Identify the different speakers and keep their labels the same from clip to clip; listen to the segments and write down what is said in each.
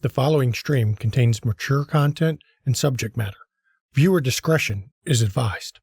Speaker 1: The following stream contains mature content and subject matter. Viewer discretion is advised.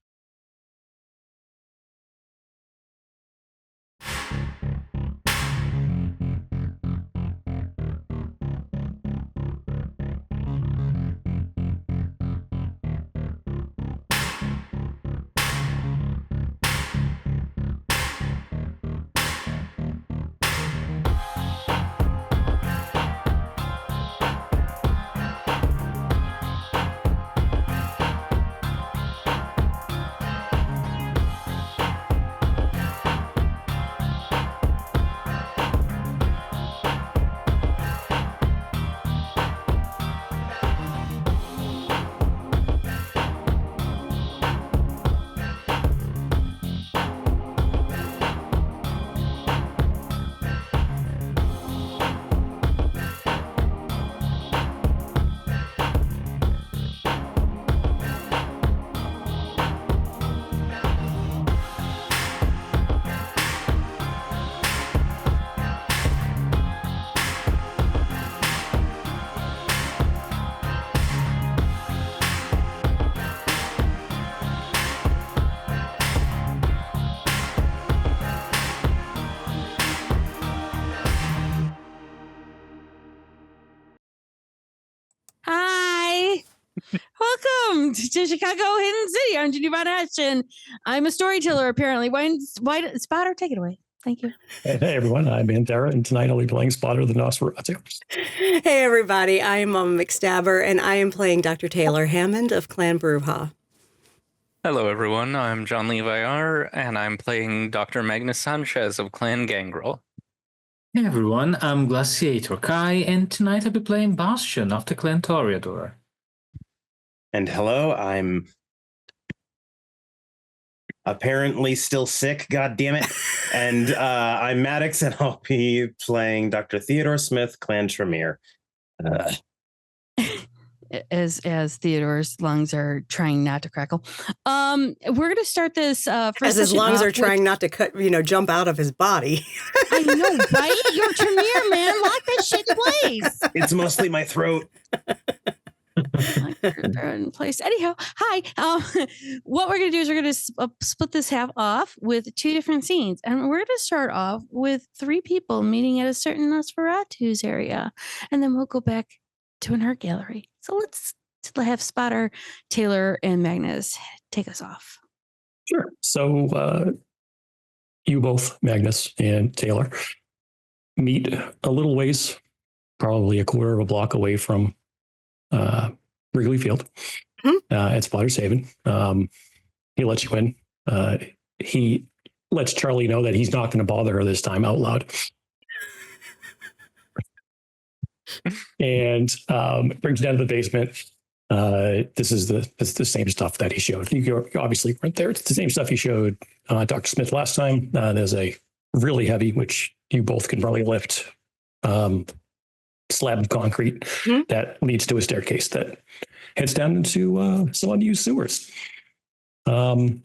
Speaker 2: Hi, welcome to Chicago Hidden City. I'm Geneva Ashton. I'm a storyteller, apparently. Why, Spotter, take it away. Thank you.
Speaker 3: Hey everyone, I'm Anthera, and tonight I'll be playing Spotter the Nosferatu.
Speaker 4: Hey everybody, I'm McStabber, and I am playing Dr. Taylor Hammond of Clan Brewha.
Speaker 5: Hello everyone, I'm John Levi R, and I'm playing Dr. Magnus Sanchez of Clan Gangrel.
Speaker 6: Hey everyone, I'm Glaciator Kai, and tonight I'll be playing Bastion of the Clan Toreador.
Speaker 7: And hello, I'm apparently still sick, god damn it. And I'm Maddox, and I'll be playing Dr. Theodore Smith, Clan Tremere.
Speaker 2: As Theodore's lungs are trying not to crackle. We're going to start this first.
Speaker 4: As his lungs are trying not to jump out of his body.
Speaker 2: I know, right? You're Tremere, man. Lock that shit in place.
Speaker 7: It's mostly my throat.
Speaker 2: They're in place. Anyhow, hi. What we're going to do is we're going to split this half off with two different scenes. And we're going to start off with three people meeting at a certain Nosferatu's area. And then we'll go back to an art gallery. So let's have Spotter, Taylor, and Magnus take us off.
Speaker 3: Sure. So you both, Magnus and Taylor, meet a little ways, probably a quarter of a block away from Wrigley Field at Spotter's Haven. He lets you in. He lets Charlie know that he's not going to bother her this time out loud. And brings you down to the basement. This is the same stuff that he showed. You obviously weren't there. It's the same stuff he showed Dr. Smith last time. There's a really heavy, which you both can probably lift, slab of concrete that leads to a staircase that heads down into some unused sewers. As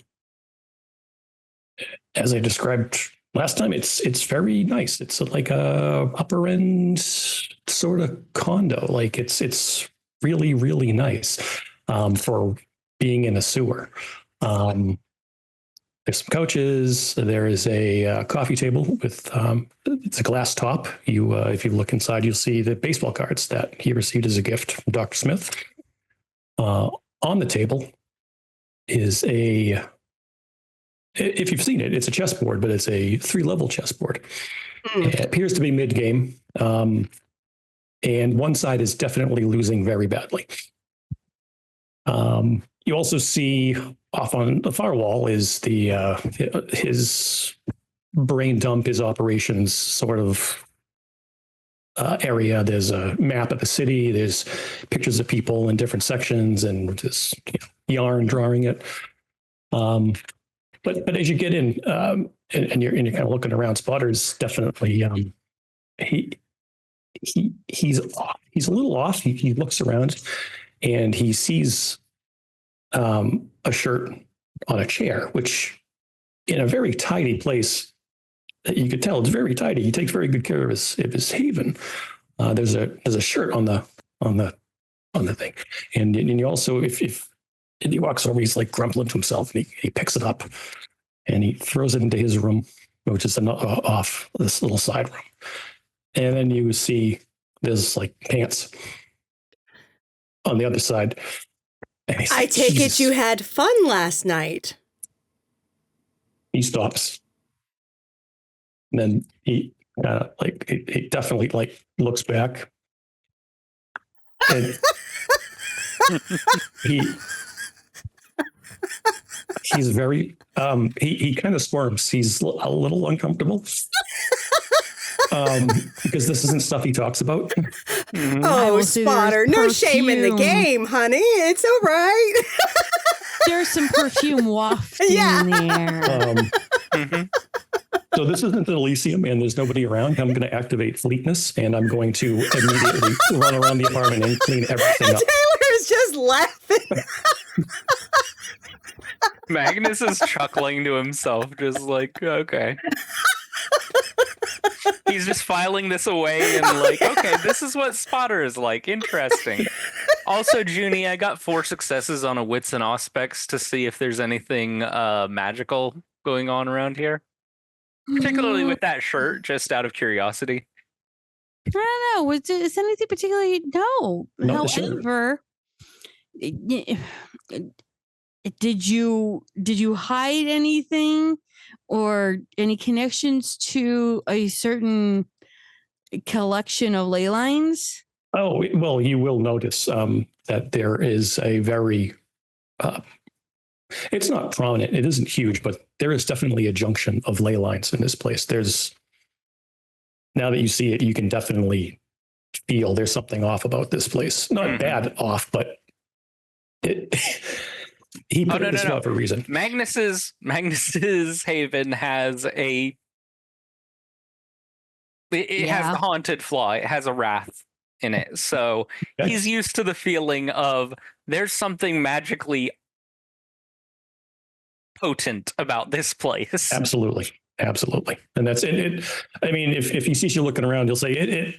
Speaker 3: I described last time, it's very nice. It's like a upper end sort of condo. Like it's really, really nice for being in a sewer. There's some couches. There is a coffee table with it's a glass top. You if you look inside, you'll see the baseball cards that he received as a gift from Dr. Smith. On the table is if you've seen it, it's a chessboard, but it's a 3-level chessboard. It appears to be mid-game, and one side is definitely losing very badly. You also see off on the far wall is his brain dump, his operations sort of area. There's a map of the city. There's pictures of people in different sections, and this yarn drawing it. But as you get in, and you're kind of looking around, Spotter's definitely he's a little off. He looks around and he sees a shirt on a chair, which in a very tidy place, you could tell it's very tidy. He takes very good care of his haven. There's a shirt on the thing, and you also if and he walks over, he's like grumbling to himself, and he picks it up and he throws it into his room, which is off this little side room, and then you see there's like pants on the other side. And
Speaker 4: I take it you had fun last night.
Speaker 3: He stops. And then he he definitely like looks back. And he's very he kind of squirms. He's a little uncomfortable. Because this isn't stuff he talks about.
Speaker 4: Oh, Spotter, no shame in the game, honey. It's all right.
Speaker 2: There's some perfume wafting in the air.
Speaker 3: So this isn't an Elysium, and there's nobody around. I'm going to activate Fleetness, and I'm going to immediately run around the apartment and clean everything up.
Speaker 4: Taylor is just laughing.
Speaker 5: Magnus is chuckling to himself, just like, okay. He's just filing this away and like, okay, this is what Spotter is like. Interesting. Also, Junie, I got 4 successes on a Wits and Aspects to see if there's anything magical going on around here. Particularly with that shirt, just out of curiosity.
Speaker 2: I don't know. Is anything particularly? No.
Speaker 3: Not
Speaker 2: However, did you hide anything or any connections to a certain collection of ley lines?
Speaker 3: Oh, well, you will notice that there is a very, it's not prominent, it isn't huge, but there is definitely a junction of ley lines in this place. Now that you see it, you can definitely feel there's something off about this place. Not bad off, but he put it this way for a reason.
Speaker 5: Magnus's haven has it has the haunted flaw. It has a wrath in it. So he's used to the feeling of there's something magically potent about this place.
Speaker 3: Absolutely. And that's it. I mean, if he sees you looking around, he'll say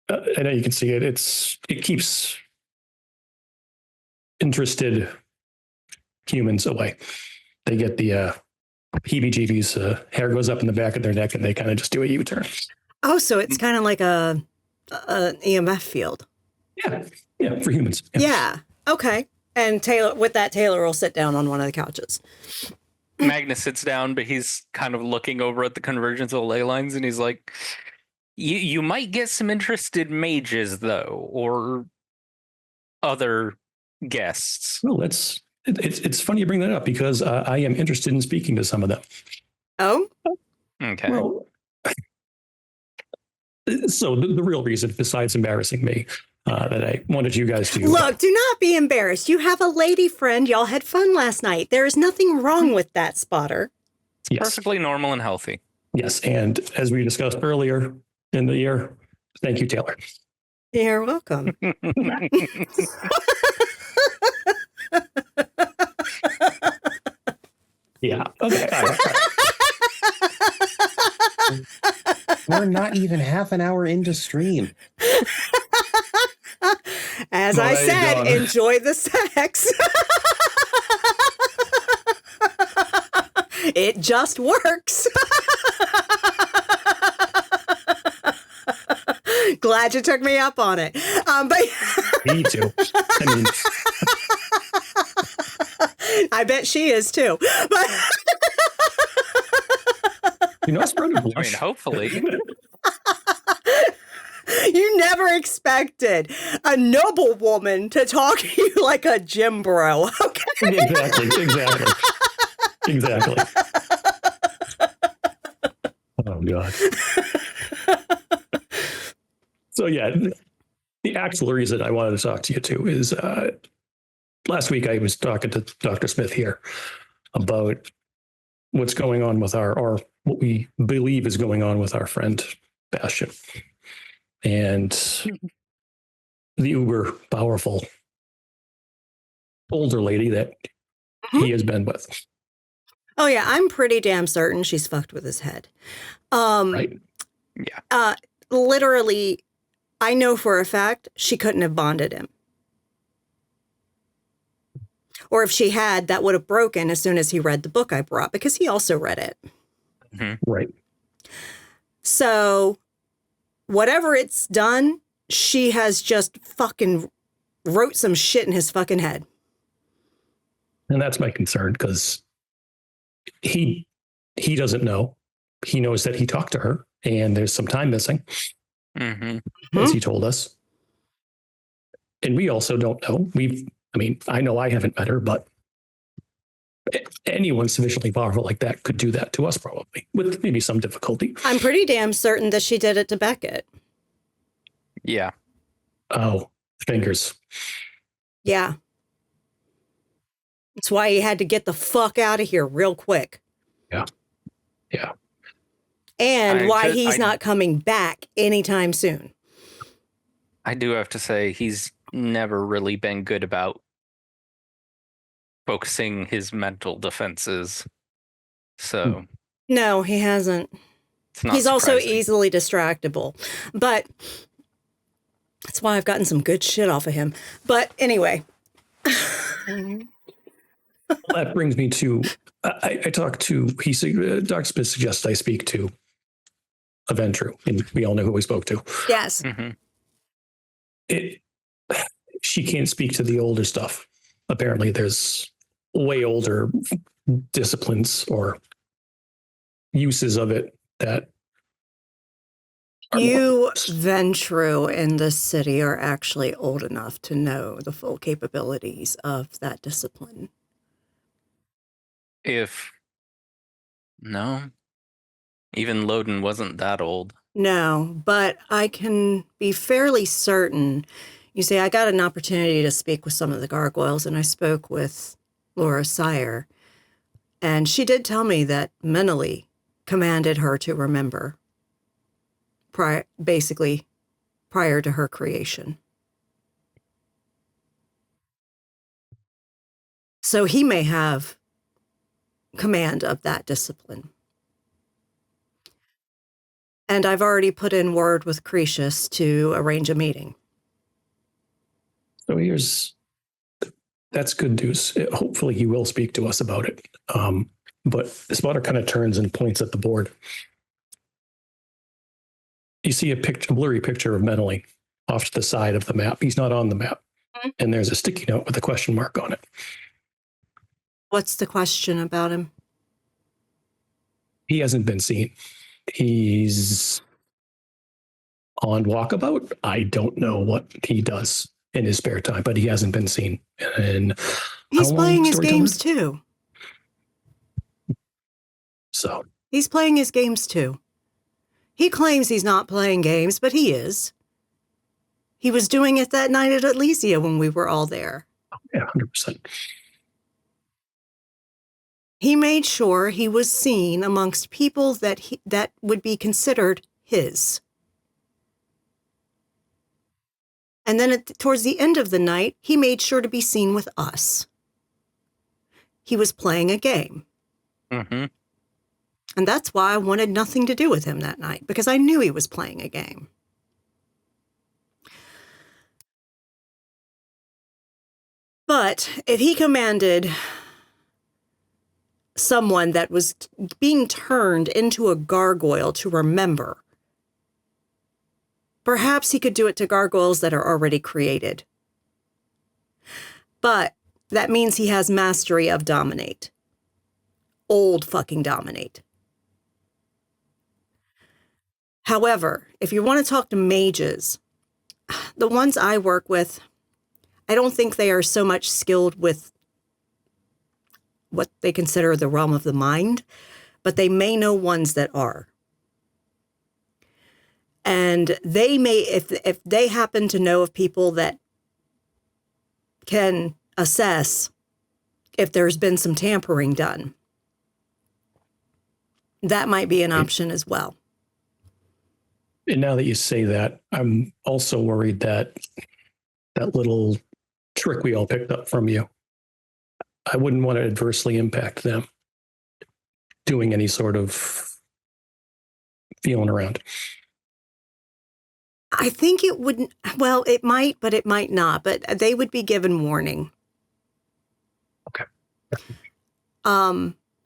Speaker 3: I know you can see it. It keeps interested humans away. They get the heebie-jeebies, hair goes up in the back of their neck, and they kind of just do a U-turn.
Speaker 4: Oh, so it's kind of like an EMF field.
Speaker 3: Yeah, for humans.
Speaker 4: Yeah. Okay. And Taylor will sit down on one of the couches.
Speaker 5: Magnus sits down, but he's kind of looking over at the convergence of the ley lines, and he's like, you might get some interested mages, though, or other guests.
Speaker 3: Well, it's funny you bring that up, because I am interested in speaking to some of them.
Speaker 4: Oh?
Speaker 5: Okay.
Speaker 3: Well, so the real reason, besides embarrassing me, that I wanted you guys to...
Speaker 4: Look, do not be embarrassed. You have a lady friend. Y'all had fun last night. There is nothing wrong with that, Spotter.
Speaker 3: Yes.
Speaker 5: Perfectly normal and healthy.
Speaker 3: Yes, and as we discussed earlier in the year, thank you, Taylor.
Speaker 4: You're welcome.
Speaker 3: Yeah. Okay. All right.
Speaker 7: We're not even half an hour into stream.
Speaker 4: As I said, enjoy the sex. It just works. Glad you took me up on it. But
Speaker 3: Me too. I mean,
Speaker 4: I bet she is too. But
Speaker 3: it's pretty blush.
Speaker 5: I mean, hopefully.
Speaker 4: you never expected a noble woman to talk to you like a gym bro. Okay.
Speaker 3: Exactly. Oh, God. So, yeah, the actual reason I wanted to talk to you, too, is last week I was talking to Dr. Smith here about what's going on with or what we believe is going on with our friend Bastion. And the uber powerful older lady that he has been with.
Speaker 4: Oh, yeah, I'm pretty damn certain she's fucked with his head.
Speaker 3: Right.
Speaker 5: Yeah.
Speaker 4: Literally, I know for a fact she couldn't have bonded him. Or if she had, that would have broken as soon as he read the book I brought, because he also read it.
Speaker 3: Right.
Speaker 4: So whatever it's done, she has just fucking wrote some shit in his fucking head.
Speaker 3: And that's my concern, because he doesn't know. He knows that he talked to her and there's some time missing, as he told us. And we also don't know. I know I haven't met her, but anyone sufficiently powerful like that could do that to us, probably, with maybe some difficulty.
Speaker 4: I'm pretty damn certain that she did it to Beckett.
Speaker 5: Yeah.
Speaker 3: Oh, fingers.
Speaker 4: Yeah. That's why he had to get the fuck out of here real quick.
Speaker 3: Yeah. Yeah.
Speaker 4: And why he's not coming back anytime soon.
Speaker 5: I do have to say, he's never really been good about focusing his mental defenses. So
Speaker 4: no, he hasn't. He's also easily distractible. But that's why I've gotten some good shit off of him. But anyway.
Speaker 3: That brings me to, I talked to, Dr. Smith suggests I speak to Aventru, and we all know who we spoke to.
Speaker 4: Yes.
Speaker 3: She can't speak to the older stuff. Apparently there's way older disciplines or uses of it that
Speaker 4: you Ventru in this city are actually old enough to know the full capabilities of that discipline.
Speaker 5: No, even Loden wasn't that old.
Speaker 4: No, but I can be fairly certain. You see, I got an opportunity to speak with some of the gargoyles, and I spoke with Laura Sire, and she did tell me that Meneley commanded her to remember, basically prior to her creation. So he may have command of that discipline. And I've already put in word with Cretius to arrange a meeting.
Speaker 3: So that's good news. Hopefully he will speak to us about it. But Spotter kind of turns and points at the board. You see a blurry picture of Meneley off to the side of the map. He's not on the map. And there's a sticky note with a question mark on it.
Speaker 4: What's the question about him?
Speaker 3: He hasn't been seen. He's on walkabout. I don't know what he does in his spare time, but he hasn't been seen. And
Speaker 4: he's playing his games too.
Speaker 3: So
Speaker 4: he's playing his games too. He claims he's not playing games, but he is. He was doing it that night at Elysia when we were all there.
Speaker 3: Yeah, 100%.
Speaker 4: He made sure he was seen amongst people that would be considered his. And then towards the end of the night, he made sure to be seen with us. He was playing a game. And that's why I wanted nothing to do with him that night, because I knew he was playing a game. But if he commanded someone that was being turned into a gargoyle to remember, perhaps he could do it to gargoyles that are already created. But that means he has mastery of dominate. Old fucking dominate. However, if you want to talk to mages, the ones I work with, I don't think they are so much skilled with what they consider the realm of the mind, but they may know ones that are. And they may, if they happen to know of people that can assess if there's been some tampering done, that might be an option as well.
Speaker 3: And now that you say that, I'm also worried that that little trick we all picked up from you, I wouldn't want to adversely impact them doing any sort of feeling around.
Speaker 4: I think it wouldn't. Well, it might, but it might not. But they would be given warning.
Speaker 3: Okay.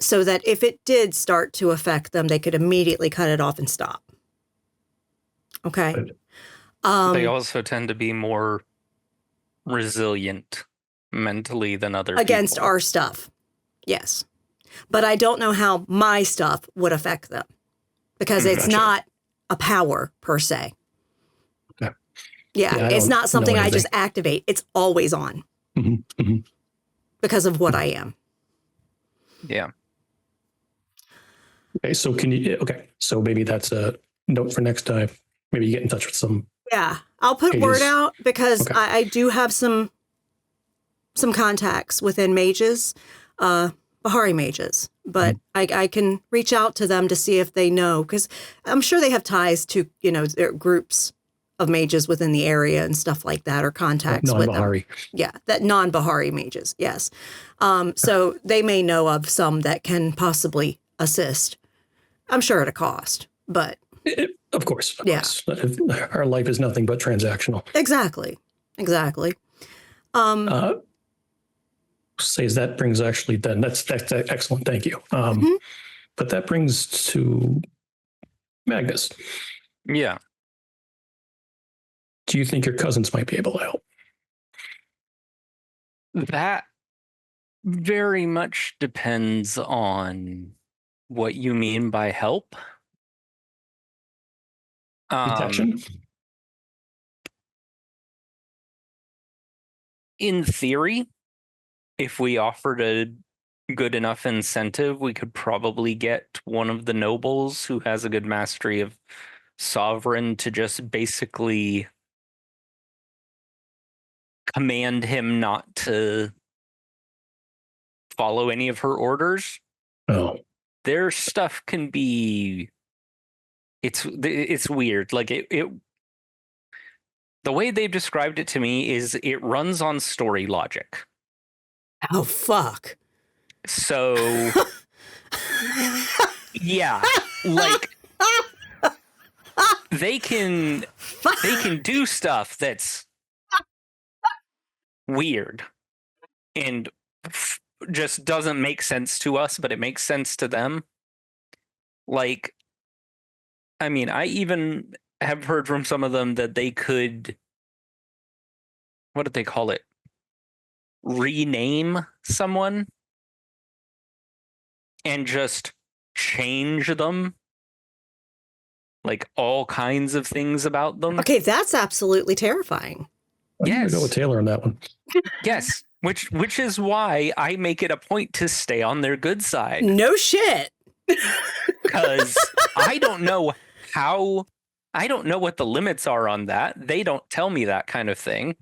Speaker 4: So that if it did start to affect them, they could immediately cut it off and stop. Okay.
Speaker 3: Good.
Speaker 5: They also tend to be more resilient mentally than other
Speaker 4: Against
Speaker 5: people.
Speaker 4: our stuff. Yes. But I don't know how my stuff would affect them because it's
Speaker 3: Gotcha.
Speaker 4: not a power per se.
Speaker 3: Okay.
Speaker 4: Yeah,
Speaker 3: Yeah, I
Speaker 4: it's
Speaker 3: don't
Speaker 4: not
Speaker 3: know
Speaker 4: something I
Speaker 3: anything.
Speaker 4: just activate. It's always on
Speaker 3: Mhm, mhm.
Speaker 4: because of what I am.
Speaker 5: Yeah.
Speaker 3: Okay, so so maybe that's a note for next time. Maybe you get in touch with some.
Speaker 4: Yeah, I'll put
Speaker 3: It
Speaker 4: word
Speaker 3: is-
Speaker 4: out because
Speaker 3: okay.
Speaker 4: I do have some contacts within mages, Bahari mages, but I can reach out to them to see if they know because I'm sure they have ties to their groups of mages within the area and stuff like that, or contacts with them.
Speaker 3: Non-Bahari.
Speaker 4: Yeah, that non-Bahari mages. Yes, so they may know of some that can possibly assist. I'm sure at a cost, but
Speaker 3: Of course.
Speaker 4: Yeah.
Speaker 3: Course. Our life is nothing but transactional.
Speaker 4: exactly.
Speaker 3: Says that brings actually then that's excellent. Thank you. But that brings to Magnus.
Speaker 5: Yeah.
Speaker 3: Do you think your cousins might be able to help?
Speaker 5: That very much depends on what you mean by help.
Speaker 3: Detection?
Speaker 5: In theory, if we offered a good enough incentive, we could probably get one of the nobles who has a good mastery of Sovereign to just basically command him not to follow any of her orders.
Speaker 3: Oh,
Speaker 5: Their stuff can be it's weird. Like it the way they've described it to me is it runs on story logic.
Speaker 4: Oh fuck.
Speaker 5: So yeah, like they can do stuff that's weird and just doesn't make sense to us, but it makes sense to them. Like, I mean, I even have heard from some of them that they could, what did they call it? Rename someone and just change them. Like all kinds of things about them.
Speaker 4: Okay, that's absolutely terrifying.
Speaker 3: I'm gonna
Speaker 5: Yes.
Speaker 3: go with Taylor on that one.
Speaker 5: Yes. Which is why I make it a point to stay on their good side.
Speaker 4: No shit.
Speaker 5: Because I don't know what the limits are on that. They don't tell me that kind of thing.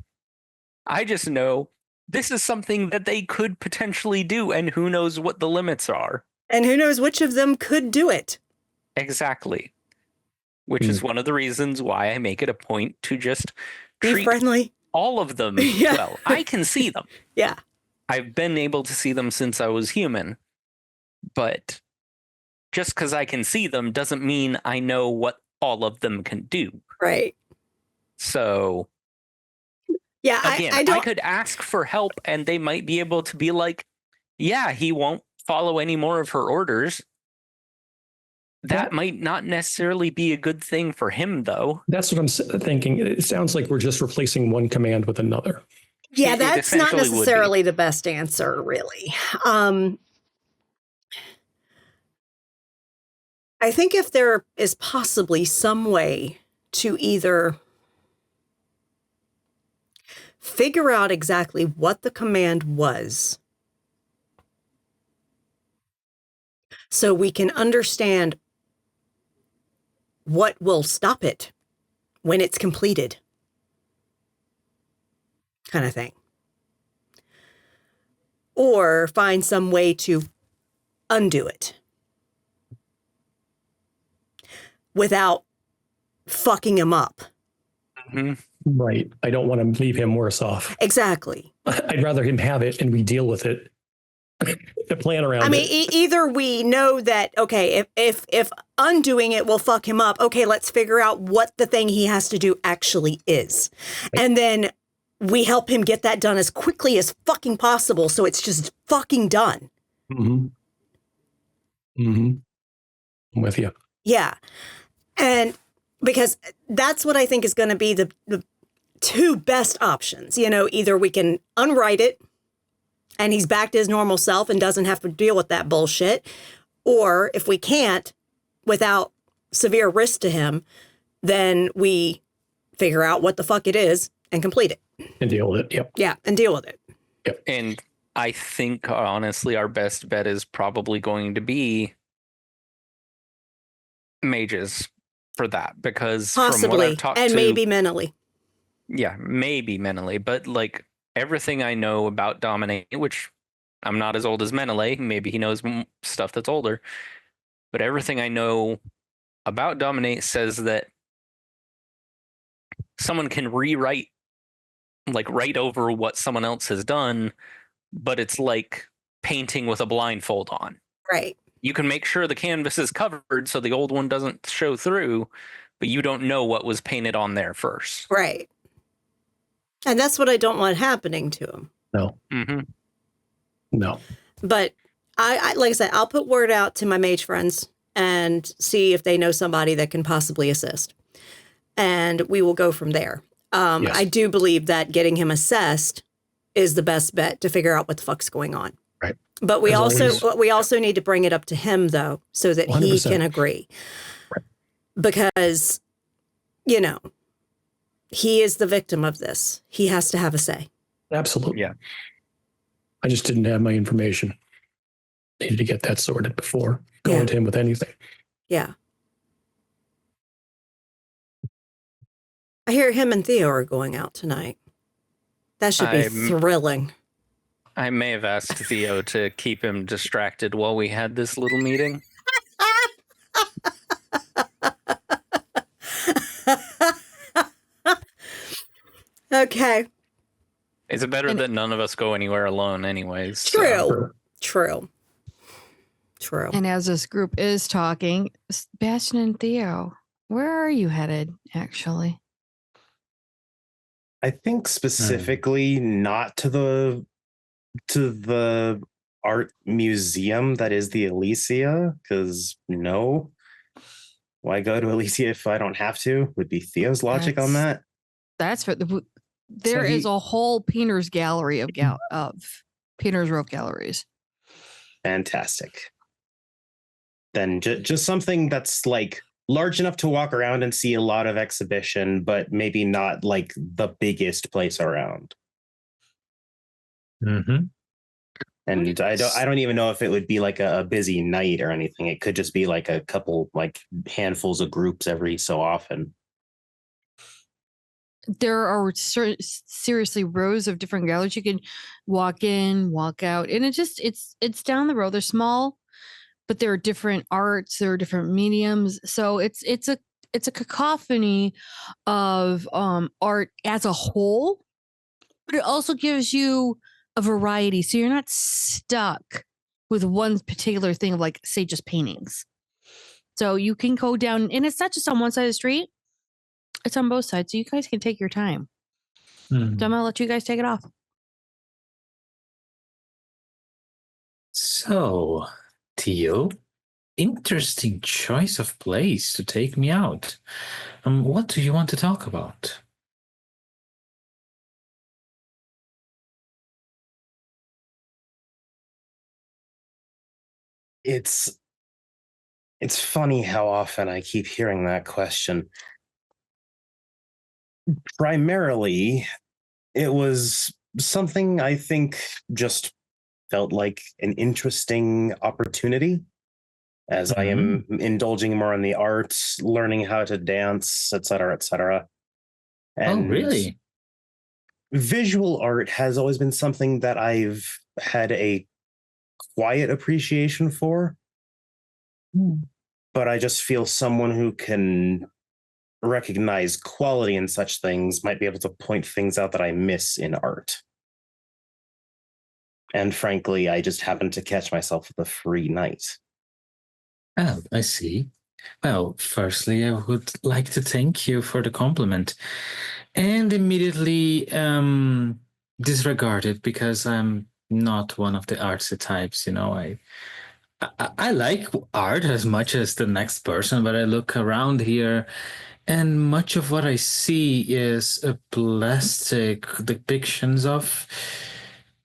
Speaker 5: I just know this is something that they could potentially do, and who knows what the limits are.
Speaker 4: And who knows which of them could do it.
Speaker 5: Exactly. Which is one of the reasons why I make it a point to just
Speaker 4: Be
Speaker 5: treat
Speaker 4: friendly.
Speaker 5: all of them
Speaker 4: Yeah.
Speaker 5: well. I can see them.
Speaker 4: Yeah.
Speaker 5: I've been able to see them since I was human. But just because I can see them doesn't mean I know what all of them can do.
Speaker 4: Right.
Speaker 5: So
Speaker 4: Yeah,
Speaker 5: again,
Speaker 4: I
Speaker 5: I
Speaker 4: don't.
Speaker 5: could ask for help and they might be able to be like, yeah, he won't follow any more of her orders. That might not necessarily be a good thing for him, though.
Speaker 3: That's what I'm thinking. It sounds like we're just replacing one command with another.
Speaker 4: Yeah,
Speaker 5: It
Speaker 4: that's not
Speaker 5: essentially would be.
Speaker 4: necessarily the best answer, really. I think if there is possibly some way to either figure out exactly what the command was so we can understand what will stop it when it's completed, kind of thing. Or find some way to undo it without fucking him up.
Speaker 5: Mhm.
Speaker 3: Right. I don't want to leave him worse off.
Speaker 4: Exactly.
Speaker 3: I'd rather him have it and we deal with it plan around
Speaker 4: I mean,
Speaker 3: it.
Speaker 4: either we know that, okay, if undoing it will fuck him up, okay, let's figure out what the thing he has to do actually is. And then we help him get that done as quickly as fucking possible so it's just fucking done.
Speaker 3: Mm-hmm. Mm-hmm. I'm with you.
Speaker 4: Yeah. And because that's what I think is going to be the two best options. You know, either we can unwrite it and he's back to his normal self and doesn't have to deal with that bullshit. Or if we can't, without severe risk to him, then we figure out what the fuck it is and complete it.
Speaker 3: And deal with it. Yep.
Speaker 4: Yeah, and deal with it.
Speaker 3: Yep.
Speaker 5: And I think, honestly, our best bet is probably going to be mages for that. Because from what
Speaker 4: Possibly,
Speaker 5: I've talked
Speaker 4: and
Speaker 5: to...
Speaker 4: maybe mentally.
Speaker 5: Yeah, maybe mentally. But, like, everything I know about Dominate, which I'm not as old as Menelay, maybe he knows stuff that's older, but everything I know about Dominate says that someone can rewrite, like, write over what someone else has done, but it's like painting with a blindfold on.
Speaker 4: Right.
Speaker 5: You can make sure the canvas is covered so the old one doesn't show through, but you don't know what was painted on there first.
Speaker 4: Right. And that's what I don't want happening to him.
Speaker 3: No.
Speaker 5: Mm-hmm.
Speaker 3: No.
Speaker 4: But I like I said, I'll put word out to my mage friends and see if they know somebody that can possibly assist. And we will go from there.
Speaker 3: Yes.
Speaker 4: I do believe that getting him assessed is the best bet to figure out what the fuck's going on.
Speaker 3: Right.
Speaker 4: But we
Speaker 3: As
Speaker 4: also need to bring it up to him though, so that
Speaker 3: 100%.
Speaker 4: he can agree.
Speaker 3: Right.
Speaker 4: Because, you know, he is the victim of this. He has to have a say.
Speaker 3: Absolutely.
Speaker 5: Yeah.
Speaker 3: I just didn't have my information. Needed to get that sorted before going to him with anything.
Speaker 4: Yeah. I hear him and Theo are going out tonight. That should be thrilling.
Speaker 5: I may have asked Theo to keep him distracted while we had this little meeting.
Speaker 4: Okay.
Speaker 5: It's better that none of us go anywhere alone anyways.
Speaker 4: True. True. True.
Speaker 2: And as this group is talking, Sebastian and Theo, where are you headed, actually?
Speaker 7: I think specifically not to the art museum that is the Elysia, because no. Why go to Elysia if I don't have to? Would be Theo's logic on that.
Speaker 2: That's for the. There is a whole painter's gallery of painter's rope galleries.
Speaker 7: Fantastic. Then just something that's like large enough to walk around and see a lot of exhibition, but maybe not like the biggest place around.
Speaker 6: Mm-hmm.
Speaker 7: And I don't even know if it would be like a busy night or anything. It could just be like a couple, like handfuls of groups every so often.
Speaker 2: There are seriously rows of different galleries you can walk in, walk out, and it's down the road. They're small, but there are different arts, there are different mediums. So it's a cacophony of art as a whole, but it also gives you a variety. So you're not stuck with one particular thing of, like, say, just paintings. So you can go down, and it's not just on one side of the street. It's on both sides. So you guys can take your time. So I'm going to let you guys take it off.
Speaker 6: So, Theo, interesting choice of place to take me out. What do you want to talk about?
Speaker 7: It's funny how often I keep hearing that question. Primarily, it was something I think just felt like an interesting opportunity as I am indulging more in the arts, learning how to dance, etc., etc.
Speaker 6: Oh, really?
Speaker 7: Visual art has always been something that I've had a quiet appreciation for. But I just feel someone who can recognize quality in such things might be able to point things out that I miss in art. And frankly, I just happened to catch myself with a free night.
Speaker 6: Oh, I see. Well, firstly, I would like to thank you for the compliment and immediately disregard it because I'm not one of the artsy types. I like art as much as the next person, but I look around here and much of what I see is a plastic depictions of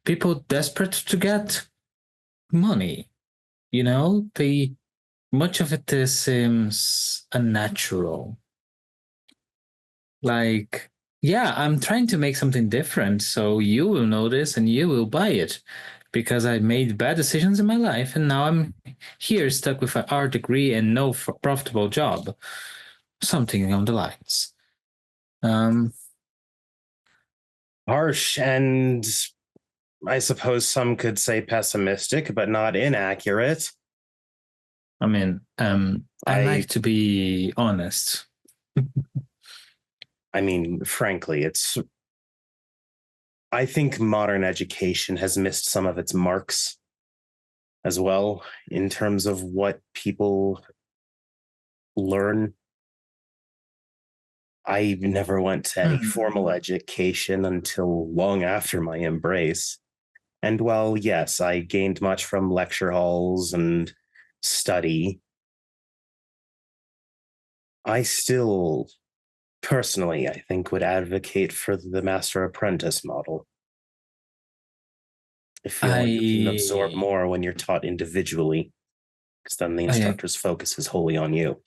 Speaker 6: people desperate to get money. Much of it seems unnatural. Like, yeah, I'm trying to make something different, so you will notice and you will buy it because I made bad decisions in my life, and now I'm here stuck with an art degree and no profitable job. Something on the lines.
Speaker 7: Harsh, and I suppose some could say pessimistic, but not inaccurate.
Speaker 6: I mean, I like to be honest.
Speaker 7: I mean, frankly, I think modern education has missed some of its marks as well in terms of what people learn. I never went to any formal education until long after my embrace. And while, yes, I gained much from lecture halls and study, I still, personally, I think would advocate for the master apprentice model. I feel like you can absorb more when you're taught individually, because then the instructor's focus is wholly on you.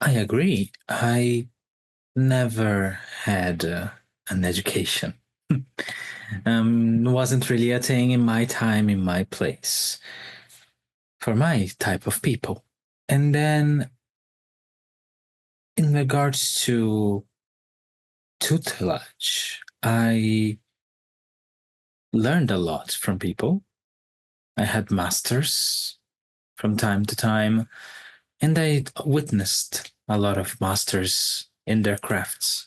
Speaker 6: I agree. I never had an education. Wasn't really a thing in my time, in my place, for my type of people. And then, in regards to tutelage, I learned a lot from people. I had masters from time to time, and I witnessed a lot of masters in their crafts.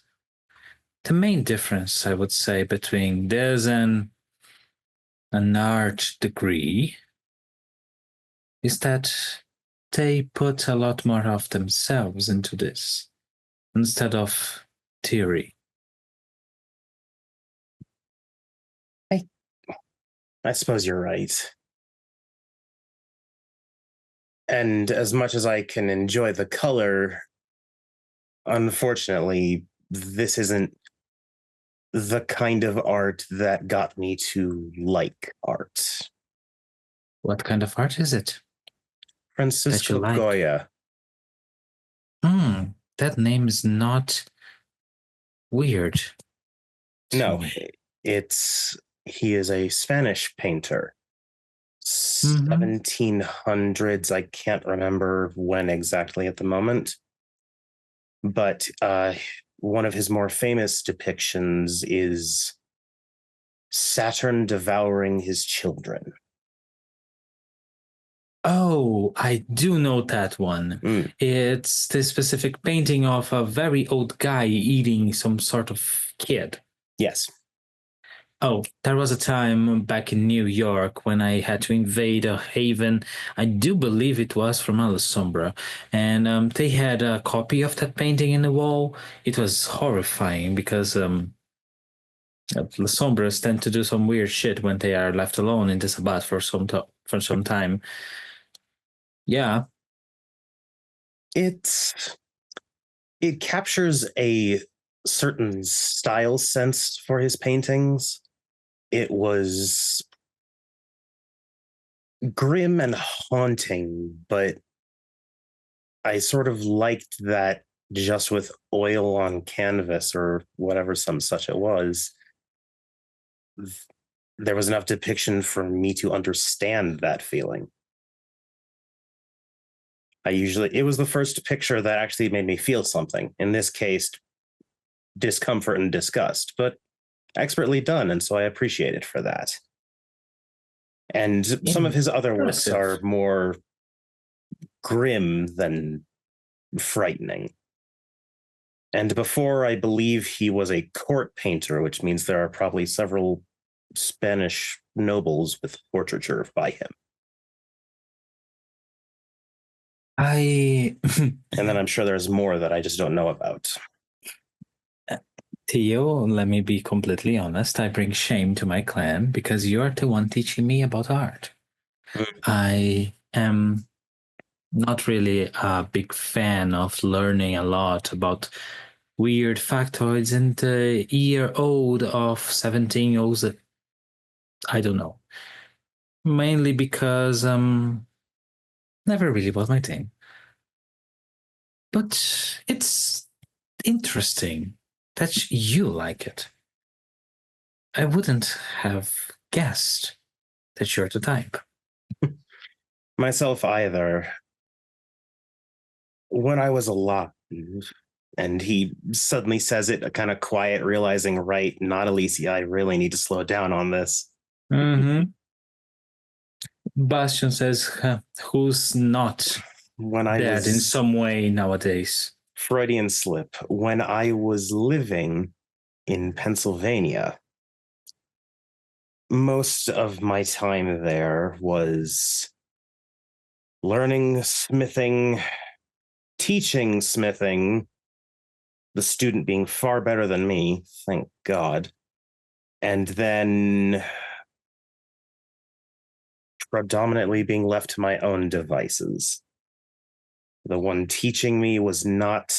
Speaker 6: The main difference, I would say, between this and an art degree is that they put a lot more of themselves into this instead of theory.
Speaker 7: I suppose you're right. And as much as I can enjoy the color, unfortunately, this isn't the kind of art that got me to like art.
Speaker 6: What kind of art is it?
Speaker 7: Francisco
Speaker 6: like?
Speaker 7: Goya.
Speaker 6: That name is not weird.
Speaker 7: No, he is a Spanish painter. 1700s. I can't remember when exactly at the moment. But one of his more famous depictions is Saturn devouring his children.
Speaker 6: Oh, I do know that one. It's the specific painting of a very old guy eating some sort of kid.
Speaker 7: Yes.
Speaker 6: Oh, there was a time back in New York when I had to invade a haven. I do believe it was from Alhambra. And they had a copy of that painting in the wall. It was horrifying because La Sombras tend to do some weird shit when they are left alone in the Sabbath for some time. Yeah.
Speaker 7: It captures a certain style sense for his paintings. It was grim and haunting, but I sort of liked that just with oil on canvas or whatever some such it was, there was enough depiction for me to understand that feeling. It was the first picture that actually made me feel something. In this case, discomfort and disgust, but expertly done. And so I appreciate it for that. And some of his other works are more grim than frightening. And before, I believe he was a court painter, which means there are probably several Spanish nobles with portraiture by him.
Speaker 6: I
Speaker 7: And then I'm sure there's more that I just don't know about.
Speaker 6: Theo, let me be completely honest. I bring shame to my clan because you're the one teaching me about art. I am not really a big fan of learning a lot about weird factoids and the year-old of 17-year-olds that I don't know. Mainly because never really was my thing. But it's interesting that you like it. I wouldn't have guessed that you're the type.
Speaker 7: Myself either. When I was a lot, and he suddenly says it kind of quiet, realizing, right, not Alicia, I really need to slow down on this.
Speaker 6: Mm-hmm. Bastion says, who's not
Speaker 7: When I
Speaker 6: dead in
Speaker 7: was
Speaker 6: some way nowadays?
Speaker 7: Freudian slip, when I was living in Pennsylvania, most of my time there was learning smithing, teaching smithing, the student being far better than me, thank God. And then predominantly being left to my own devices. The one teaching me was not.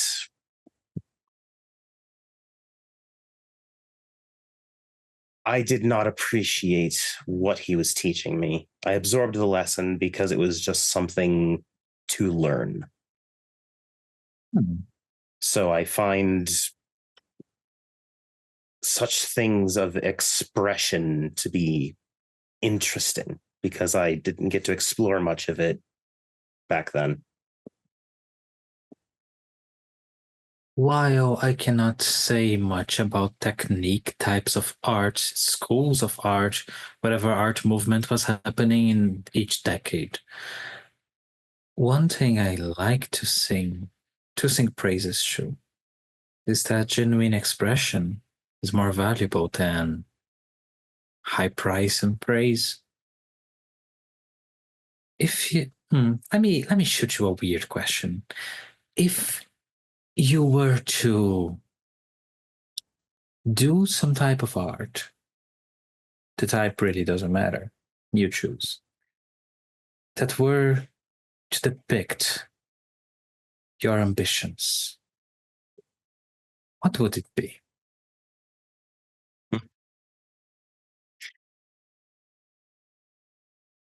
Speaker 7: I did not appreciate what he was teaching me. I absorbed the lesson because it was just something to learn. So I find such things of expression to be interesting because I didn't get to explore much of it back then.
Speaker 6: While I cannot say much about technique, types of art, schools of art, whatever art movement was happening in each decade, one thing I like to sing praises to, is that genuine expression is more valuable than high price and praise. If you, let me shoot you a weird question. If you were to do some type of art, the type really doesn't matter. You choose. That were to depict your ambitions, what would it be?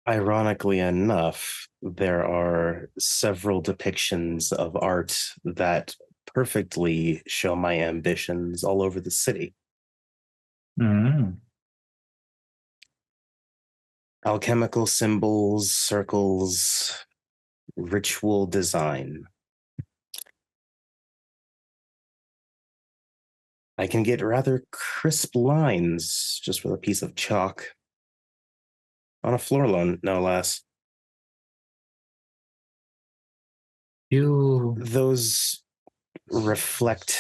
Speaker 7: Ironically enough, there are several depictions of art that perfectly show my ambitions all over the city. Alchemical symbols, circles, ritual design. I can get rather crisp lines just with a piece of chalk on a floor lawn, no less. Those reflect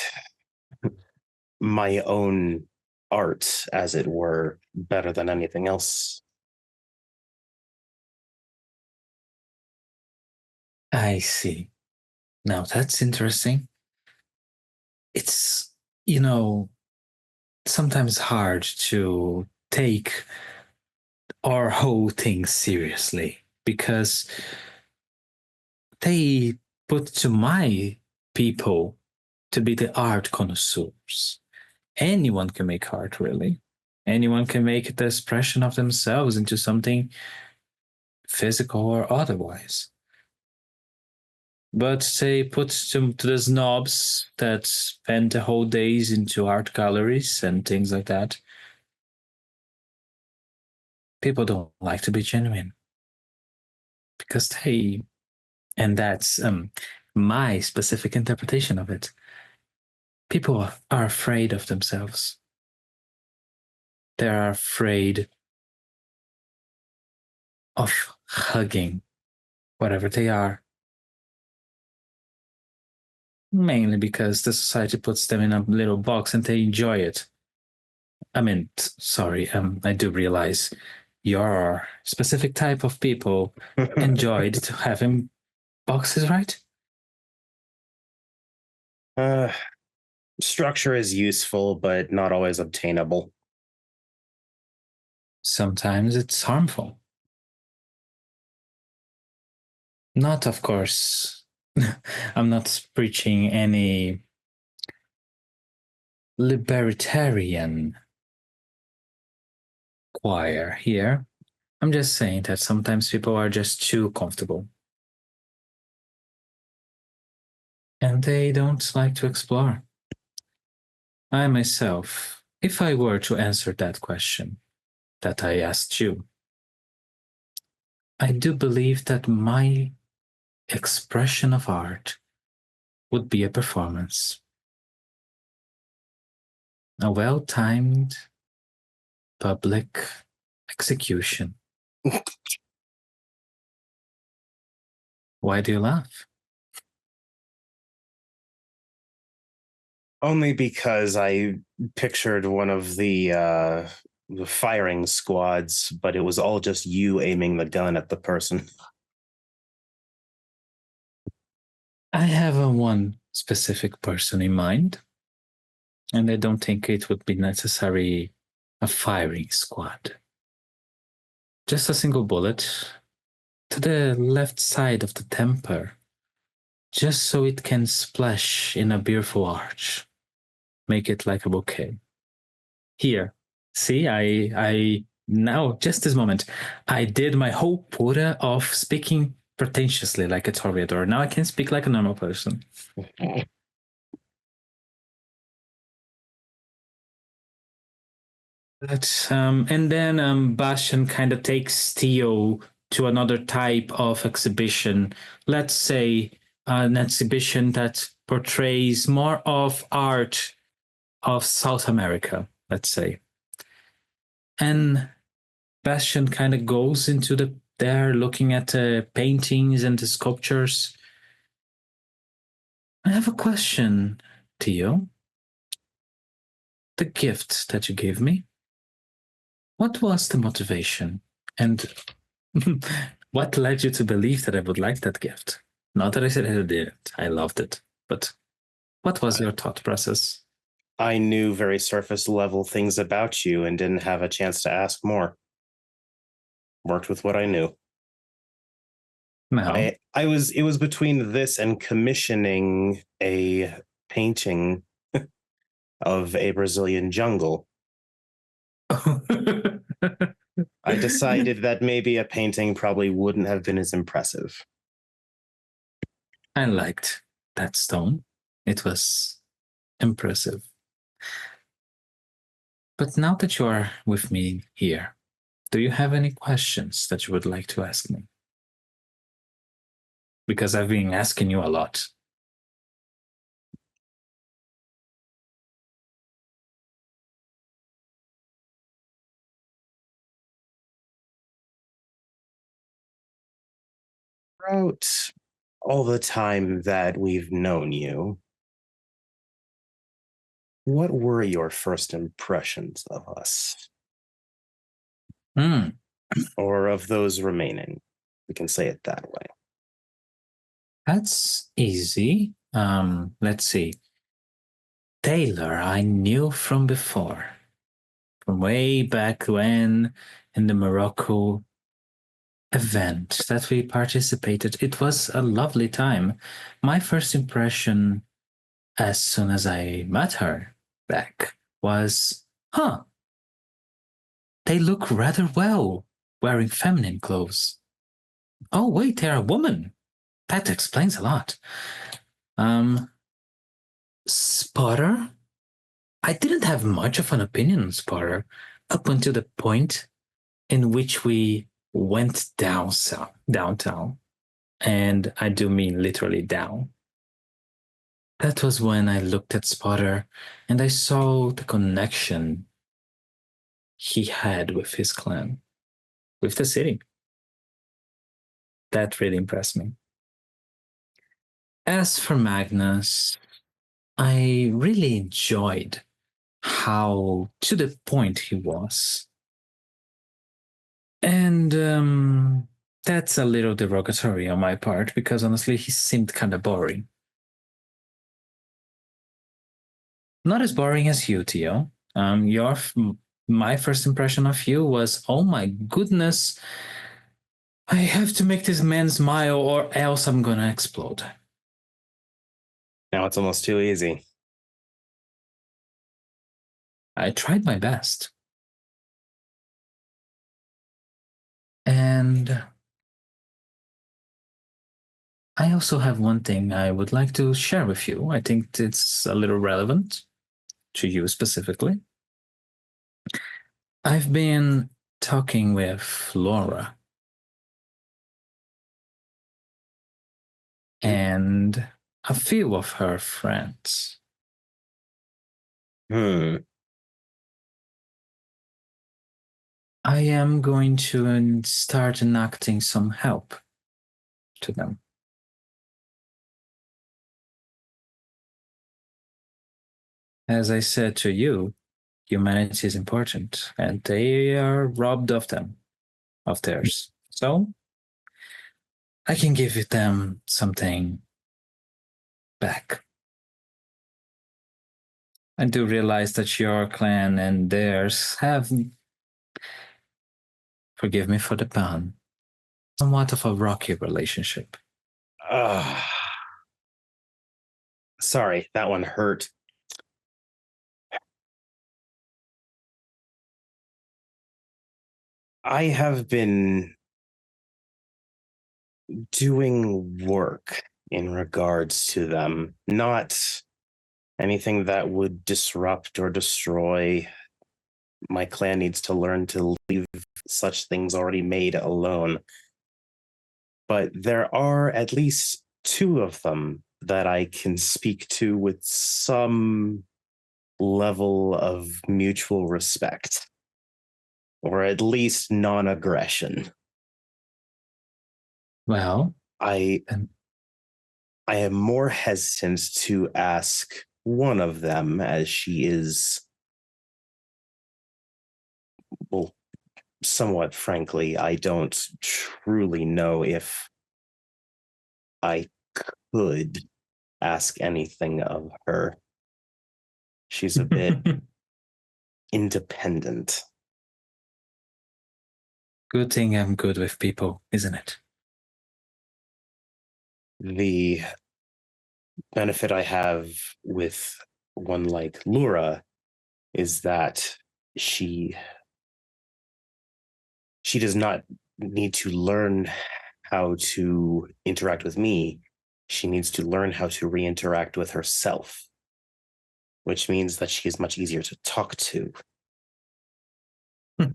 Speaker 7: my own art, as it were, better than anything else.
Speaker 6: I see. Now that's interesting. It's, sometimes hard to take our whole thing seriously because they put to my people to be the art connoisseurs. Anyone can make art, really. Anyone can make the expression of themselves into something physical or otherwise. But they put to the snobs that spend the whole days into art galleries and things like that. People don't like to be genuine because and that's my specific interpretation of it. People are afraid of themselves. They are afraid of hugging whatever they are. Mainly because the society puts them in a little box and they enjoy it. I mean, sorry, I do realize your specific type of people enjoyed to having boxes, right?
Speaker 7: Structure is useful, but not always obtainable.
Speaker 6: Sometimes it's harmful. Not, of course, I'm not preaching any libertarian choir here. I'm just saying that sometimes people are just too comfortable. And they don't like to explore. I myself, if I were to answer that question that I asked you, I do believe that my expression of art would be a performance. A well-timed public execution. Why do you laugh?
Speaker 7: Only because I pictured one of the firing squads, but it was all just you aiming the gun at the person.
Speaker 6: I have one specific person in mind, and I don't think it would be necessary a firing squad. Just a single bullet to the left side of the temper, just so it can splash in a beautiful arch. Make it like a bouquet. Here, see, I now, just this moment, I did my whole quota of speaking pretentiously like a toreador. Now I can speak like a normal person. But, and then Bastion kind of takes Theo to another type of exhibition. Let's say an exhibition that portrays more of art of South America, let's say. And Bastion kind of goes into there looking at the paintings and the sculptures. I have a question, Theo. The gift that you gave me, what was the motivation? And what led you to believe that I would like that gift? Not that I said I didn't. I loved it. But what was your thought process?
Speaker 7: I knew very surface level things about you and didn't have a chance to ask more. Worked with what I knew.
Speaker 6: No.
Speaker 7: It was between this and commissioning a painting of a Brazilian jungle. I decided that maybe a painting probably wouldn't have been as impressive.
Speaker 6: I liked that stone. It was impressive. But now that you are with me here, do you have any questions that you would like to ask me? Because I've been asking you a lot.
Speaker 7: Throughout all the time that we've known you, what were your first impressions of us? Or of those remaining? We can say it that way.
Speaker 6: That's easy. Let's see. Taylor, I knew from before, from way back when in the Morocco event that we participated. It was a lovely time. My first impression, as soon as I met her back, was, they look rather well wearing feminine clothes. Oh, wait, they're a woman. That explains a lot. Spotter? I didn't have much of an opinion on Spotter up until the point in which we went downtown. And I do mean literally down. That was when I looked at Spotter and I saw the connection he had with his clan, with the city. That really impressed me. As for Magnus, I really enjoyed how to the point he was. And that's a little derogatory on my part, because honestly, he seemed kind of boring. Not as boring as you, Tio. My first impression of you was, oh my goodness, I have to make this man smile or else I'm gonna explode.
Speaker 7: Now it's almost too easy.
Speaker 6: I tried my best. And I also have one thing I would like to share with you. I think it's a little relevant to you specifically. I've been talking with Laura. And a few of her friends. I am going to start enacting some help to them. As I said to you, humanity is important, and they are robbed of theirs. So I can give them something back. I do realize that your clan and theirs have, forgive me for the pun, somewhat of a rocky relationship.
Speaker 7: Sorry, that one hurt. I have been doing work in regards to them, not anything that would disrupt or destroy. My clan needs to learn to leave such things already made alone. But there are at least 2 of them that I can speak to with some level of mutual respect, or at least non-aggression.
Speaker 6: Well,
Speaker 7: I am more hesitant to ask one of them, as she is, well, somewhat frankly, I don't truly know if I could ask anything of her. She's a bit independent.
Speaker 6: Good thing I'm good with people, isn't it?
Speaker 7: The benefit I have with one like Laura is that she does not need to learn how to interact with me. She needs to learn how to re-interact with herself, which means that she is much easier to talk to. It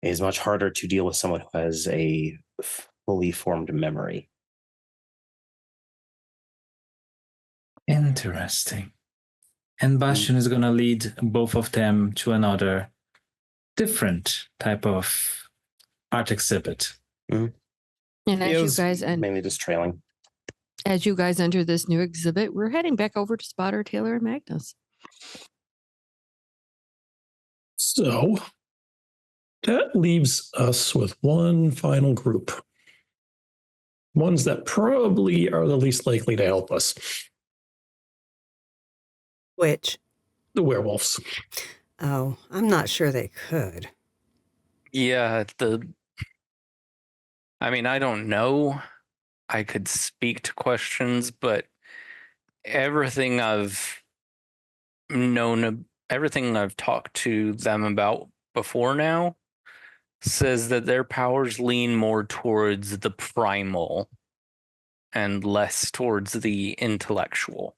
Speaker 7: is much harder to deal with someone who has a fully formed memory.
Speaker 6: Interesting. And Bastion is going to lead both of them to another different type of art exhibit.
Speaker 2: And as you guys
Speaker 7: mainly just trailing.
Speaker 2: As you guys enter this new exhibit, we're heading back over to Spotter, Taylor, and Magnus.
Speaker 3: So that leaves us with one final group. Ones that probably are the least likely to help us.
Speaker 4: Which?
Speaker 3: The werewolves.
Speaker 4: Oh, I'm not sure they could.
Speaker 5: Yeah, I mean, I don't know. I could speak to questions, but everything I've talked to them about before now says that their powers lean more towards the primal and less towards the intellectual.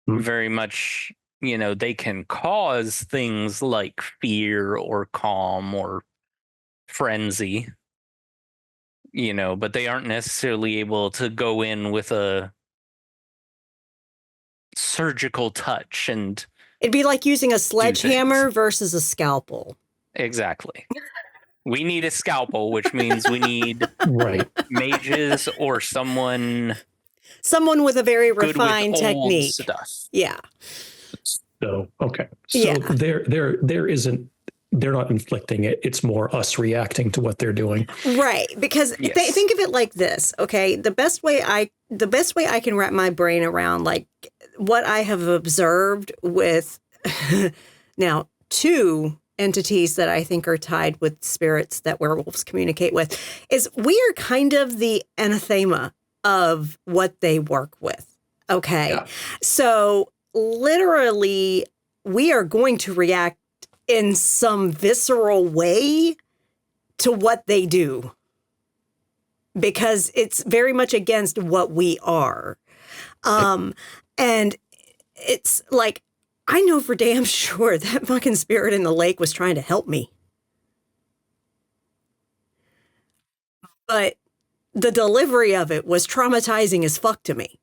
Speaker 5: Very much, they can cause things like fear or calm or frenzy, but they aren't necessarily able to go in with a surgical touch. And
Speaker 4: it'd be like using a sledgehammer versus a scalpel.
Speaker 5: Exactly. We need a scalpel, which means we need mages or someone
Speaker 4: with a very refined
Speaker 5: old
Speaker 4: technique.
Speaker 5: Stuff.
Speaker 4: Yeah.
Speaker 3: So okay. So
Speaker 4: Yeah.
Speaker 3: there isn't. They're not inflicting it. It's more us reacting to what they're doing.
Speaker 4: Right, because
Speaker 5: Yes.
Speaker 4: think of it like this, okay? The best way I can wrap my brain around like what I have observed with now 2 entities that I think are tied with spirits that werewolves communicate with is we are kind of the anathema of what they work with. Okay.
Speaker 3: Yeah.
Speaker 4: So literally we are going to react in some visceral way to what they do because it's very much against what we are. And it's like, I know for damn sure that fucking spirit in the lake was trying to help me. But the delivery of it was traumatizing as fuck to me.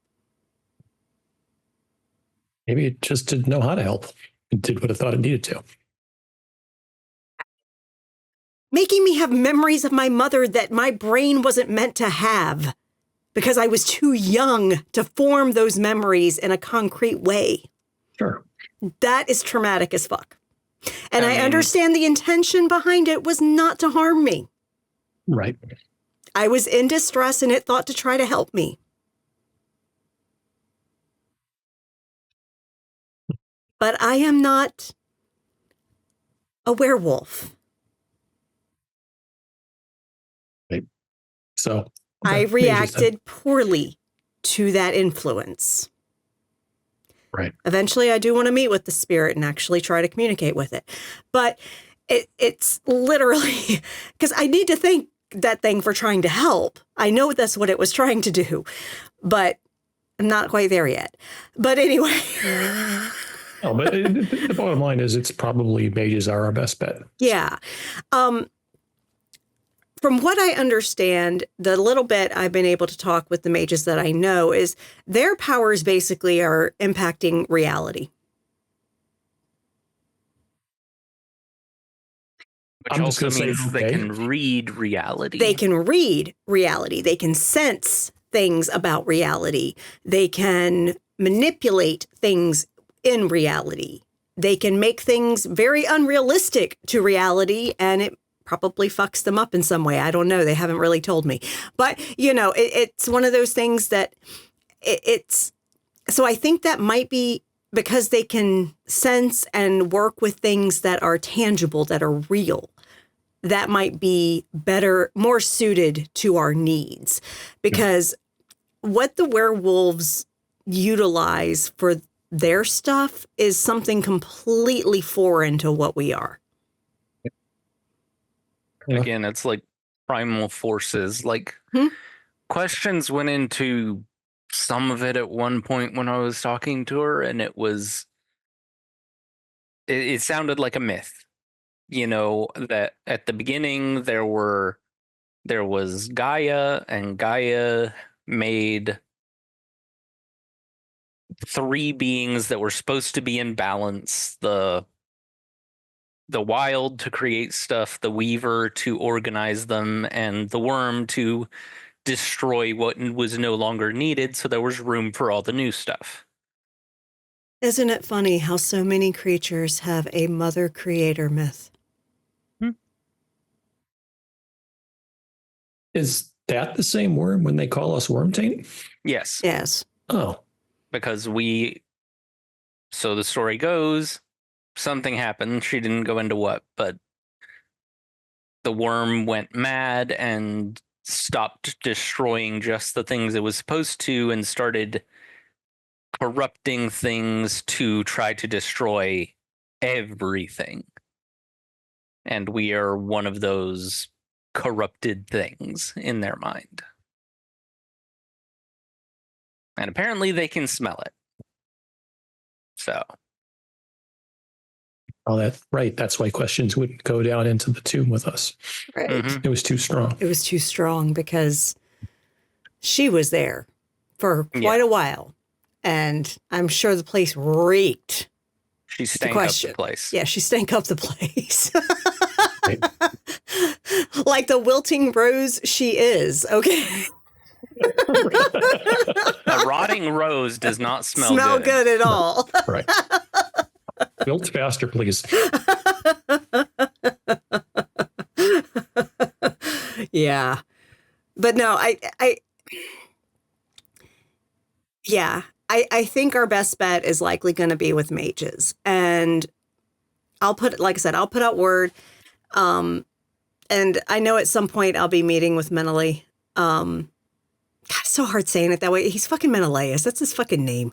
Speaker 3: Maybe it just didn't know how to help. It did what it thought it needed to.
Speaker 4: Making me have memories of my mother that my brain wasn't meant to have because I was too young to form those memories in a concrete way.
Speaker 3: Sure.
Speaker 4: That is traumatic as fuck. And
Speaker 5: I
Speaker 4: I
Speaker 5: mean-
Speaker 4: understand the intention behind it was not to harm me.
Speaker 3: Right.
Speaker 4: I was in distress and it thought to try to help me. But I am not a werewolf.
Speaker 3: So
Speaker 4: I
Speaker 3: okay,
Speaker 4: reacted poorly to that influence.
Speaker 3: Right.
Speaker 4: Eventually, I do want to meet with the spirit and actually try to communicate with it. But it's literally because I need to thank that thing for trying to help. I know that's what it was trying to do, but I'm not quite there yet. But anyway.
Speaker 3: No, but the bottom line is it's probably mages are our best bet.
Speaker 4: Yeah. From what I understand, the little bit I've been able to talk with the mages that I know is their powers basically are impacting reality.
Speaker 5: Which
Speaker 3: I'm just
Speaker 5: also
Speaker 3: gonna say,
Speaker 5: means they
Speaker 3: okay.
Speaker 5: can read reality.
Speaker 4: They can read reality. They can sense things about reality. They can manipulate things in reality. They can make things very unrealistic to reality, and it probably fucks them up in some way. I don't know. They haven't really told me. But, you know, it's one of those things that it's... So I think that might be because they can sense and work with things that are tangible, that are real. That might be better, more suited to our needs. Because what the werewolves utilize for their stuff is something completely foreign to what we are.
Speaker 5: Again, it's like primal forces. Like questions went into some of it at one point when I was talking to her, and it sounded like a myth. You know, that at the beginning there was Gaia, and Gaia made 3 beings that were supposed to be in balance. The wild to create stuff, the weaver to organize them, and the worm to destroy what was no longer needed, so there was room for all the new stuff.
Speaker 4: Isn't it funny how so many creatures have a mother creator myth?
Speaker 3: Is that the same worm when they call us worm taint?
Speaker 5: Yes.
Speaker 4: Yes.
Speaker 3: Oh,
Speaker 5: Because so the story goes, something happened. She didn't go into what, but the worm went mad and stopped destroying just the things it was supposed to and started corrupting things to try to destroy everything. And we are one of those corrupted things in their mind. And apparently they can smell it. So.
Speaker 3: oh, that's right. That's why questions wouldn't go down into the tomb with us.
Speaker 4: Right.
Speaker 5: Mhm.
Speaker 3: It was too strong.
Speaker 4: It was too strong because she was there for quite a while. And I'm sure the place reeked.
Speaker 5: She stank up the place.
Speaker 4: Yeah, she stank up the place.
Speaker 3: Right.
Speaker 4: Like the wilting rose she is. Okay.
Speaker 5: A rotting rose does not smell
Speaker 4: Smell good at all.
Speaker 3: Right. Built faster, please.
Speaker 4: Yeah. But no, I think our best bet is likely going to be with mages. And like I said, I'll put out word. And I know at some point I'll be meeting with Menelaus. God, it's so hard saying it that way. He's fucking Menelaus. That's his fucking name.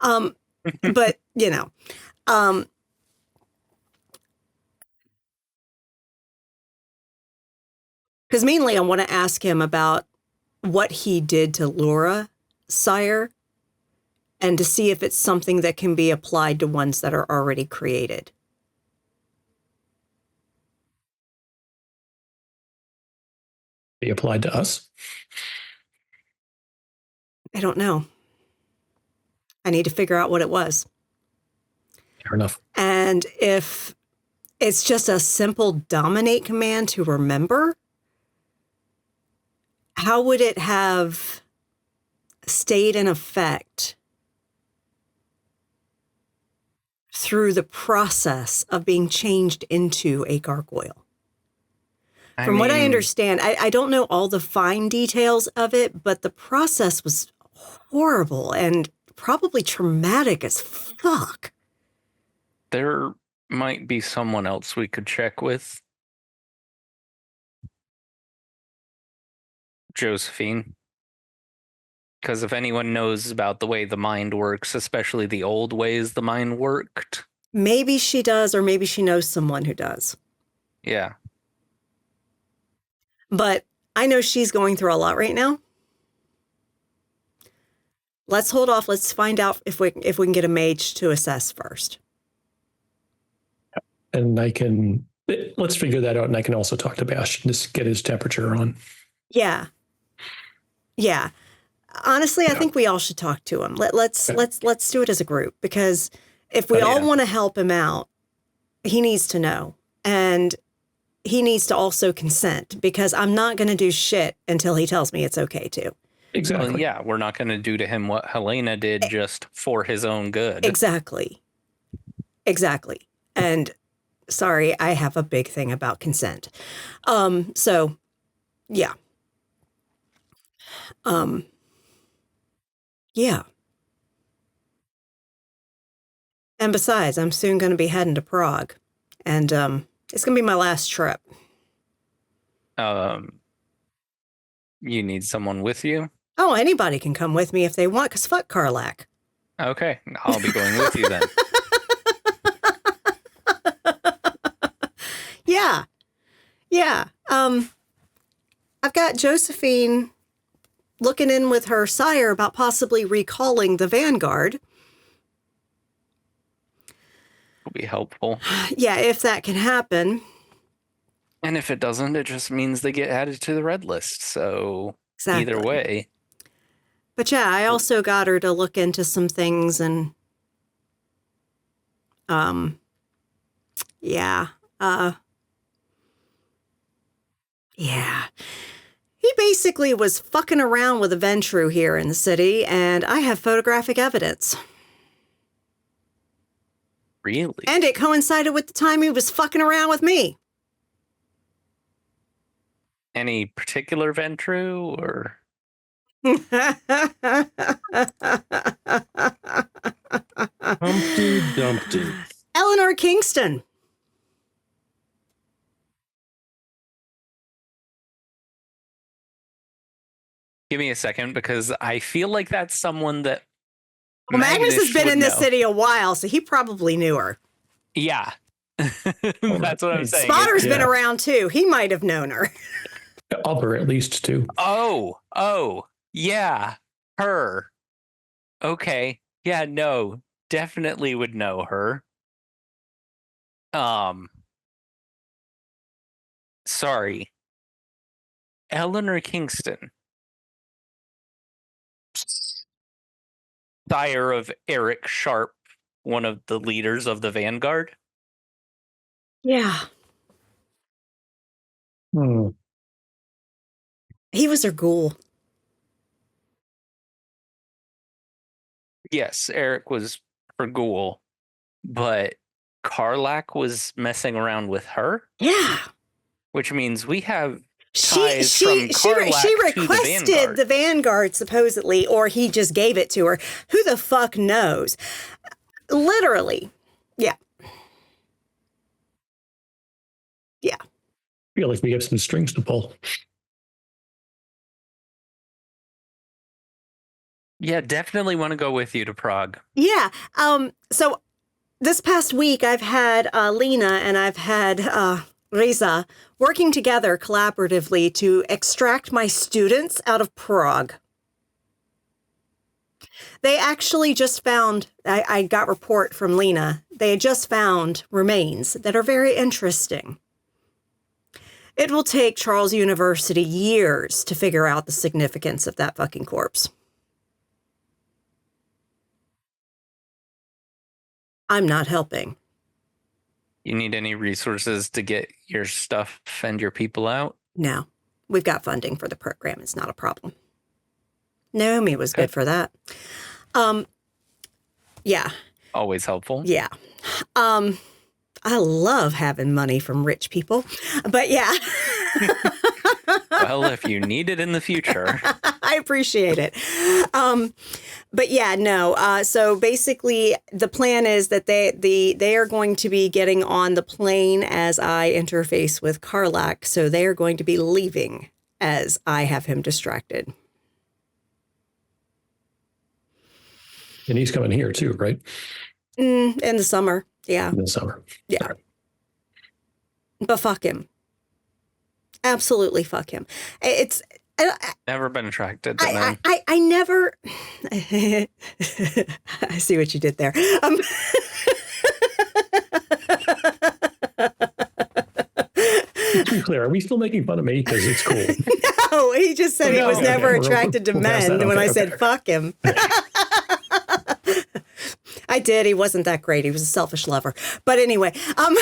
Speaker 4: But, you know, because mainly I want to ask him about what he did to Laura, sire, and to see if it's something that can be applied to ones that are already created.
Speaker 3: Be applied to us?
Speaker 4: I don't know. I need to figure out what it was.
Speaker 3: Fair enough.
Speaker 4: And if it's just a simple dominate command to remember, how would it have stayed in effect through the process of being changed into a gargoyle? From what I understand, I don't know all the fine details of it, but the process was horrible and probably traumatic as fuck.
Speaker 5: There might be someone else we could check with. Josephine. Because if anyone knows about the way the mind works, especially the old ways the mind worked.
Speaker 4: Maybe she does, or maybe she knows someone who does.
Speaker 5: Yeah.
Speaker 4: But I know she's going through a lot right now. Let's hold off. Let's find out if we can get a mage to assess first.
Speaker 3: And let's figure that out. And I can also talk to Bastion, just get his temperature on.
Speaker 4: Yeah. Yeah. Honestly, I think we all should talk to him. Let's do it as a group, because if we all want to help him out, he needs to know. And he needs to also consent, because I'm not going to do shit until he tells me it's okay to.
Speaker 3: Exactly.
Speaker 5: Well, yeah, we're not going to do to him what Helena did just for his own good.
Speaker 4: Exactly. And sorry, I have a big thing about consent. So yeah. Yeah. And besides, I'm soon going to be heading to Prague, and it's going to be my last trip.
Speaker 5: You need someone with you?
Speaker 4: Oh, anybody can come with me if they want, because fuck Karlak.
Speaker 5: Okay, I'll be going with you then.
Speaker 4: Yeah. I've got Josephine looking in with her sire about possibly recalling the Vanguard.
Speaker 5: Will be helpful.
Speaker 4: Yeah, if that can happen.
Speaker 5: And if it doesn't, it just means they get added to the red list. So
Speaker 4: Exactly.
Speaker 5: either way.
Speaker 4: But yeah, I also got her to look into some things, and yeah. He basically was fucking around with a Ventru here in the city, and I have photographic evidence.
Speaker 5: Really?
Speaker 4: And it coincided with the time he was fucking around with me.
Speaker 5: Any particular Ventru or?
Speaker 7: Humpty Dumpty.
Speaker 4: Eleanor Kingston.
Speaker 5: Give me a second, because I feel like that's someone that.
Speaker 4: Well, Magnus has been
Speaker 5: would
Speaker 4: in this
Speaker 5: know.
Speaker 4: city a while, so he probably knew her.
Speaker 5: Yeah. That's what I'm saying.
Speaker 4: Spotter's been around too. He might have known her.
Speaker 3: Other, at least, too.
Speaker 5: Oh, yeah. Her. Okay. Yeah, no. Definitely would know her. Sorry. Eleanor Kingston. Sire of Eric Sharp, one of the leaders of the Vanguard.
Speaker 4: Yeah. He was her ghoul.
Speaker 5: Yes, Eric was her ghoul, but Karlak was messing around with her,
Speaker 4: Yeah.
Speaker 5: which means we have
Speaker 4: She
Speaker 5: ties from Karlak
Speaker 4: she
Speaker 5: to the
Speaker 4: requested
Speaker 5: Vanguard.
Speaker 4: the Vanguard supposedly, or he just gave it to her. Who the fuck knows? Literally. Yeah. Yeah.
Speaker 3: I feel like we have some strings to pull.
Speaker 5: Yeah, definitely want to go with you to Prague.
Speaker 4: Yeah. So this past week, I've had Lena and I've had Reza working together collaboratively to extract my students out of Prague. They actually just found, I got report from Lena, they had just found remains that are very interesting. It will take Charles University years to figure out the significance of that fucking corpse. I'm not helping.
Speaker 5: You need any resources to get your stuff and your people out?
Speaker 4: No, we've got funding for the program. It's not a problem. Naomi was good for that. Yeah.
Speaker 5: Always helpful.
Speaker 4: Yeah. I love having money from rich people, but yeah.
Speaker 5: Well, if you need it in the future.
Speaker 4: I appreciate it. But yeah, no. So basically the plan is that they are going to be getting on the plane as I interface with Karlak. So they are going to be leaving as I have him distracted.
Speaker 3: And he's coming here too, right?
Speaker 4: In the summer. Yeah.
Speaker 3: In the summer.
Speaker 4: Yeah.
Speaker 3: Okay.
Speaker 4: But fuck him. Absolutely fuck him. It's
Speaker 5: Never been attracted to men.
Speaker 4: I never. I see what you did there.
Speaker 3: To be clear, are we still making fun of me? Because it's cool.
Speaker 4: No, he just said he was never attracted to
Speaker 3: we'll pass
Speaker 4: men
Speaker 3: that.
Speaker 4: when
Speaker 3: Okay,
Speaker 4: I said
Speaker 3: okay.
Speaker 4: fuck him. I did. He wasn't that great. He was a selfish lover. But anyway,
Speaker 3: I'm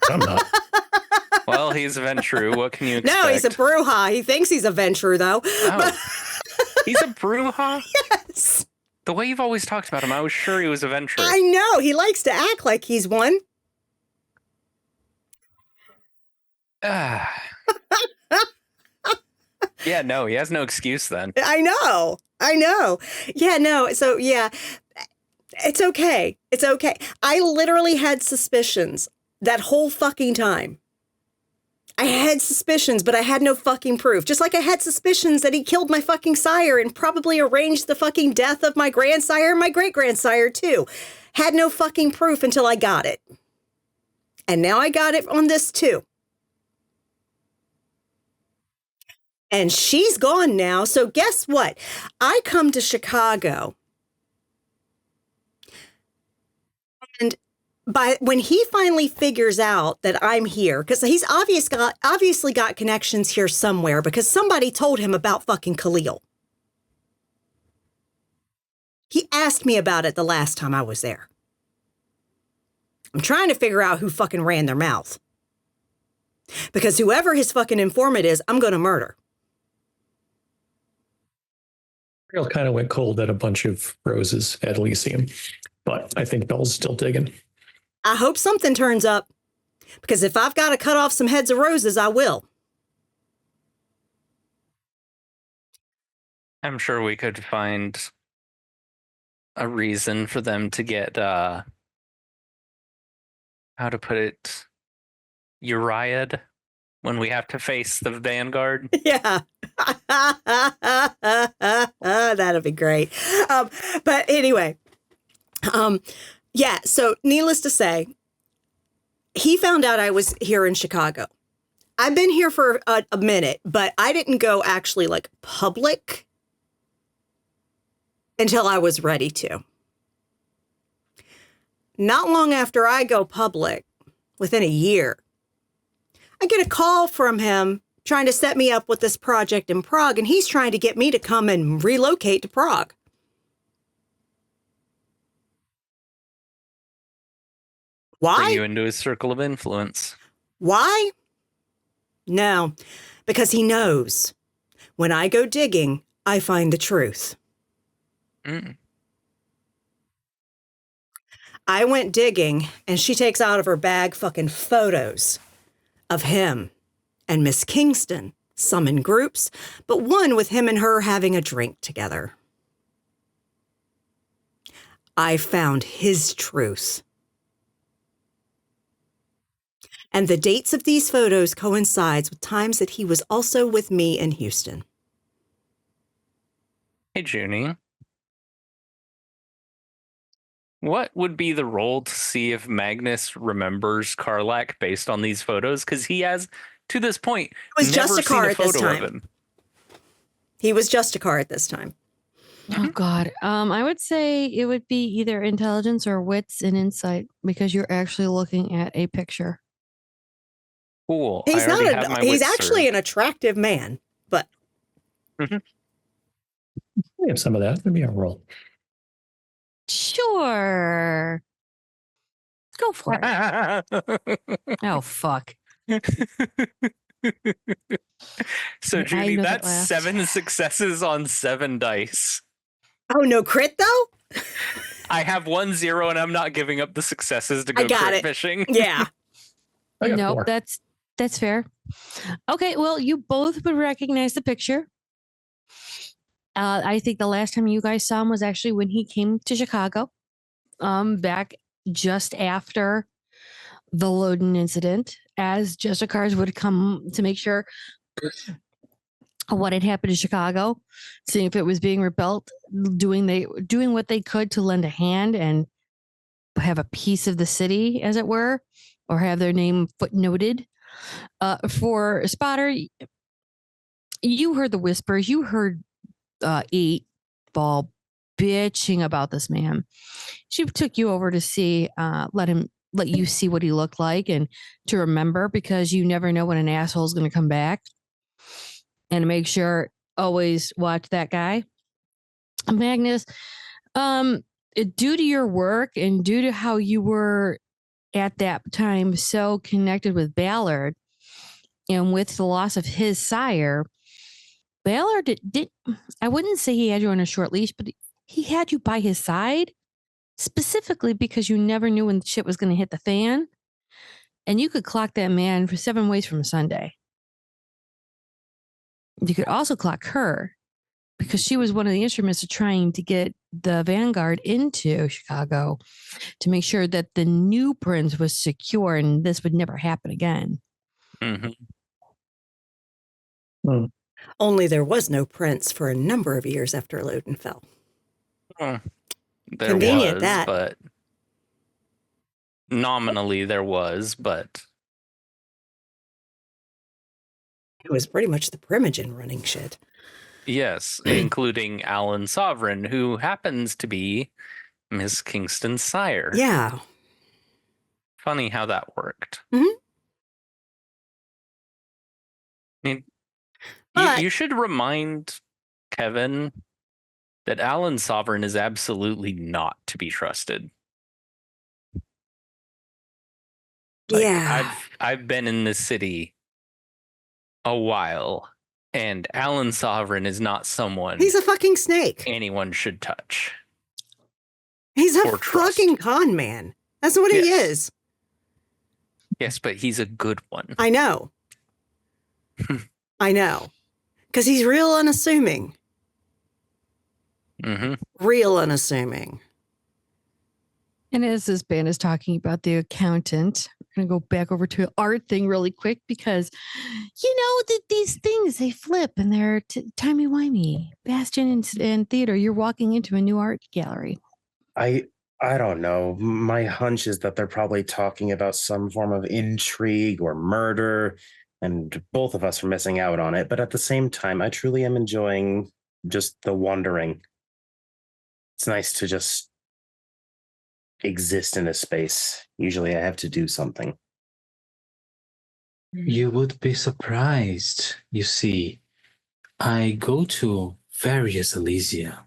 Speaker 3: not.
Speaker 5: Well, he's a Ventru. What can you expect?
Speaker 4: no, he's a Bruja. He thinks he's a Ventru, though.
Speaker 5: Oh. He's a Bruja?
Speaker 4: Yes.
Speaker 5: The way you've always talked about him, I was sure he was a Ventru.
Speaker 4: I know. He likes to act like he's one.
Speaker 5: Ah. Yeah, no, he has no excuse then.
Speaker 4: I know. Yeah, no. So, yeah, it's okay. It's okay. I literally had suspicions that whole fucking time. I had suspicions, but I had no fucking proof. Just like I had suspicions that he killed my fucking sire and probably arranged the fucking death of my grandsire and my great-grandsire, too. Had no fucking proof until I got it. And now I got it on this, too. And she's gone now. So guess what? I come to Chicago. And when he finally figures out that I'm here, because he's obviously got connections here somewhere because somebody told him about fucking Khalil. He asked me about it the last time I was there. I'm trying to figure out who fucking ran their mouth. Because whoever his fucking informant is, I'm going to murder.
Speaker 3: Real kind of went cold at a bunch of roses at Elysium, but I think Bell's still digging.
Speaker 4: I hope something turns up, because if I've got to cut off some heads of roses, I will.
Speaker 5: I'm sure we could find a reason for them to get, how to put it, Uriah'd when we have to face the Vanguard.
Speaker 4: Yeah. That'd be great. But anyway, yeah, so needless to say, he found out I was here in Chicago. I've been here for a minute, but I didn't go actually like public until I was ready to. Not long after I go public, within a year, I get a call from him trying to set me up with this project in Prague, and he's trying to get me to come and relocate to Prague. Why?
Speaker 5: Bring you into his circle of influence.
Speaker 4: Why? No, because he knows when I go digging, I find the truth.
Speaker 5: Mm.
Speaker 4: I went digging, and she takes out of her bag fucking photos of him and Miss Kingston, some in groups, but one with him and her having a drink together. I found his truth. And the dates of these photos coincides with times that he was also with me in Houston.
Speaker 5: Hey, Junie. What would be the roll to see if Magnus remembers Karlak based on these photos? Because he has, to this point,
Speaker 4: It was
Speaker 5: never
Speaker 4: just a
Speaker 5: seen
Speaker 4: car
Speaker 5: a
Speaker 4: at this
Speaker 5: photo of
Speaker 4: time.
Speaker 5: him.
Speaker 4: He was just a car at this time.
Speaker 2: Oh God. I would say it would be either intelligence or wits and insight because you're actually looking at a picture.
Speaker 5: Cool.
Speaker 4: He's
Speaker 5: I already
Speaker 4: not.
Speaker 5: have my
Speaker 4: He's
Speaker 5: wits
Speaker 4: actually
Speaker 5: served.
Speaker 4: an attractive man, but
Speaker 3: We have some of that. Give me a roll.
Speaker 2: Sure. Go for it. Oh fuck.
Speaker 5: So,
Speaker 2: I
Speaker 5: Judy,
Speaker 2: know that
Speaker 5: that's
Speaker 2: laugh.
Speaker 5: 7 successes on 7 dice.
Speaker 4: oh no, crit though.
Speaker 5: I have 1 0, and I'm not giving up the successes to
Speaker 4: I
Speaker 5: go
Speaker 4: got
Speaker 5: crit
Speaker 4: it.
Speaker 5: fishing.
Speaker 4: Yeah.
Speaker 3: I got
Speaker 2: Nope,
Speaker 3: 4.
Speaker 2: that's fair. Okay, well, you both would recognize the picture. I think the last time you guys saw him was actually when he came to Chicago, back just after the Loden incident, as just cars would come to make sure what had happened in Chicago, seeing if it was being rebuilt, doing what they could to lend a hand and have a piece of the city, as it were, or have their name footnoted. For Spotter, you heard the whispers. You heard 8 Ball bitching about this man. She took you over to see, let you see what he looked like and to remember, because you never know when an asshole is going to come back, and to make sure always watch that guy. Magnus, due to your work and due to how you were at that time so connected with Ballard, and with the loss of his sire, Ballard did I wouldn't say he had you on a short leash, but he had you by his side specifically because you never knew when shit was going to hit the fan, and you could clock that man for 7 ways from Sunday. You could also clock her because she was one of the instruments of trying to get the Vanguard into Chicago to make sure that the new prince was secure and this would never happen again.
Speaker 5: Mm-hmm.
Speaker 4: Only there was no prince for a number of years after Loden fell.
Speaker 5: There
Speaker 4: Convenient,
Speaker 5: was,
Speaker 4: that.
Speaker 5: but nominally there was, but
Speaker 4: It was pretty much the Primogen running shit.
Speaker 5: yes, including Alan Sovereign, who happens to be Miss Kingston's sire.
Speaker 4: Yeah.
Speaker 5: Funny how that worked.
Speaker 4: Mhm.
Speaker 5: I mean,
Speaker 4: But-
Speaker 5: you should remind Kevin that Alan Sovereign is absolutely not to be trusted. Like,
Speaker 4: Yeah.
Speaker 5: I've been in this city a while, and Alan Sovereign is not someone
Speaker 4: He's a fucking snake.
Speaker 5: anyone should touch.
Speaker 4: He's a
Speaker 5: or trust.
Speaker 4: fucking con man. That's what he
Speaker 5: Yes.
Speaker 4: is.
Speaker 5: Yes, but he's a good one.
Speaker 4: I know. I know. Because he's real unassuming.
Speaker 5: Mm-hmm.
Speaker 4: Real unassuming.
Speaker 2: And as this band is talking about the accountant, I'm going to go back over to an art thing really quick because, you know, that these things, they flip and they're timey-wimey. Bastion and Theater, you're walking into a new art gallery.
Speaker 7: I don't know. My hunch is that they're probably talking about some form of intrigue or murder, and both of us are missing out on it. But at the same time, I truly am enjoying just the wandering. It's nice to just exist in a space. Usually I have to do something.
Speaker 6: You would be surprised. You see, I go to various Elysia,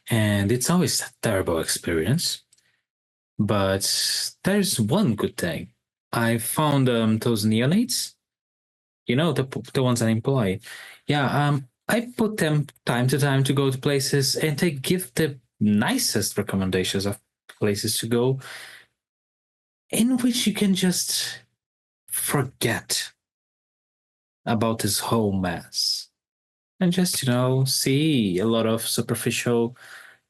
Speaker 6: and it's always a terrible experience. But there's one good thing. I found those neonates. You know, the ones I employ. Yeah, I put them time to time to go to places, and they give the nicest recommendations of places to go in which you can just forget about this whole mess and just, see a lot of superficial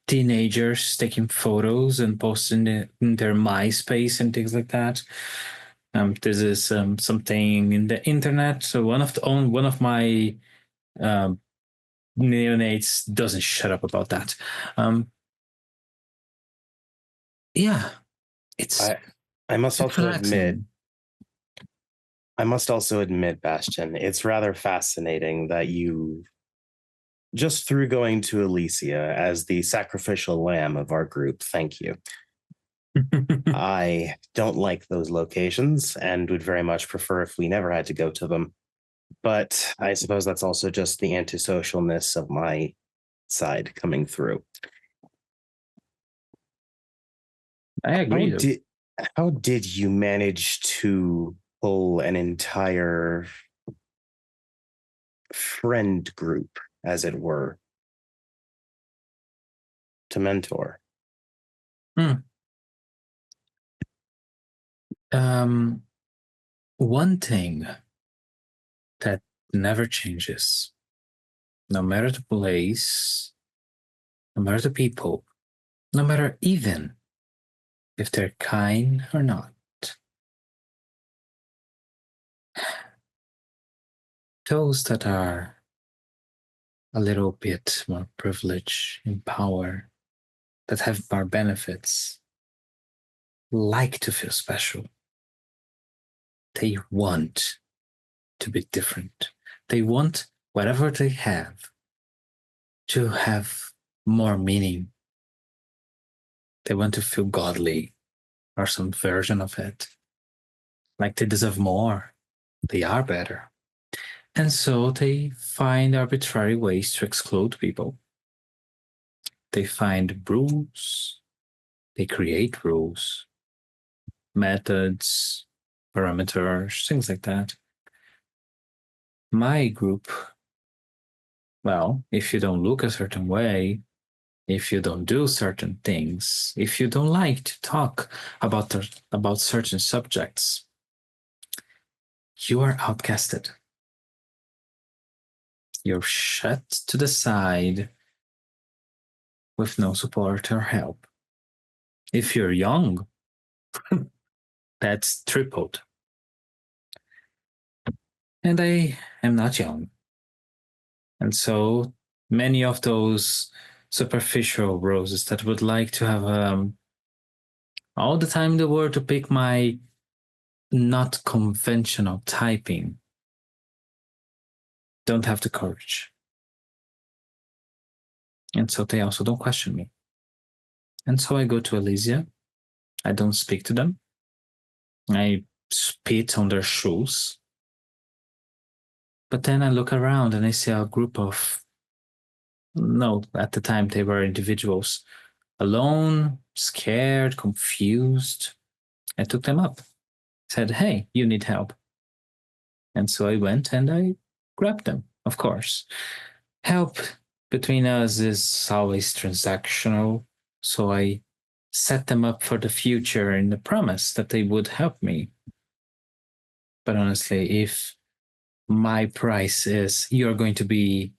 Speaker 6: teenagers taking photos and posting it in their MySpace and things like that. This is something in the internet. So one of my neonates doesn't shut up about that. Yeah, it's
Speaker 7: I must also
Speaker 6: relaxing.
Speaker 7: admit, Bastion, it's rather fascinating that you, just through going to Elysia as the sacrificial lamb of our group, thank you. I don't like those locations and would very much prefer if we never had to go to them. But I suppose that's also just the antisocialness of my side coming through.
Speaker 6: I agree.
Speaker 7: How did you manage to pull an entire friend group, as it were, to mentor?
Speaker 6: One thing that never changes, no matter the place, no matter the people, no matter even if they're kind or not. Those that are a little bit more privileged in power, that have more benefits, like to feel special. They want to be different. They want whatever they have to have more meaning. They want to feel godly or some version of it. Like they deserve more. They are better. And so they find arbitrary ways to exclude people. They find rules. They create rules, methods, parameters, things like that. My group, well, if you don't look a certain way, if you don't do certain things, if you don't like to talk about certain subjects, you are outcasted. You're shut to the side with no support or help. If you're young, that's tripled. And I am not young. And so many of those superficial roses that would like to have all the time in the world to pick my not conventional typing don't have the courage. And so they also don't question me. And so I go to Elysia. I don't speak to them. I spit on their shoes. But then I look around and I see a group of, no, at the time they were individuals, alone, scared, confused. I took them up, said, hey, you need help. And so I went and I grabbed them, of course. Help between us is always transactional. So I set them up for the future in the promise that they would help me. But honestly, if my price is you're going to be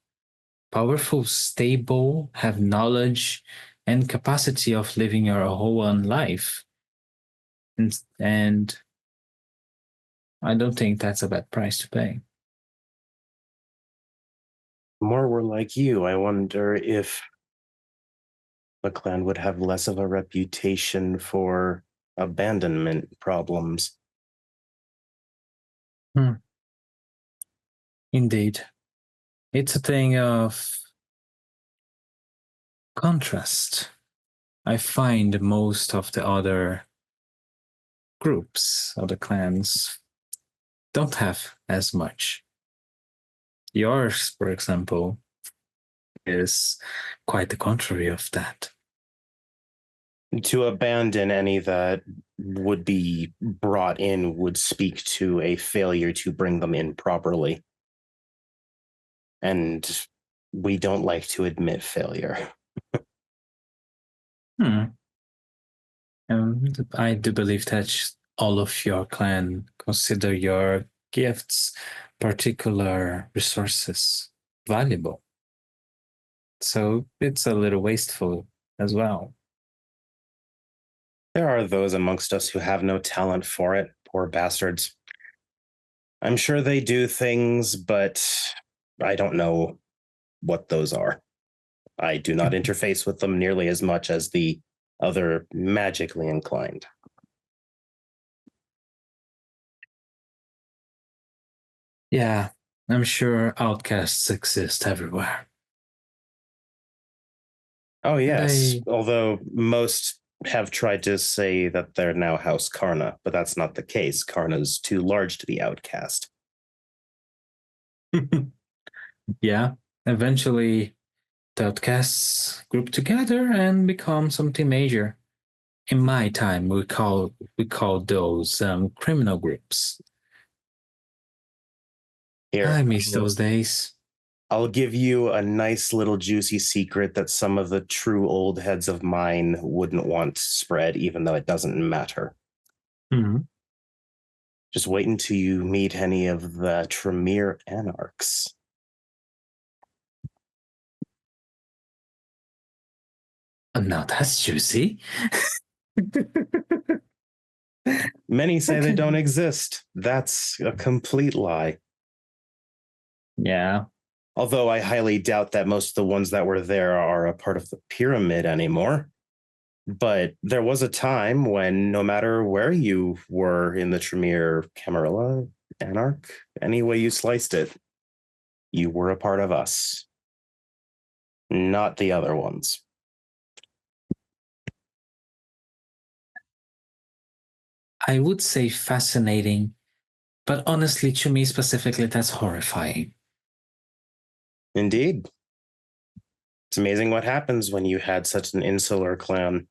Speaker 6: powerful, stable, have knowledge and capacity of living your whole own life, and I don't think that's a bad price to pay.
Speaker 7: More were like you. I wonder if the clan would have less of a reputation for abandonment problems.
Speaker 6: Indeed. It's a thing of contrast. I find most of the other groups, other clans, don't have as much. Yours, for example, is quite the contrary of that.
Speaker 7: To abandon any that would be brought in would speak to a failure to bring them in properly. And we don't like to admit failure.
Speaker 6: I do believe that all of your clan consider your gifts, particular resources, valuable. So it's a little wasteful as well.
Speaker 7: There are those amongst us who have no talent for it, poor bastards. I'm sure they do things, but I don't know what those are. I do not interface with them nearly as much as the other magically inclined.
Speaker 6: Yeah, I'm sure outcasts exist everywhere.
Speaker 7: Oh, yes.
Speaker 6: They,
Speaker 7: Although most have tried to say that they're now House Karna, but that's not the case. Karna's too large to be outcast.
Speaker 6: yeah, eventually the outcasts group together and become something major. In my time, we call those criminal groups.
Speaker 7: Here,
Speaker 6: I miss those days.
Speaker 7: I'll give you a nice little juicy secret that some of the true old heads of mine wouldn't want spread, even though it doesn't matter.
Speaker 6: Mm-hmm.
Speaker 7: Just wait until you meet any of the Tremere Anarchs.
Speaker 6: Now that's juicy.
Speaker 7: Many say
Speaker 6: Okay.
Speaker 7: they don't exist. That's a complete lie.
Speaker 6: Yeah.
Speaker 7: Although I highly doubt that most of the ones that were there are a part of the pyramid anymore. But there was a time when no matter where you were in the Tremere Camarilla Anarch, any way you sliced it, you were a part of us. Not the other ones.
Speaker 6: I would say fascinating, but honestly, to me specifically, that's horrifying.
Speaker 7: Indeed. It's amazing what happens when you had such an insular clan.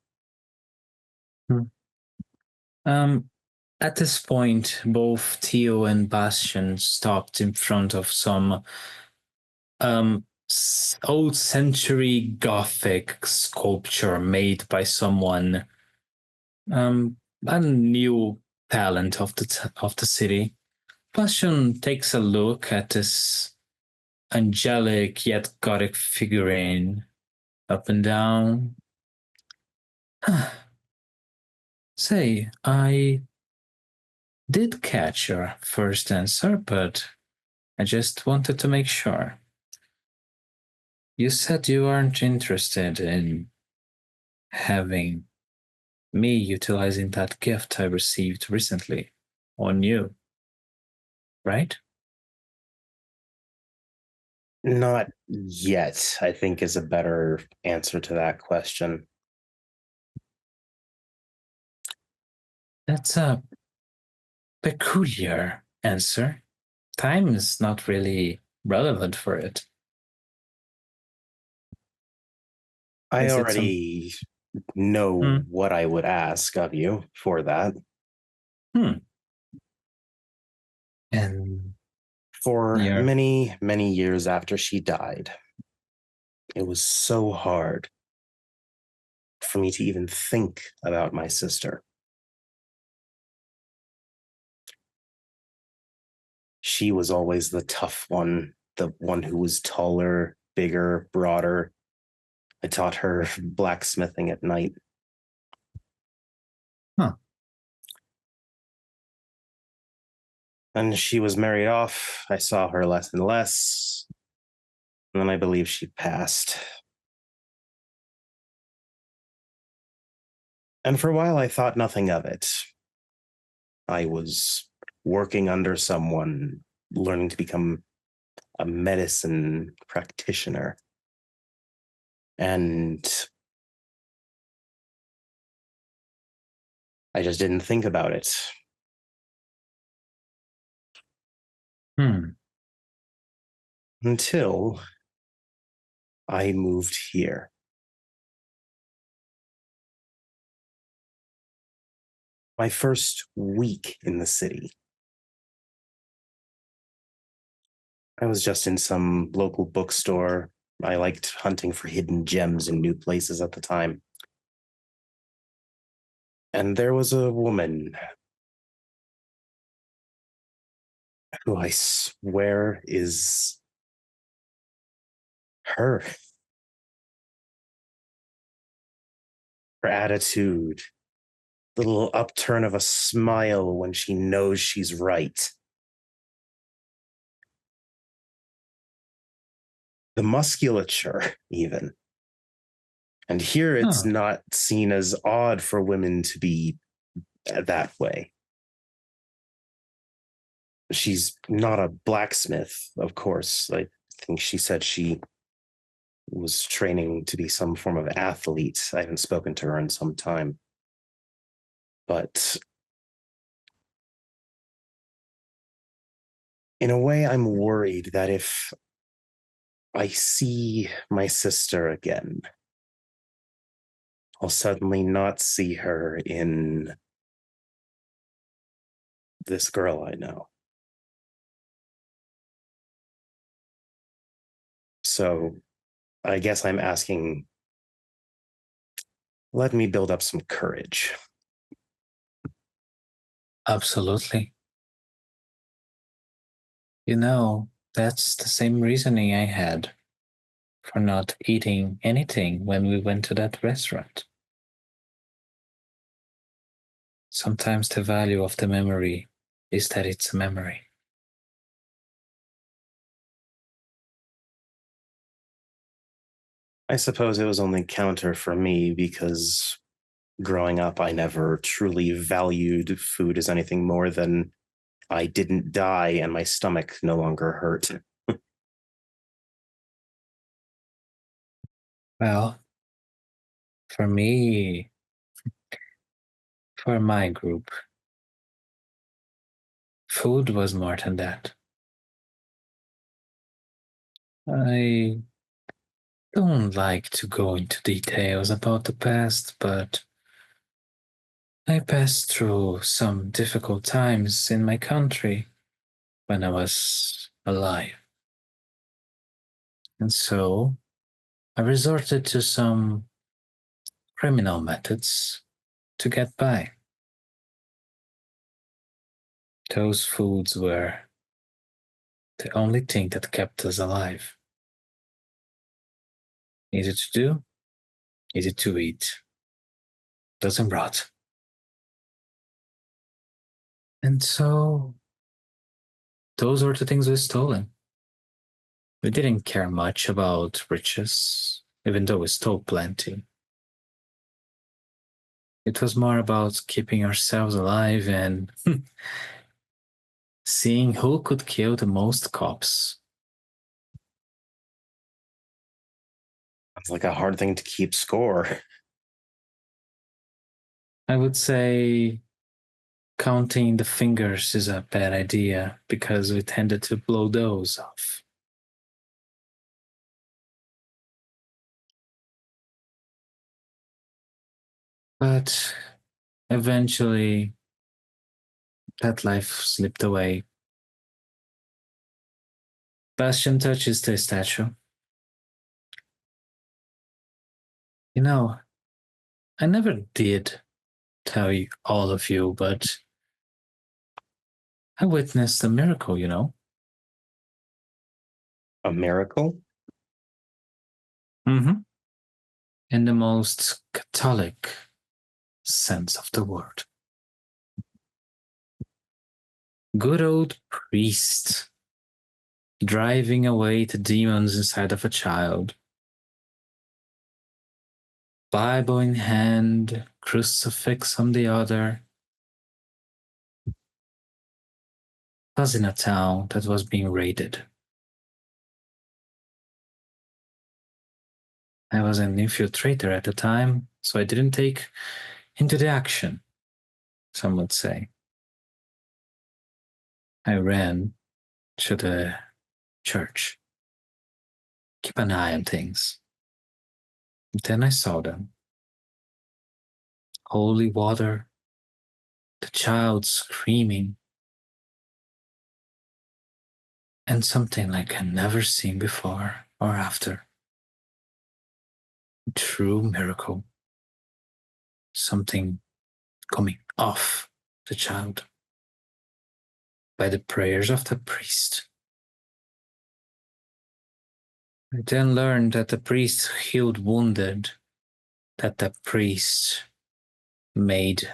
Speaker 6: At this point, both Theo and Bastian stopped in front of some old century Gothic sculpture made by someone, a new talent of the city. Bastian takes a look at this angelic yet Gothic figurine, up and down. Say, I did catch your first answer, but I just wanted to make sure. You said you aren't interested in having me utilizing that gift I received recently on you, right?
Speaker 7: Not yet, I think, is a better answer to that question.
Speaker 6: That's a peculiar answer. Time is not really relevant for it.
Speaker 7: I
Speaker 6: Is it
Speaker 7: already know what I would ask of you for that.
Speaker 6: And
Speaker 7: For
Speaker 6: Yeah.
Speaker 7: many, many years after she died, it was so hard for me to even think about my sister. She was always the tough one, the one who was taller, bigger, broader. I taught her blacksmithing at night.
Speaker 6: Huh.
Speaker 7: And she was married off. I saw her less and less. And then I believe she passed. And for a while, I thought nothing of it. I was working under someone, learning to become a medicine practitioner. And I just didn't think about it. Until I moved here. My first week in the city, I was just in some local bookstore. I liked hunting for hidden gems in new places at the time. And there was a woman who I swear is her. Her attitude, the little upturn of a smile when she knows she's right. The musculature, even. And here it's
Speaker 6: Huh.
Speaker 7: not seen as odd for women to be that way. She's not a blacksmith, of course. I think she said she was training to be some form of athlete. I haven't spoken to her in some time. But in a way, I'm worried that if I see my sister again, I'll suddenly not see her in this girl I know. So I guess I'm asking, let me build up some courage.
Speaker 6: Absolutely. You know, that's the same reasoning I had for not eating anything when we went to that restaurant. Sometimes the value of the memory is that it's a memory.
Speaker 7: I suppose it was only counter for me because growing up, I never truly valued food as anything more than I didn't die and my stomach no longer hurt.
Speaker 6: Well, for me, for my group, food was more than that. I don't like to go into details about the past, but I passed through some difficult times in my country when I was alive. And so I resorted to some criminal methods to get by. Those foods were the only thing that kept us alive. Easy to do, easy to eat, doesn't rot. And so those were the things we stolen. We didn't care much about riches, even though we stole plenty. It was more about keeping ourselves alive and seeing who could kill the most cops.
Speaker 7: It's like a hard thing to keep score.
Speaker 6: I would say counting the fingers is a bad idea because we tended to blow those off. But eventually, that life slipped away. Bastion touches the statue. You know, I never did tell you, all of you, but I witnessed a miracle, you know?
Speaker 7: A miracle?
Speaker 6: Mm-hmm. In the most Catholic sense of the word. Good old priest driving away the demons inside of a child. Bible in hand, crucifix on the other. Was in a town that was being raided. I was an infiltrator at the time, so I didn't take into the action, some would say. I ran to the church. Keep an eye on things. Then I saw them. Holy water, the child screaming, and something like I'd never seen before or after. True miracle. Something coming off the child by the prayers of the priest. I then learned that the priest healed wounded, that the priest made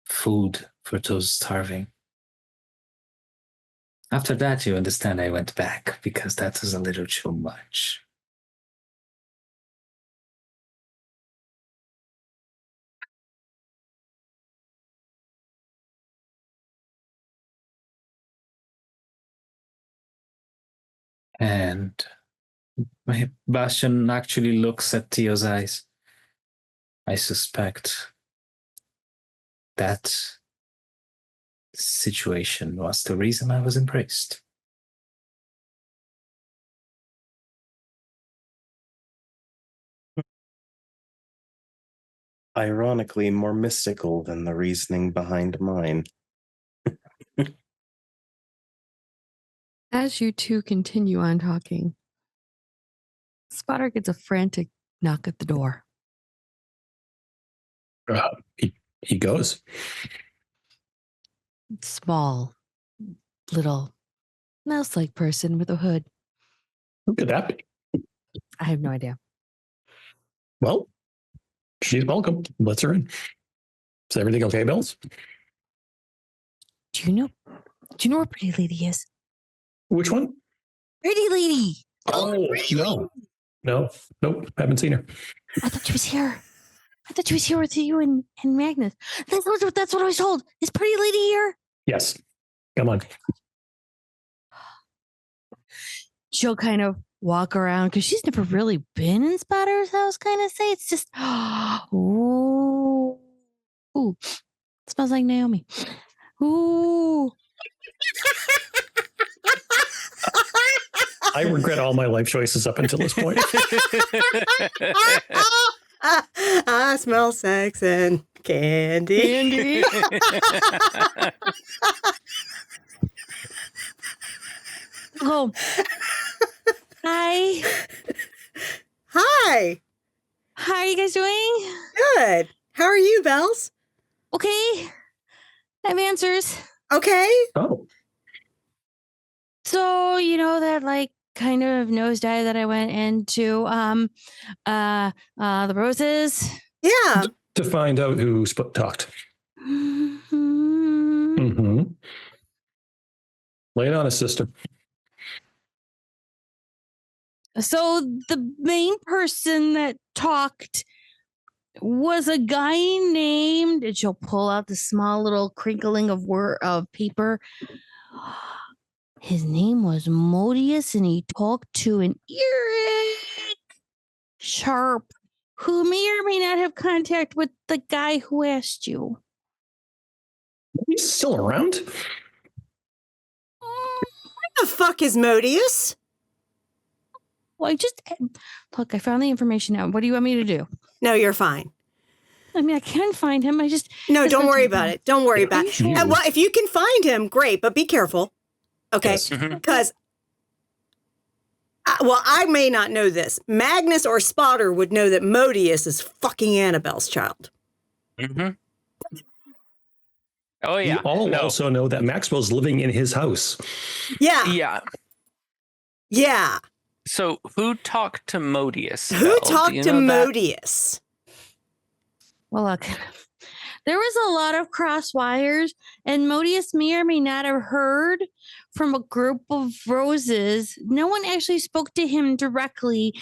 Speaker 6: food for those starving. After that, you understand, I went back because that was a little too much. And my Bastion actually looks at Theo's eyes. I suspect that situation was the reason I was embraced.
Speaker 7: Ironically, more mystical than the reasoning behind mine.
Speaker 2: As you two continue on talking, Spotter gets a frantic knock at the door.
Speaker 3: He goes.
Speaker 2: Small, little, mouse-like person with a hood.
Speaker 3: Who could that be?
Speaker 2: I have no idea.
Speaker 3: Well, she's welcome. Let's her in. Is everything okay, Bells?
Speaker 2: Do you know where Pretty Lady is?
Speaker 3: Which one?
Speaker 2: Pretty Lady!
Speaker 3: Oh, no. Nope, haven't seen her.
Speaker 2: I thought she was here. I thought she was here with you and Magnus. That's what I was told. Is Pretty Lady here?
Speaker 3: Yes. Come on.
Speaker 2: She'll kind of walk around because she's never really been in Spotter's house, kind of say. It's just, ooh. Smells like Naomi. Ooh.
Speaker 3: I regret all my life choices up until this point.
Speaker 4: I smell sex and candy.
Speaker 2: Oh. Hi.
Speaker 4: Hi.
Speaker 2: How are you guys doing?
Speaker 4: Good. How are you, Bells?
Speaker 2: Okay. I have answers.
Speaker 4: Okay.
Speaker 3: Oh,
Speaker 2: So, you know that like kind of nosedive that I went into the roses?
Speaker 4: Yeah.
Speaker 3: to find out who talked.
Speaker 2: Mhm.
Speaker 3: Mm-hmm. Lay it on us, sister.
Speaker 2: So the main person that talked was a guy named, and she'll pull out the small little crinkling of paper. His name was Modius, and he talked to an Eric Sharp, who may or may not have contact with the guy who asked you.
Speaker 3: He's still around?
Speaker 4: What the fuck is Modius?
Speaker 2: Well, look, I found the information out. What do you want me to do?
Speaker 4: No, you're fine.
Speaker 2: I mean, I can find him.
Speaker 4: No, don't worry about it. Don't worry about it.
Speaker 2: Sure?
Speaker 4: Well, if you can find him, great, but be careful. Okay?
Speaker 3: Yes.
Speaker 4: Because, I may not know this. Magnus or Spotter would know that Modius is fucking Annabelle's child.
Speaker 5: Mm-hmm. Oh
Speaker 3: We
Speaker 5: yeah.
Speaker 3: all also know that Maxwell's living in his house.
Speaker 4: Yeah.
Speaker 5: Yeah.
Speaker 4: Yeah.
Speaker 5: So who talked to Modius?
Speaker 4: Who
Speaker 5: Belle? Do
Speaker 4: talked
Speaker 5: you
Speaker 4: to
Speaker 5: know that?
Speaker 4: Modius?
Speaker 2: Well, look, there was a lot of cross wires, and Modius may or may not have heard from a group of roses. No one actually spoke to him directly.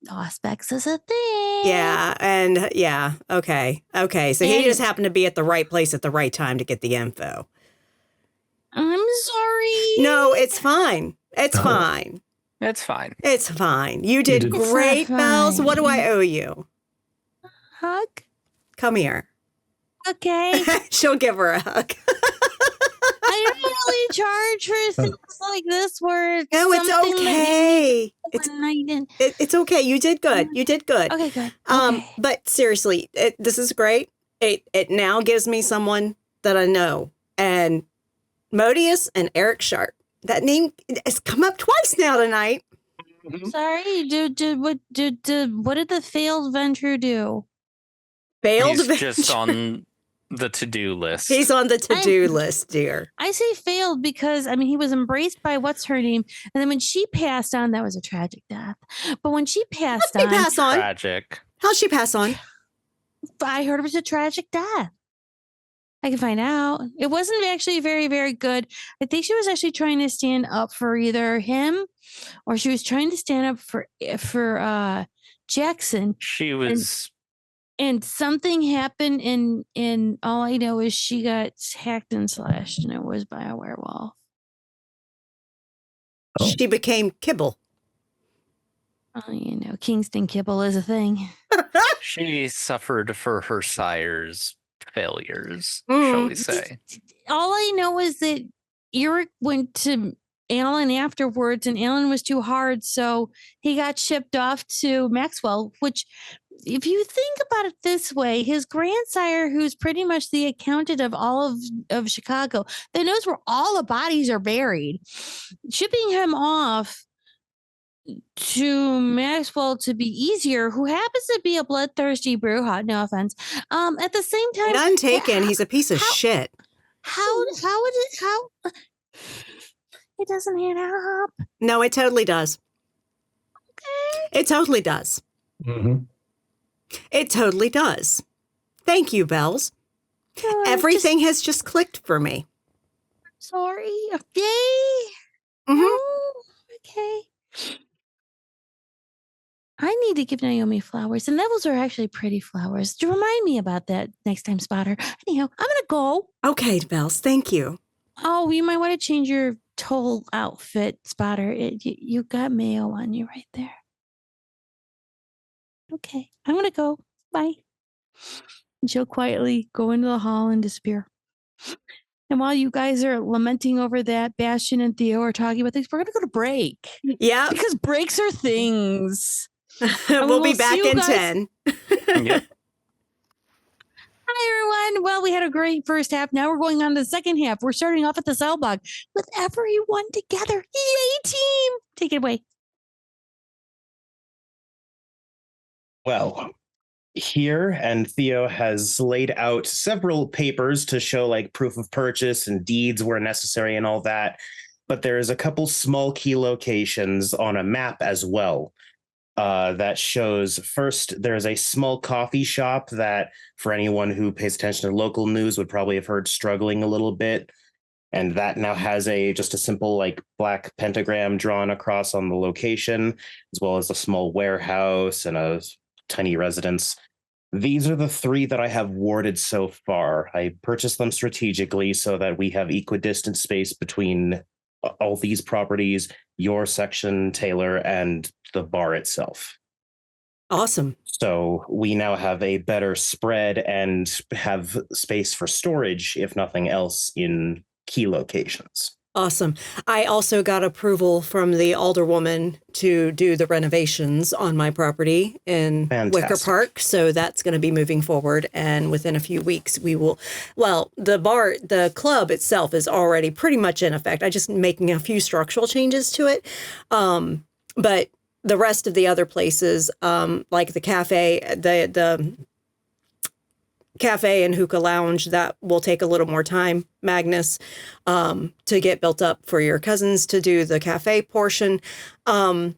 Speaker 2: Auspex is a thing.
Speaker 4: Yeah. And yeah. Okay. Okay. So he
Speaker 2: And-
Speaker 4: just happened to be at the right place at the right time to get the info.
Speaker 2: I'm sorry.
Speaker 4: No, it's fine. It's
Speaker 3: Oh.
Speaker 4: fine.
Speaker 5: It's fine.
Speaker 4: It's fine. You did
Speaker 3: did-
Speaker 2: It's
Speaker 4: great,
Speaker 2: not
Speaker 4: Bells. What do I
Speaker 2: fine.
Speaker 4: owe you?
Speaker 2: Hug?
Speaker 4: Come here.
Speaker 2: Okay.
Speaker 4: She'll give her a hug.
Speaker 2: I don't really charge for things like this where it's
Speaker 4: No, it's
Speaker 2: something that
Speaker 4: okay.
Speaker 2: it's overnight.
Speaker 4: It's okay. You did good. You did good.
Speaker 2: Okay, good. Okay.
Speaker 4: But seriously, this is great. It now gives me someone that I know, and Modius and Eric Sharp. That name has come up twice now tonight.
Speaker 2: Sorry, what did the failed venture do?
Speaker 4: Failed
Speaker 5: He's
Speaker 4: venture.
Speaker 5: just on the to-do list.
Speaker 4: He's on the to-do list, dear.
Speaker 2: I say failed because, I mean, he was embraced by what's her name. And then when she passed on, that was a tragic death. But when she passed
Speaker 4: How'd
Speaker 2: on,
Speaker 4: she pass on?
Speaker 5: Tragic.
Speaker 4: How'd she pass on?
Speaker 2: I heard it was a tragic death. I can find out. It wasn't actually very, very good. I think she was actually trying to stand up for either him or she was trying to stand up for Jackson.
Speaker 5: She was.
Speaker 2: And something happened in all I know is she got hacked and slashed and it was by a werewolf.
Speaker 3: Oh.
Speaker 4: She became kibble.
Speaker 2: Oh, Kingston kibble is a thing.
Speaker 5: She suffered for her sire's failures, shall we say.
Speaker 2: All I know is that Eric went to Alan afterwards and Alan was too hard. So he got shipped off to Maxwell, which if you think about it this way, his grandsire, who's pretty much the accountant of all of Chicago, that knows where all the bodies are buried, shipping him off to Maxwell to be easier, who happens to be a bloodthirsty brewhot, no offense. At the same time,
Speaker 4: None taken. He's a piece of shit.
Speaker 2: How it doesn't add up.
Speaker 4: No, it totally does.
Speaker 2: Okay.
Speaker 4: It totally does.
Speaker 3: Mm-hmm.
Speaker 4: It totally does. Thank you, Bells.
Speaker 2: No,
Speaker 4: Everything has just clicked for me.
Speaker 2: Sorry. Yay.
Speaker 4: Mhm.
Speaker 2: Oh, okay. I need to give Naomi flowers, and those are actually pretty flowers. To remind me about that next time, Spotter. Anyhow, I'm gonna go.
Speaker 4: Okay, Bells. Thank you.
Speaker 2: Oh, you might want to change your whole outfit, Spotter. You got mayo on you right there. Okay, I'm gonna go. Bye. And she'll quietly go into the hall and disappear. And while you guys are lamenting over that, Bastion and Theo are talking about things. We're gonna go to break.
Speaker 4: Yeah.
Speaker 2: Because breaks are things.
Speaker 4: We'll be
Speaker 2: see
Speaker 4: back
Speaker 2: you
Speaker 4: in
Speaker 2: guys-
Speaker 4: 10.
Speaker 5: Yep.
Speaker 2: Hi, everyone. Well, we had a great first half. Now we're going on to the second half. We're starting off at the cell block with everyone together. Yay, team! Take it away.
Speaker 7: Well, here, and Theo has laid out several papers to show like proof of purchase and deeds where necessary and all that. But there's a couple small key locations on a map as well. That shows first, there's a small coffee shop that for anyone who pays attention to local news would probably have heard struggling a little bit. And that now has just a simple like black pentagram drawn across on the location, as well as a small warehouse and a tiny residence. These are the three that I have warded so far. I purchased them strategically so that we have equidistant space between all these properties, your section, Taylor, and the bar itself.
Speaker 4: Awesome.
Speaker 7: So we now have a better spread and have space for storage, if nothing else, in key locations.
Speaker 4: Awesome. I also got approval from the alderwoman to do the renovations on my property in Wicker
Speaker 7: Fantastic.
Speaker 4: Park. So that's going to be moving forward. And within a few weeks, we will, well, the club itself is already pretty much in effect. I'm just making a few structural changes to it. But the rest of the other places, like the cafe, the cafe and hookah lounge, that will take a little more time, Magnus, to get built up for your cousins to do the cafe portion. And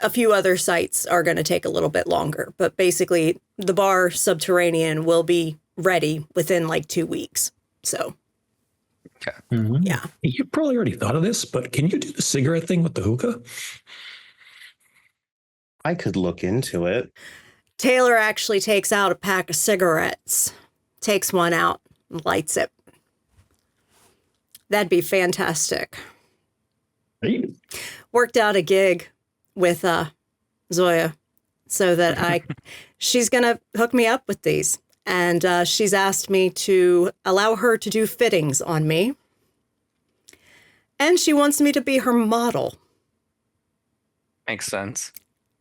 Speaker 4: a few other sites are going to take a little bit longer. But basically, the bar subterranean will be ready within like 2 weeks. So,
Speaker 3: Mm-hmm.
Speaker 4: yeah.
Speaker 3: You probably already thought of this, but can you do the cigarette thing with the hookah?
Speaker 7: I could look into it.
Speaker 4: Taylor actually takes out a pack of cigarettes, takes one out, and lights it. That'd be fantastic.
Speaker 3: Right?
Speaker 4: Worked out a gig with Zoya so that she's going to hook me up with these. And she's asked me to allow her to do fittings on me. And she wants me to be her model.
Speaker 5: Makes sense.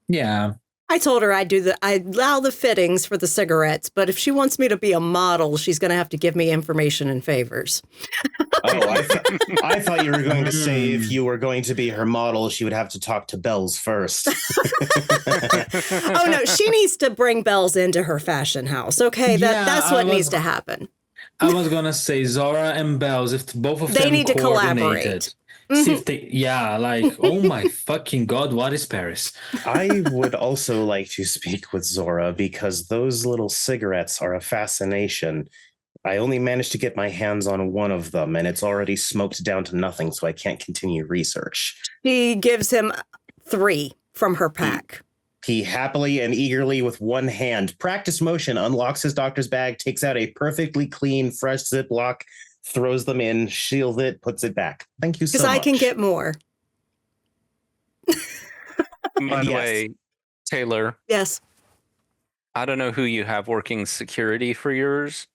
Speaker 6: Yeah.
Speaker 4: I told her I'd allow the fittings for the cigarettes, but if she wants me to be a model, she's going to have to give me information and favors.
Speaker 7: I thought you were going to say if you were going to be her model, she would have to talk to Bells first.
Speaker 4: Oh no, she needs to bring Bells into her fashion house. Okay, that's what needs to happen.
Speaker 6: I was gonna say Zora and Bells, if both of
Speaker 4: They
Speaker 6: them
Speaker 4: need to
Speaker 6: coordinated.
Speaker 4: collaborate.
Speaker 6: See if they, like, oh my fucking god, what is Paris?
Speaker 7: I would also like to speak with Zora because those little cigarettes are a fascination. I only managed to get my hands on one of them, and it's already smoked down to nothing, so I can't continue research.
Speaker 4: She gives him 3 from her pack.
Speaker 7: He happily and eagerly, with one hand, practice motion, unlocks his doctor's bag, takes out a perfectly clean, fresh Ziploc, throws them in, shields it, puts it back. Thank you so much.
Speaker 4: Because I can get more.
Speaker 5: By the way, Taylor.
Speaker 4: Yes.
Speaker 5: I don't know who you have working security for yours,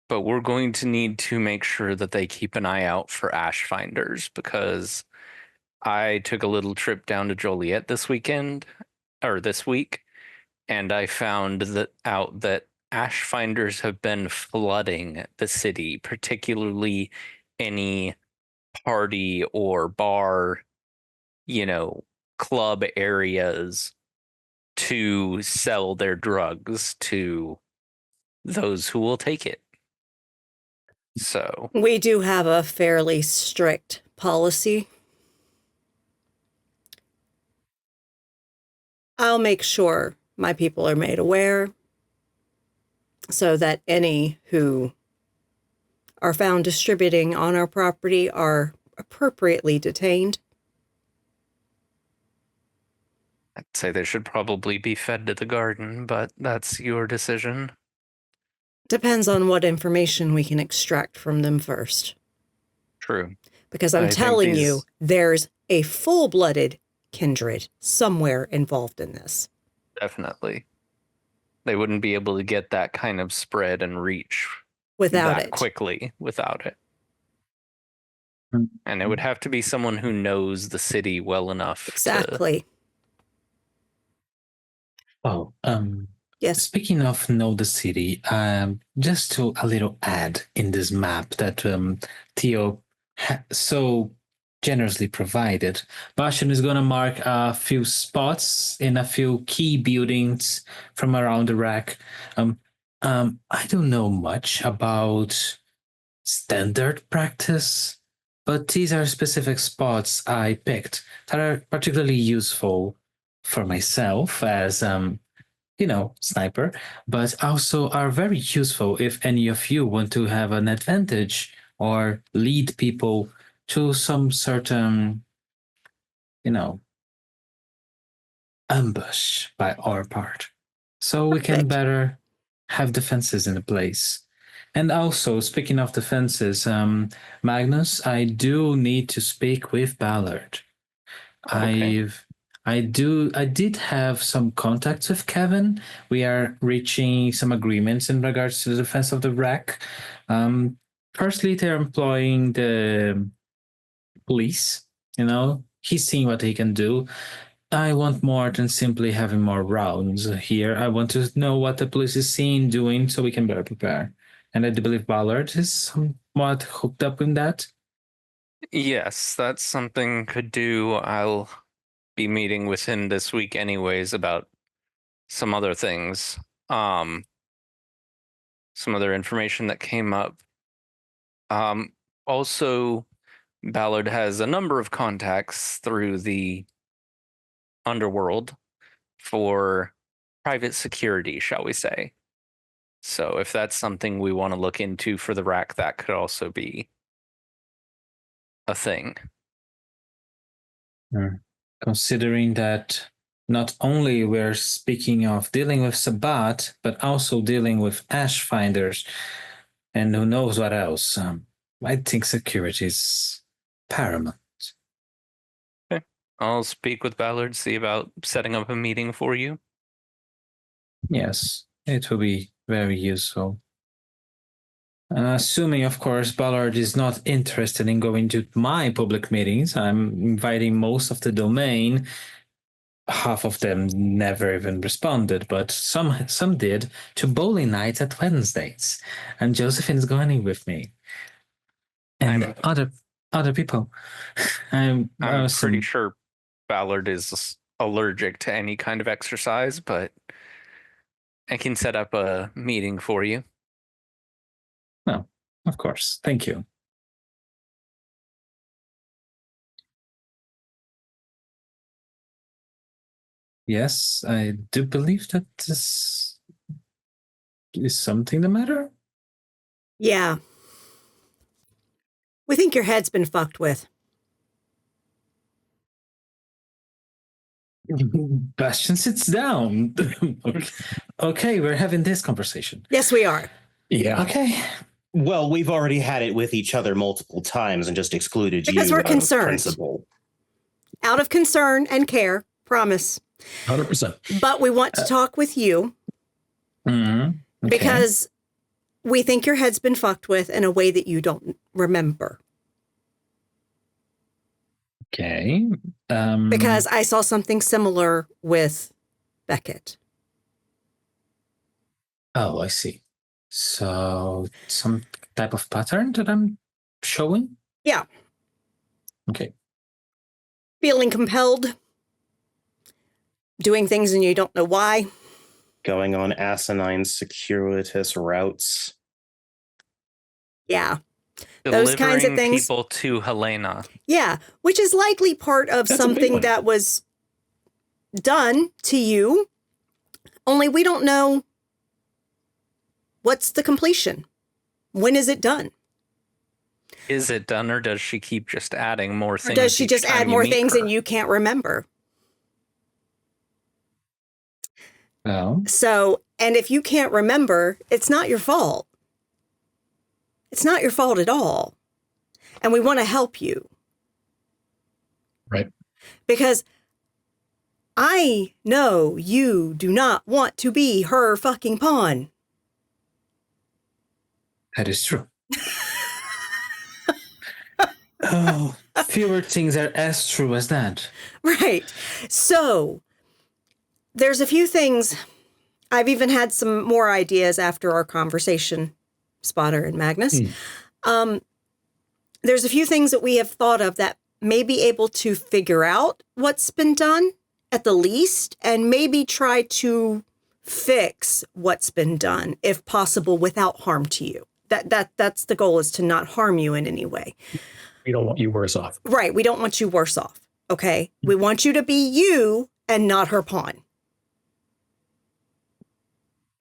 Speaker 5: but we're going to need to make sure that they keep an eye out for ash finders, because I took a little trip down to Joliet this week, and I found out that ash finders have been flooding the city, particularly any party or bar, club areas, to sell their drugs to those who will take it. So
Speaker 4: we do have a fairly strict policy. I'll make sure my people are made aware so that any who are found distributing on our property are appropriately detained.
Speaker 5: I'd say they should probably be fed to the garden, but that's your decision.
Speaker 4: Depends on what information we can extract from them first.
Speaker 5: True.
Speaker 4: Because I'm telling you, there's a full-blooded kindred somewhere involved in this.
Speaker 5: Definitely. They wouldn't be able to get that kind of spread and reach
Speaker 4: without it
Speaker 5: quickly without it. And it would have to be someone who knows the city well enough.
Speaker 4: Exactly.
Speaker 6: Oh,
Speaker 4: yes.
Speaker 6: Speaking of know the city, just to a little ad in this map that Theo so generously provided. Bastion is going to mark a few spots in a few key buildings from around Iraq. I don't know much about standard practice, but these are specific spots I picked that are particularly useful for myself as sniper, but also are very useful if any of you want to have an advantage or lead people to some certain, ambush by our part. So we can better have defenses in place. And also, speaking of defenses, Magnus, I do need to speak with Ballard.
Speaker 5: Okay.
Speaker 6: I did have some contacts with Kevin. We are reaching some agreements in regards to the defense of the wreck. Firstly, they're employing the police. He's seeing what he can do. I want more than simply having more rounds here. I want to know what the police is seeing, doing, so we can better prepare. And I do believe Ballard is somewhat hooked up in that.
Speaker 5: Yes, that's something could do. I'll be meeting with him this week anyways about some other things. Some other information that came up. Also, Ballard has a number of contacts through the underworld for private security, shall we say. So if that's something we want to look into for the rack, that could also be a thing.
Speaker 6: Considering that not only we're speaking of dealing with Sabbat, but also dealing with ash finders and who knows what else. I think security is paramount.
Speaker 5: Okay. I'll speak with Ballard, see about setting up a meeting for you.
Speaker 6: Yes, it will be very useful. Assuming, of course, Ballard is not interested in going to my public meetings. I'm inviting most of the domain. Half of them never even responded, but some did, to bowling nights at Wednesdays. And Josephine is going with me. And other people. I
Speaker 5: I'm
Speaker 6: was
Speaker 5: pretty sure Ballard is allergic to any kind of exercise, but I can set up a meeting for you.
Speaker 6: No, of course. Thank you. Yes, I do believe that this is something the matter.
Speaker 4: Yeah. We think your head's been fucked with.
Speaker 6: Bastion sits down. Okay, we're having this conversation.
Speaker 4: Yes, we are.
Speaker 3: Yeah.
Speaker 6: Okay.
Speaker 7: Well, we've already had it with each other multiple times and just excluded
Speaker 4: Because
Speaker 7: you
Speaker 4: we're
Speaker 7: out of
Speaker 4: concerned.
Speaker 7: principle.
Speaker 4: Out of concern and care, promise.
Speaker 3: 100%.
Speaker 4: But we want to talk with you
Speaker 6: Mm-hmm. Okay.
Speaker 4: because we think your head's been fucked with in a way that you don't remember.
Speaker 6: Okay.
Speaker 4: Because I saw something similar with Beckett.
Speaker 6: Oh, I see. So some type of pattern that I'm showing?
Speaker 4: Yeah.
Speaker 6: Okay.
Speaker 4: Feeling compelled. Doing things and you don't know why.
Speaker 7: Going on asinine, circuitous routes.
Speaker 4: Yeah. Those kinds of
Speaker 5: Delivering
Speaker 4: things.
Speaker 5: people to Helena.
Speaker 4: Yeah. Which is likely part of
Speaker 3: That's a big
Speaker 4: something
Speaker 3: one.
Speaker 4: that was done to you. Only we don't know what's the completion. When is it done?
Speaker 5: Is it done, or does she keep just adding more
Speaker 4: Or
Speaker 5: things?
Speaker 4: does she
Speaker 5: each
Speaker 4: just
Speaker 5: time
Speaker 4: add
Speaker 5: you
Speaker 4: more
Speaker 5: meet
Speaker 4: things
Speaker 5: her?
Speaker 4: and you can't remember?
Speaker 6: Well,
Speaker 4: So, and if you can't remember, it's not your fault. It's not your fault at all. And we want to help you.
Speaker 3: Right.
Speaker 4: Because I know you do not want to be her fucking pawn.
Speaker 6: that is true. Oh, fewer things are as true as that.
Speaker 4: Right. So there's a few things. I've even had some more ideas after our conversation, Spotter and Magnus. There's a few things that we have thought of that may be able to figure out what's been done at the least, and maybe try to fix what's been done, if possible, without harm to you. That's the goal, is to not harm you in any way.
Speaker 3: We don't want you worse off.
Speaker 4: Right. We don't want you worse off. Okay. We want you to be you and not her pawn.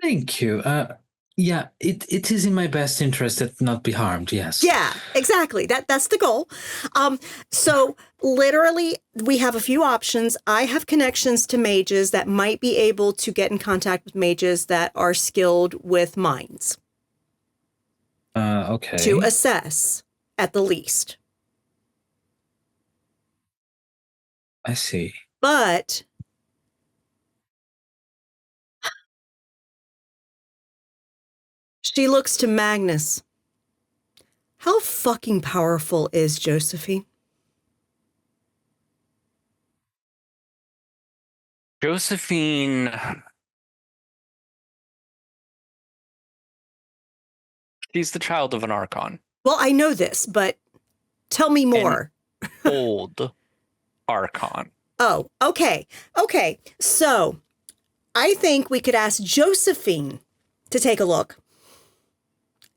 Speaker 6: Thank you. Yeah, it is in my best interest that not be harmed, yes.
Speaker 4: Yeah, exactly. That's the goal. So literally, we have a few options. I have connections to mages that might be able to get in contact with mages that are skilled with minds
Speaker 6: Okay.
Speaker 4: to assess at the least.
Speaker 6: I see.
Speaker 4: But she looks to Magnus. How fucking powerful is Josephine?
Speaker 5: Josephine. She's the child of an Archon.
Speaker 4: Well, I know this, but tell me more.
Speaker 5: Old Archon.
Speaker 4: Oh, okay. Okay. So I think we could ask Josephine to take a look,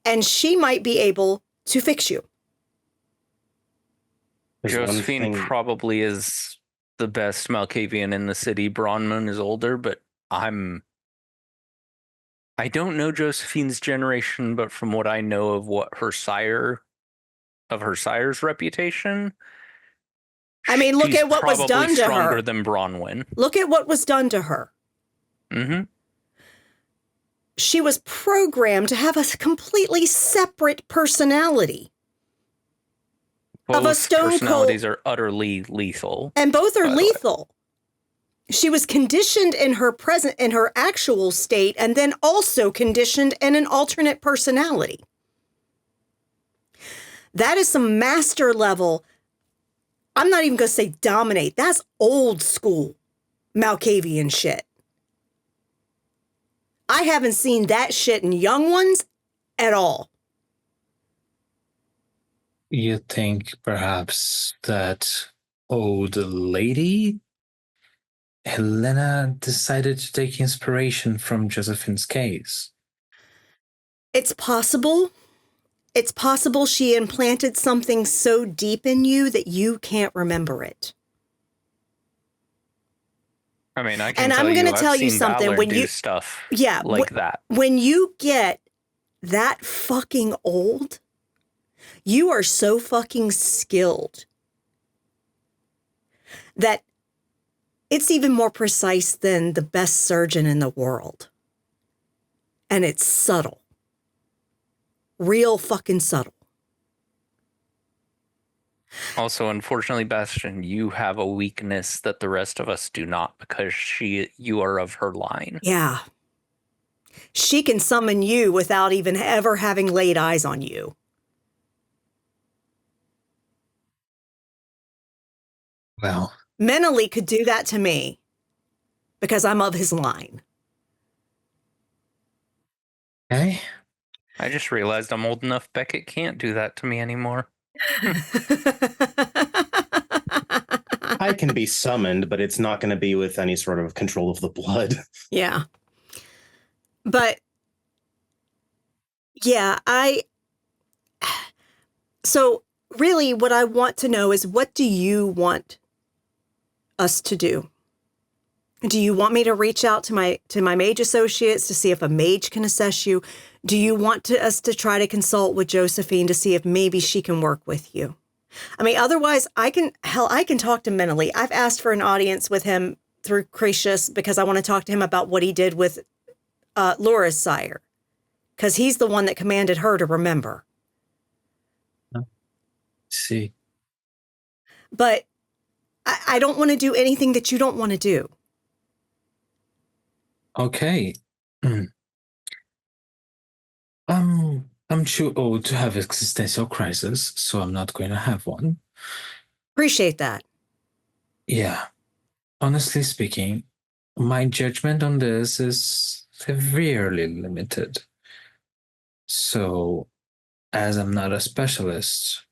Speaker 4: and she might be able to fix you.
Speaker 7: There's one
Speaker 5: Josephine
Speaker 7: thing-
Speaker 5: probably is the best Malkavian in the city. Bronmoon is older, but I don't know Josephine's generation, but from what I know of her sire's reputation,
Speaker 4: I mean, look
Speaker 5: she's
Speaker 4: at what was
Speaker 5: probably
Speaker 4: done to
Speaker 5: stronger
Speaker 4: her.
Speaker 5: than Bronwyn.
Speaker 4: Look at what was done to her.
Speaker 5: Mm-hmm.
Speaker 4: She was programmed to have a completely separate personality. Of a
Speaker 5: Both
Speaker 4: stone
Speaker 5: personalities
Speaker 4: cold-
Speaker 5: are utterly lethal.
Speaker 4: And both are
Speaker 5: By the way.
Speaker 4: lethal. She was conditioned in her actual state, and then also conditioned in an alternate personality. That is some master level. I'm not even going to say dominate. That's old school Malkavian shit. I haven't seen that shit in young ones at all.
Speaker 6: You think perhaps that old lady, Helena, decided to take inspiration from Josephine's case?
Speaker 4: It's possible. It's possible she implanted something so deep in you that you can't remember it.
Speaker 5: I mean, I can
Speaker 4: And
Speaker 5: tell
Speaker 4: I'm going to
Speaker 5: I've
Speaker 4: tell you
Speaker 5: seen
Speaker 4: something.
Speaker 5: Valor
Speaker 4: When
Speaker 5: do
Speaker 4: you,
Speaker 5: stuff
Speaker 4: yeah,
Speaker 5: like that.
Speaker 4: when you get that fucking old, you are so fucking skilled that it's even more precise than the best surgeon in the world. And it's subtle. Real fucking subtle.
Speaker 5: Also, unfortunately, Bastion, you have a weakness that the rest of us do not because you are of her line.
Speaker 4: Yeah. She can summon you without even ever having laid eyes on you.
Speaker 6: Well,
Speaker 4: Menelli could do that to me because I'm of his line.
Speaker 6: okay.
Speaker 5: I just realized I'm old enough Beckett can't do that to me anymore.
Speaker 7: I can be summoned, but it's not going to be with any sort of control of the blood.
Speaker 4: Yeah. But yeah, so really what I want to know is, what do you want us to do? Do you want me to reach out to my mage associates to see if a mage can assess you? Do you want us to try to consult with Josephine to see if maybe she can work with you? I mean, otherwise I can talk to Menelli. I've asked for an audience with him through Cretius because I want to talk to him about what he did with Laura's sire, because he's the one that commanded her to remember.
Speaker 6: See.
Speaker 4: But I don't want to do anything that you don't want to do.
Speaker 6: Okay. I'm too old to have existential crisis, so I'm not going to have one.
Speaker 4: Appreciate that.
Speaker 6: Yeah. Honestly speaking, my judgment on this is severely limited. So, as I'm not a specialist,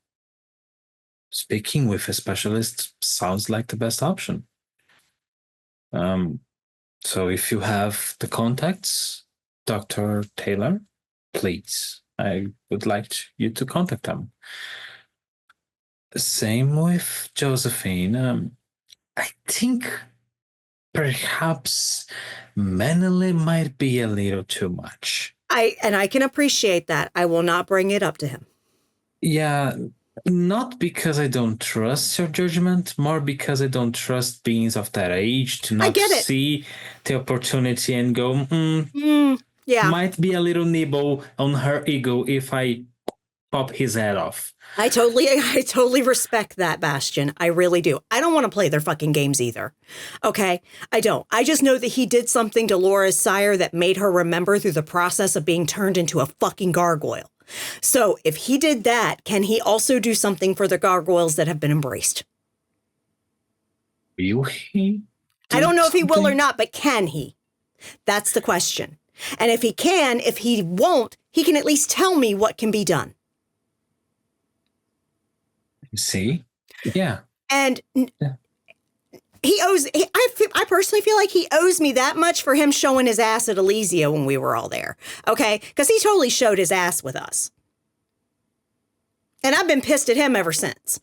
Speaker 6: speaking with a specialist sounds like the best option. So if you have the contacts, Dr. Taylor, please, I would like you to contact them. Same with Josephine. I think perhaps Menelli might be a little too much.
Speaker 4: I can appreciate that. I will not bring it up to him.
Speaker 6: Yeah, not because I don't trust your judgment, more because I don't trust beings of that age to not see the opportunity and go,
Speaker 4: yeah,
Speaker 6: might be a little nibble on her ego if I pop his head off.
Speaker 4: I totally respect that, Bastion. I really do. I don't want to play their fucking games either. Okay? I don't. I just know that he did something to Laura's sire that made her remember through the process of being turned into a fucking gargoyle. So if he did that, can he also do something for the gargoyles that have been embraced?
Speaker 6: Will he?
Speaker 4: I don't know if he will or not, but can he? That's the question. And if he can, if he won't, he can at least tell me what can be done.
Speaker 6: See? Yeah.
Speaker 4: And he owes, I personally feel like he owes me that much for him showing his ass at Elysia when we were all there. Okay? Because he totally showed his ass with us. And I've been pissed at him ever since.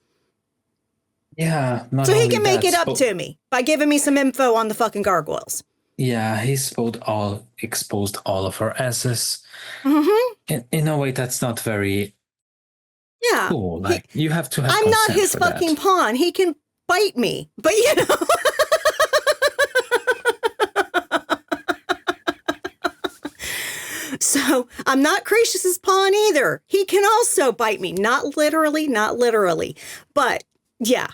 Speaker 6: Yeah.
Speaker 4: So he can make it up to me by giving me some info on the fucking gargoyles.
Speaker 6: Yeah, he exposed all of our asses.
Speaker 4: Mm-hmm.
Speaker 6: In a way, that's not very cool. Like, you have to have
Speaker 4: I'm not
Speaker 6: consent
Speaker 4: his
Speaker 6: for
Speaker 4: fucking
Speaker 6: that.
Speaker 4: pawn. He can bite me. But you know. So I'm not Cretius's pawn either. He can also bite me. Not literally. But yeah.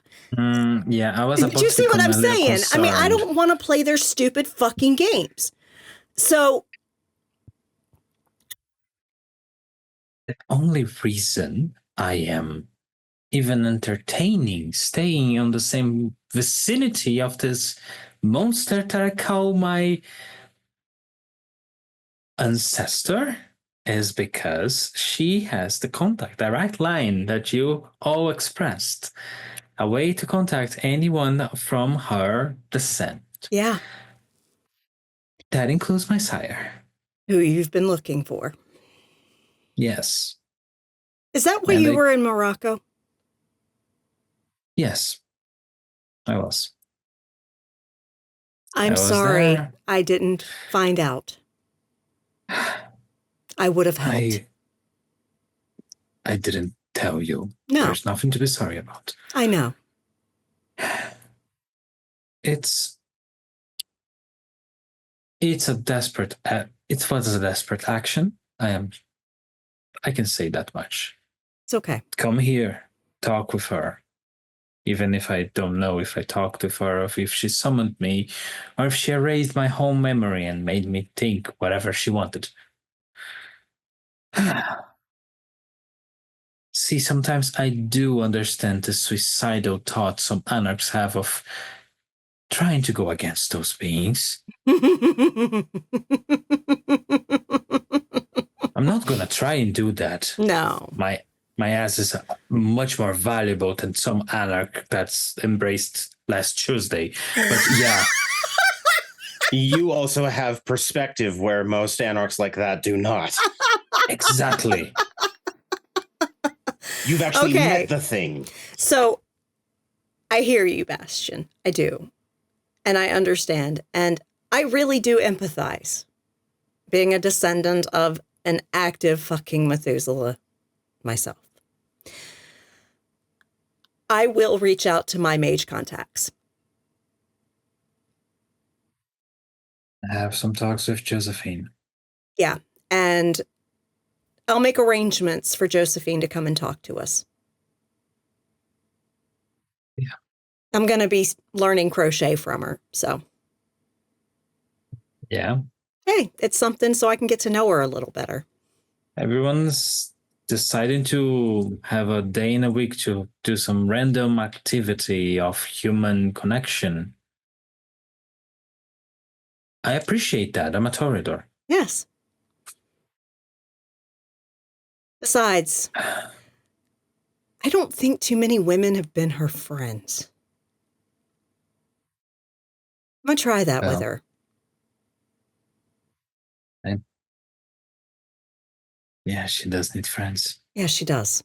Speaker 6: Yeah, I was about
Speaker 4: Do you
Speaker 6: to
Speaker 4: see what I'm
Speaker 6: become a little
Speaker 4: saying? I mean, I
Speaker 6: concerned.
Speaker 4: don't want to play their stupid fucking games. So
Speaker 6: the only reason I am even entertaining staying on the same vicinity of this monster that I call my ancestor is because she has the contact, direct line that you all expressed. A way to contact anyone from her descent.
Speaker 4: Yeah.
Speaker 6: That includes my sire.
Speaker 4: Who you've been looking for.
Speaker 6: Yes.
Speaker 4: Is that why
Speaker 6: And
Speaker 4: you
Speaker 6: I-
Speaker 4: were in Morocco?
Speaker 6: Yes. I was.
Speaker 4: I'm
Speaker 6: I was
Speaker 4: sorry.
Speaker 6: there.
Speaker 4: I didn't find out. I would have helped.
Speaker 6: I didn't tell you.
Speaker 4: No.
Speaker 6: There's nothing to be sorry about.
Speaker 4: I know.
Speaker 6: It's a desperate. It was a desperate action. I can say that much.
Speaker 4: It's okay.
Speaker 6: Come here, talk with her. Even if I don't know if I talked with her, or if she summoned me, or if she erased my whole memory and made me think whatever she wanted. See, sometimes I do understand the suicidal thoughts some anarchs have of trying to go against those beings. I'm not gonna try and do that.
Speaker 4: No.
Speaker 6: My ass is much more valuable than some anarch that's embraced last Tuesday. But yeah,
Speaker 7: You also have perspective where most anarchs like that do not.
Speaker 6: exactly.
Speaker 7: You've actually
Speaker 4: Okay.
Speaker 7: met the thing.
Speaker 4: So I hear you, Bastian. I do. And I understand. And I really do empathize. Being a descendant of an active fucking Methuselah myself. I will reach out to my mage contacts.
Speaker 6: I have some talks with Josephine.
Speaker 4: Yeah. And I'll make arrangements for Josephine to come and talk to us.
Speaker 6: Yeah.
Speaker 4: I'm going to be learning crochet from her. So,
Speaker 6: Yeah.
Speaker 4: hey, it's something so I can get to know her a little better.
Speaker 6: Everyone's deciding to have a day in a week to do some random activity of human connection. I appreciate that. I'm a Toreador.
Speaker 4: Yes. Besides, I don't think too many women have been her friends. I'm going to try that with
Speaker 6: Well.
Speaker 4: her.
Speaker 6: Yeah, she does need friends.
Speaker 4: Yeah, she does.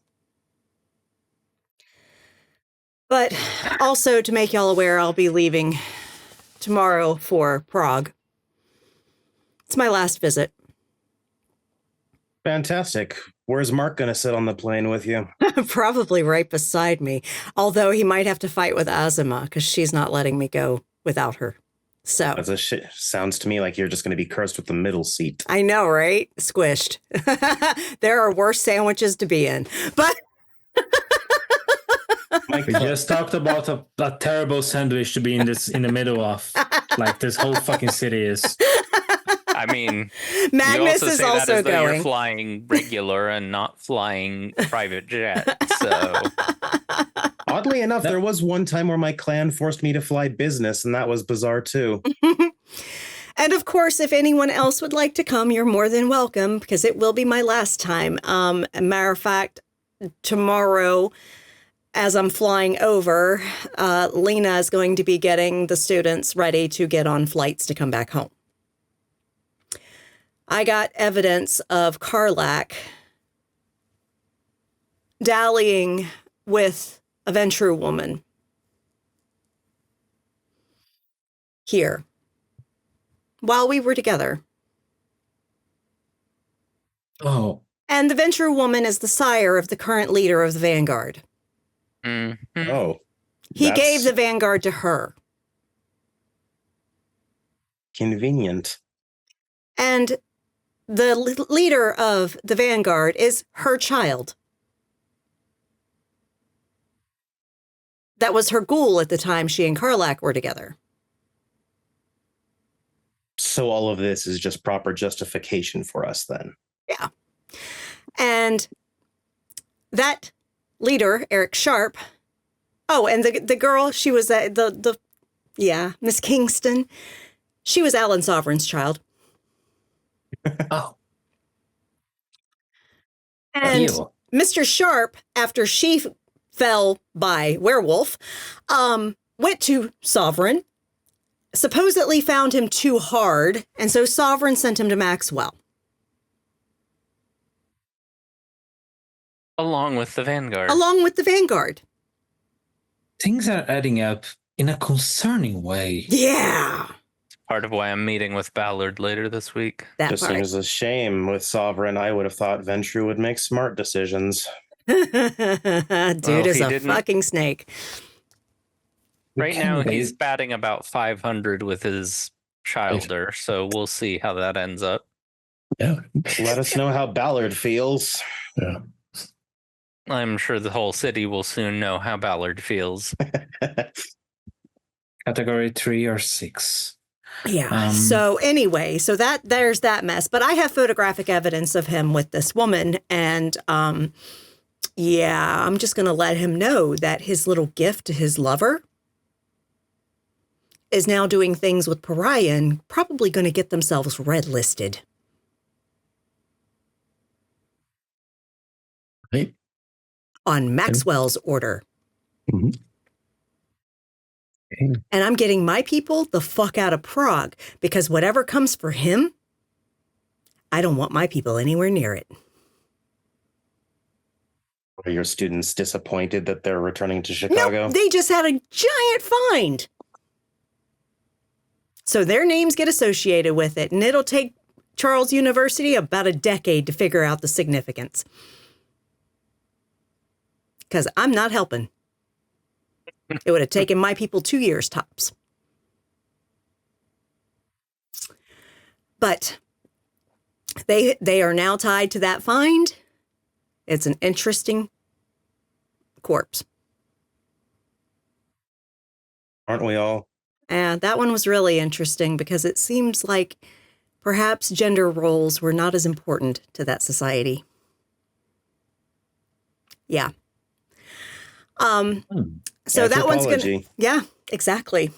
Speaker 4: But also to make y'all aware, I'll be leaving tomorrow for Prague. It's my last visit.
Speaker 7: Fantastic. Where's Mark going to sit on the plane with you?
Speaker 4: Probably right beside me. Although he might have to fight with Azuma because she's not letting me go without her. So
Speaker 7: That's a shit. Sounds to me like you're just going to be cursed with the middle seat.
Speaker 4: I know, right? Squished. There are worse sandwiches to be in. But
Speaker 6: We just talked about a terrible sandwich to be in the middle of, like this whole fucking city is.
Speaker 5: I mean,
Speaker 4: Magnus
Speaker 5: you also
Speaker 4: is
Speaker 5: say that
Speaker 4: also
Speaker 5: as though
Speaker 4: going.
Speaker 5: you're flying regular and not flying private jet. So
Speaker 7: Oddly enough, there was one time where my clan forced me to fly business, and that was bizarre too.
Speaker 4: And of course, if anyone else would like to come, you're more than welcome because it will be my last time. A matter of fact, tomorrow, as I'm flying over, Lena is going to be getting the students ready to get on flights to come back home. I got evidence of Karlak dallying with a Ventru woman here while we were together.
Speaker 6: Oh,
Speaker 4: And the Ventru woman is the sire of the current leader of the Vanguard.
Speaker 5: mhm.
Speaker 7: Oh.
Speaker 4: He
Speaker 7: that's
Speaker 4: gave the Vanguard to her.
Speaker 7: convenient.
Speaker 4: And the leader of the Vanguard is her child. That was her ghoul at the time she and Karlak were together.
Speaker 7: So all of this is just proper justification for us then.
Speaker 4: Yeah. And that leader, Eric Sharp. Oh, and the girl, she was Miss Kingston. She was Alan Sovereign's child.
Speaker 6: oh,
Speaker 4: And
Speaker 6: Ew.
Speaker 4: Mr. Sharp, after she fell by werewolf, went to Sovereign, supposedly found him too hard, and so Sovereign sent him to Maxwell.
Speaker 5: Along with the Vanguard.
Speaker 4: Along with the Vanguard.
Speaker 6: Things are adding up in a concerning way.
Speaker 4: Yeah.
Speaker 5: Part of why I'm meeting with Ballard later this week.
Speaker 4: That
Speaker 7: Just
Speaker 4: part.
Speaker 7: seems a shame with Sovereign. I would have thought Ventru would make smart decisions.
Speaker 4: Dude
Speaker 5: Well,
Speaker 4: is
Speaker 5: he
Speaker 4: a
Speaker 5: didn't.
Speaker 4: fucking snake.
Speaker 5: Right now,
Speaker 6: Can
Speaker 5: he's
Speaker 6: they-
Speaker 5: batting about 500 with his Childer, so we'll see how that ends up.
Speaker 3: Yeah.
Speaker 7: Let us know how Ballard feels.
Speaker 3: Yeah.
Speaker 5: I'm sure the whole city will soon know how Ballard feels.
Speaker 6: Category 3 or 6.
Speaker 4: Yeah. So anyway, so there's that mess. But I have photographic evidence of him with this woman, and yeah, I'm just gonna let him know that his little gift to his lover is now doing things with Pariah and probably going to get themselves red listed.
Speaker 3: Right.
Speaker 4: On Maxwell's order.
Speaker 3: Mhm. Okay.
Speaker 4: And I'm getting my people the fuck out of Prague because whatever comes for him, I don't want my people anywhere near it.
Speaker 7: Are your students disappointed that they're returning to Chicago?
Speaker 4: No, they just had a giant find. So their names get associated with it, and it'll take Charles University about a decade to figure out the significance. Because I'm not helping. It would have taken my people 2 years tops. But they are now tied to that find. It's an interesting corpse.
Speaker 7: Aren't we all?
Speaker 4: And that one was really interesting because it seems like perhaps gender roles were not as important to that society. Yeah. So that one's going to,
Speaker 7: Anthropology.
Speaker 4: yeah, exactly.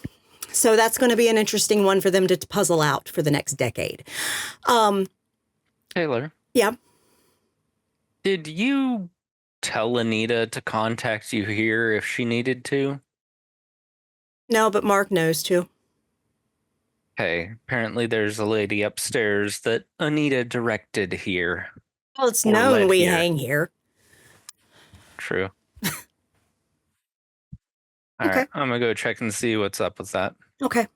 Speaker 4: So that's going to be an interesting one for them to puzzle out for the next decade.
Speaker 5: Taylor,
Speaker 4: Yeah.
Speaker 5: did you tell Anita to contact you here if she needed to?
Speaker 4: No, but Mark knows too.
Speaker 5: Hey, apparently there's a lady upstairs that Anita directed here.
Speaker 4: Well, it's
Speaker 5: Or
Speaker 4: known
Speaker 5: led
Speaker 4: we
Speaker 5: here.
Speaker 4: hang here.
Speaker 5: True. All
Speaker 4: Okay.
Speaker 5: right, I'm gonna go check and see what's up with that.
Speaker 4: Okay.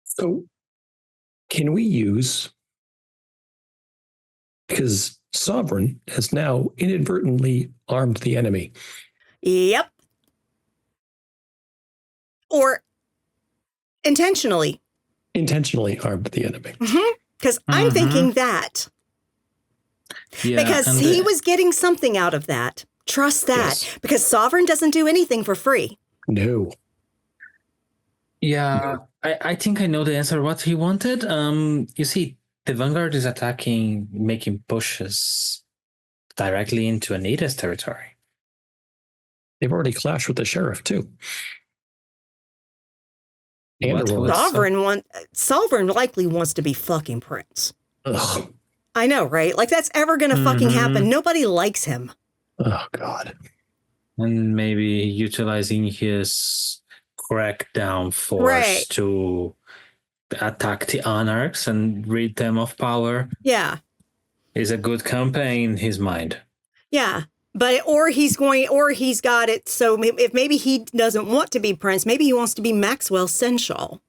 Speaker 3: So, can we use, because Sovereign has now inadvertently armed the enemy.
Speaker 4: Yep. Or intentionally.
Speaker 3: Intentionally armed the enemy.
Speaker 4: Because I'm thinking that.
Speaker 6: Yeah,
Speaker 4: Because
Speaker 6: and
Speaker 4: he was getting something out of that. Trust that.
Speaker 3: Yes.
Speaker 4: Because Sovereign doesn't do anything for free.
Speaker 3: No.
Speaker 6: Yeah, I think I know the answer what he wanted. You see, the Vanguard is attacking, making pushes directly into Anita's territory.
Speaker 3: They've already clashed with the sheriff, too. And
Speaker 6: What
Speaker 3: the
Speaker 6: would-
Speaker 3: Rolex.
Speaker 4: Sovereign likely wants to be fucking Prince.
Speaker 3: Ugh.
Speaker 4: I know, right? Like that's ever going to fucking happen. Nobody likes him.
Speaker 3: Oh, God.
Speaker 6: And maybe utilizing his crackdown force
Speaker 4: Right.
Speaker 6: to attack the Anarchs and rid them of power
Speaker 4: Yeah.
Speaker 6: is a good campaign in his mind.
Speaker 4: Yeah. But, or he's got it. So if maybe he doesn't want to be Prince, maybe he wants to be Maxwell Sensual.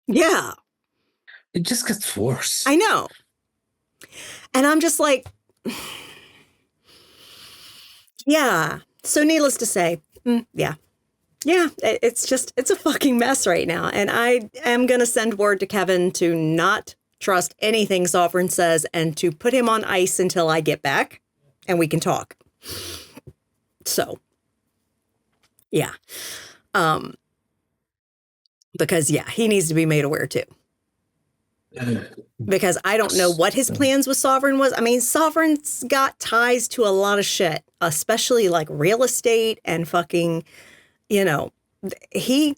Speaker 4: Yeah.
Speaker 6: It just gets worse.
Speaker 4: I know. And I'm just like, yeah. So needless to say, yeah. Yeah, it's a fucking mess right now. And I am going to send word to Kevin to not trust anything Sovereign says and to put him on ice until I get back and we can talk. So, yeah. Because, yeah, he needs to be made aware too. Because I don't know what his plans with Sovereign was. I mean, Sovereign's got ties to a lot of shit, especially like real estate and fucking, you know, he's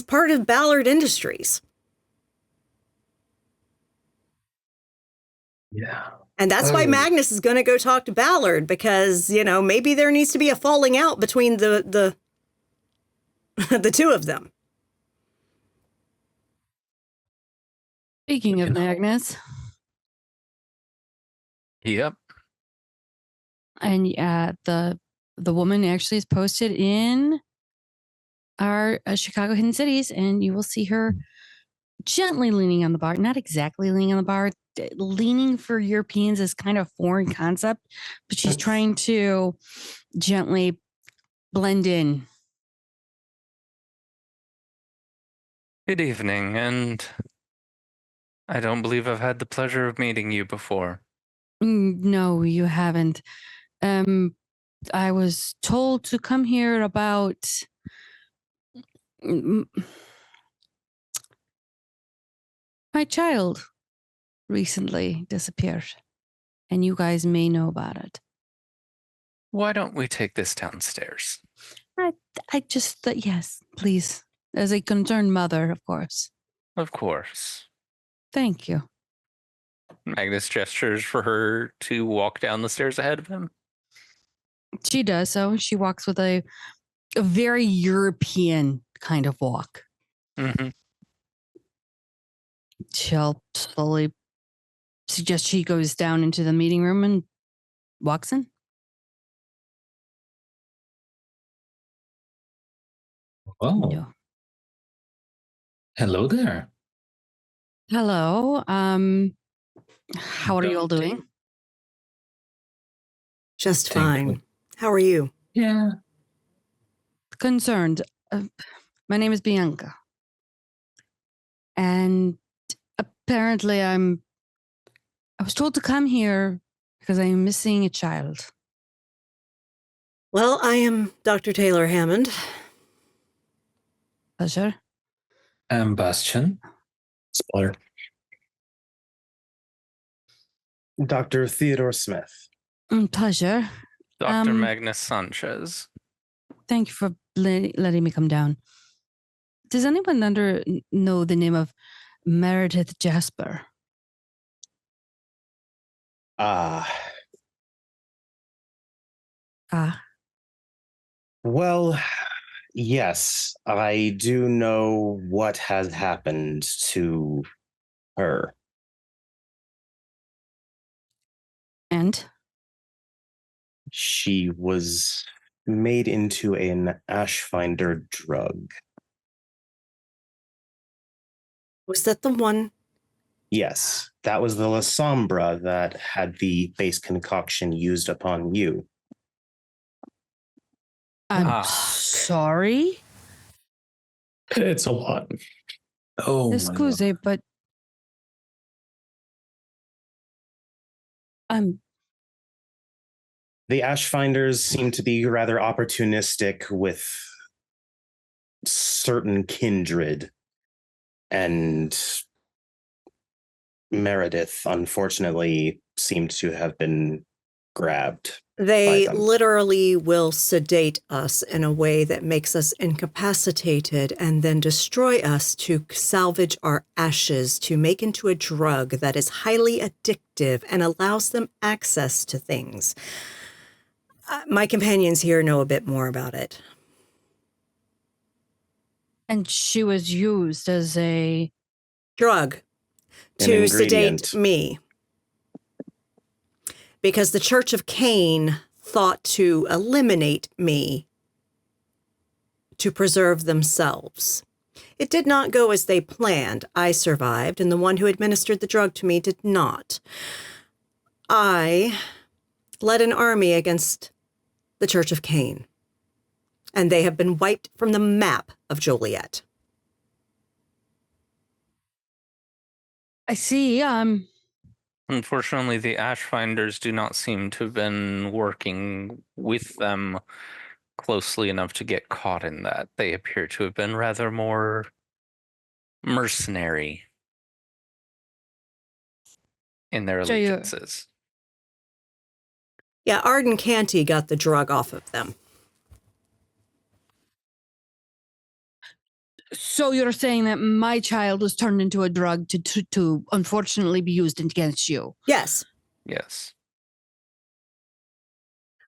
Speaker 4: part of Ballard Industries.
Speaker 6: Yeah.
Speaker 4: And that's why
Speaker 6: Oh.
Speaker 4: Magnus is going to go talk to Ballard because, maybe there needs to be a falling out between the the two of them.
Speaker 2: Speaking of Magnus,
Speaker 5: Yep.
Speaker 2: and the woman actually is posted in our Chicago Hidden Cities, and you will see her gently leaning on the bar. Not exactly leaning on the bar. Leaning for Europeans is kind of a foreign concept, but she's trying to gently blend in.
Speaker 5: Good evening, and I don't believe I've had the pleasure of meeting you before.
Speaker 2: No, you haven't. I was told to come here about my child recently disappeared, and you guys may know about it.
Speaker 5: Why don't we take this downstairs?
Speaker 2: I just thought, yes, please. As a concerned mother, of course.
Speaker 5: Of course.
Speaker 2: Thank you.
Speaker 5: Magnus gestures for her to walk down the stairs ahead of him.
Speaker 2: She does so. She walks with a very European kind of walk.
Speaker 5: Mm-hmm.
Speaker 2: She'll slowly suggest she goes down into the meeting room and walks in.
Speaker 6: Oh,
Speaker 2: No.
Speaker 6: hello there.
Speaker 2: Hello. How are you all doing?
Speaker 4: Just
Speaker 6: Thank
Speaker 4: fine.
Speaker 6: you.
Speaker 4: How are you?
Speaker 6: Yeah.
Speaker 2: Concerned. My name is Bianca. And apparently I was told to come here because I'm missing a child.
Speaker 4: Well, I am Dr. Taylor Hammond.
Speaker 2: Pleasure.
Speaker 6: Bastian.
Speaker 3: Splatter.
Speaker 7: Dr. Theodore Smith.
Speaker 2: Pleasure.
Speaker 5: Dr. Magnus Sanchez.
Speaker 2: Thank you for letting me come down. Does anyone know the name of Meredith Jasper?
Speaker 7: Ah. Well, yes, I do know what has happened to her.
Speaker 2: And?
Speaker 7: She was made into an Ashfinder drug.
Speaker 4: Was that the one?
Speaker 7: Yes, that was the La Sombra that had the base concoction used upon you.
Speaker 2: I'm sorry.
Speaker 3: It's a lot.
Speaker 6: Oh, my
Speaker 2: Excuse,
Speaker 6: God.
Speaker 2: but
Speaker 7: The Ashfinders seem to be rather opportunistic with certain kindred, and Meredith, unfortunately, seemed to have been grabbed.
Speaker 4: They
Speaker 7: by them.
Speaker 4: literally will sedate us in a way that makes us incapacitated and then destroy us to salvage our ashes to make into a drug that is highly addictive and allows them access to things. My companions here know a bit more about it.
Speaker 2: And she was used as a
Speaker 4: Drug
Speaker 7: An
Speaker 4: to
Speaker 7: ingredient.
Speaker 4: sedate me. Because the Church of Cain thought to eliminate me to preserve themselves. It did not go as they planned. I survived, and the one who administered the drug to me did not. I led an army against the Church of Cain, and they have been wiped from the map of Joliet.
Speaker 2: I see.
Speaker 5: Unfortunately, the Ashfinders do not seem to have been working with them closely enough to get caught in that. They appear to have been rather more mercenary in their
Speaker 2: So you're-
Speaker 5: allegiances.
Speaker 4: Yeah, Arden Canty got the drug off of them.
Speaker 2: So you're saying that my child was turned into a drug to unfortunately be used against you?
Speaker 4: Yes.
Speaker 5: Yes.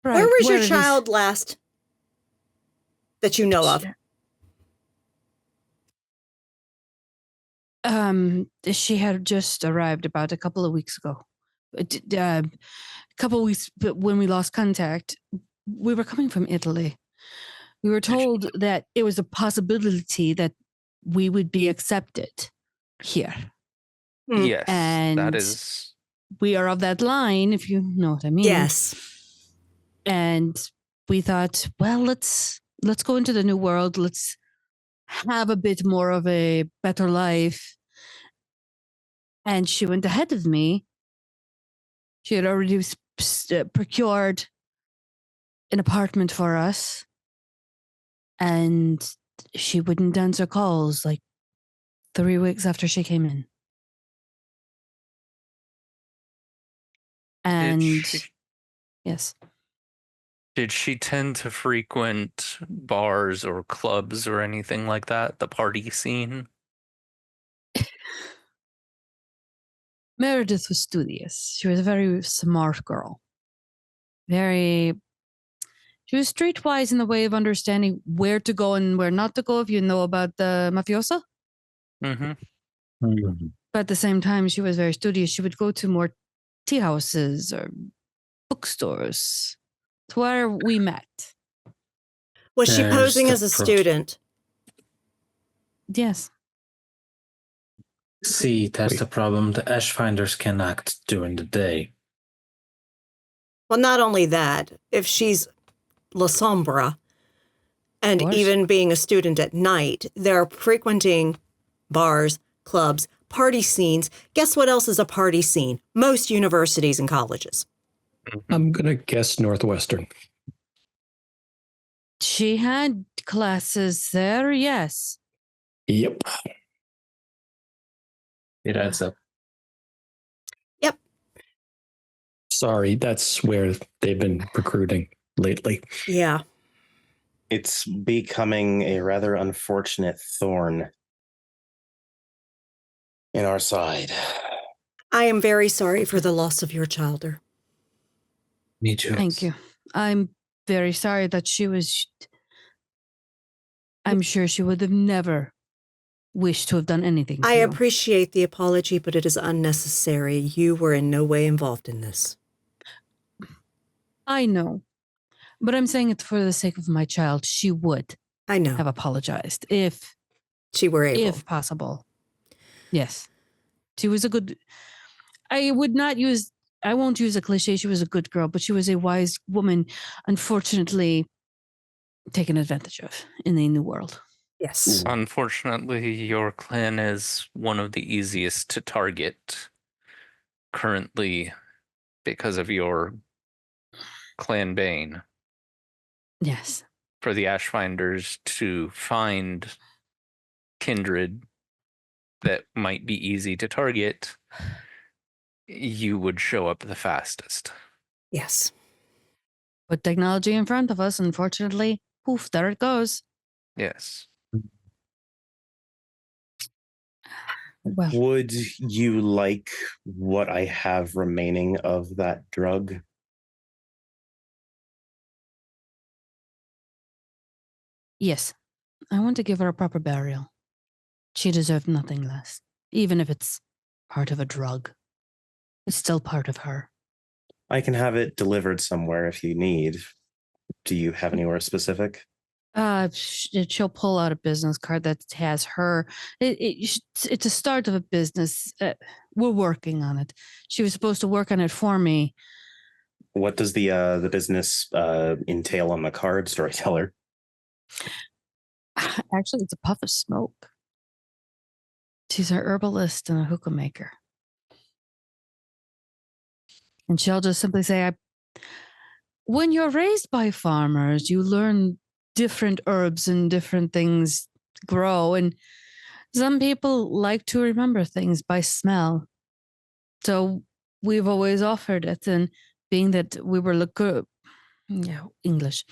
Speaker 2: Right.
Speaker 4: Where was
Speaker 2: Where
Speaker 4: your
Speaker 2: is-
Speaker 4: child last that you know of?
Speaker 2: She had just arrived about a couple of weeks ago. A couple of weeks, but when we lost contact, we were coming from Italy. We were told that it was a possibility that we would be accepted here.
Speaker 5: Yes.
Speaker 2: And
Speaker 5: that is.
Speaker 2: we are of that line, if you know what I mean.
Speaker 4: Yes.
Speaker 2: And we thought, well, let's go into the new world. Let's have a bit more of a better life. And she went ahead of me. She had already procured an apartment for us. And she wouldn't answer calls like 3 weeks after she came in. And yes.
Speaker 5: Did she tend to frequent bars or clubs or anything like that? The party scene?
Speaker 2: Meredith was studious. She was a very smart girl. She was streetwise in the way of understanding where to go and where not to go, if you know about the mafiosa.
Speaker 5: Mm-hmm.
Speaker 2: But at the same time, she was very studious. She would go to more tea houses or bookstores. It's where we met.
Speaker 4: Was she
Speaker 6: There's
Speaker 4: posing
Speaker 6: the
Speaker 4: as a
Speaker 6: pro-
Speaker 4: student?
Speaker 2: Yes.
Speaker 6: See, that's
Speaker 3: Wait.
Speaker 6: the problem. The Ashfinders can act during the day.
Speaker 4: Well, not only that, if she's La Sombra and
Speaker 2: course.
Speaker 4: even being a student at night, they're frequenting bars, clubs, party scenes. Guess what else is a party scene? Most universities and colleges.
Speaker 3: I'm going to guess Northwestern.
Speaker 2: She had classes there, yes.
Speaker 3: Yep.
Speaker 6: It adds up.
Speaker 3: Sorry, that's where they've been recruiting lately.
Speaker 4: Yeah.
Speaker 7: It's becoming a rather unfortunate thorn in our side.
Speaker 4: I am very sorry for the loss of your childer.
Speaker 6: Me too.
Speaker 2: Thank you. I'm very sorry that she was. I'm sure she would have never wished to have done anything to
Speaker 4: I
Speaker 2: you.
Speaker 4: appreciate the apology, but it is unnecessary. You were in no way involved in this.
Speaker 2: I know. But I'm saying it for the sake of my child. She would
Speaker 4: I know.
Speaker 2: have apologized if
Speaker 4: She were able.
Speaker 2: if possible. Yes. She was a good. I won't use a cliche. She was a good girl, but she was a wise woman, unfortunately taken advantage of in the new world.
Speaker 4: Yes.
Speaker 5: Unfortunately, your clan is one of the easiest to target currently because of your clan bane.
Speaker 2: Yes.
Speaker 5: For the Ashfinders to find kindred that might be easy to target, you would show up the fastest.
Speaker 4: Yes.
Speaker 2: Put technology in front of us, unfortunately, poof, there it goes.
Speaker 5: Yes.
Speaker 2: Well,
Speaker 7: Would you like what I have remaining of that drug?
Speaker 2: yes. I want to give her a proper burial. She deserved nothing less. Even if it's part of a drug, it's still part of her.
Speaker 7: I can have it delivered somewhere if you need. Do you have anywhere specific?
Speaker 2: She'll pull out a business card that has her. It's a start of a business. We're working on it. She was supposed to work on it for me.
Speaker 7: What does the business entail on the card, storyteller?
Speaker 2: Actually, it's a puff of smoke. She's a herbalist and a hookah maker. And she'll just simply say, when you're raised by farmers, you learn different herbs and different things grow. And some people like to remember things by smell. So we've always offered it. And being that we were English,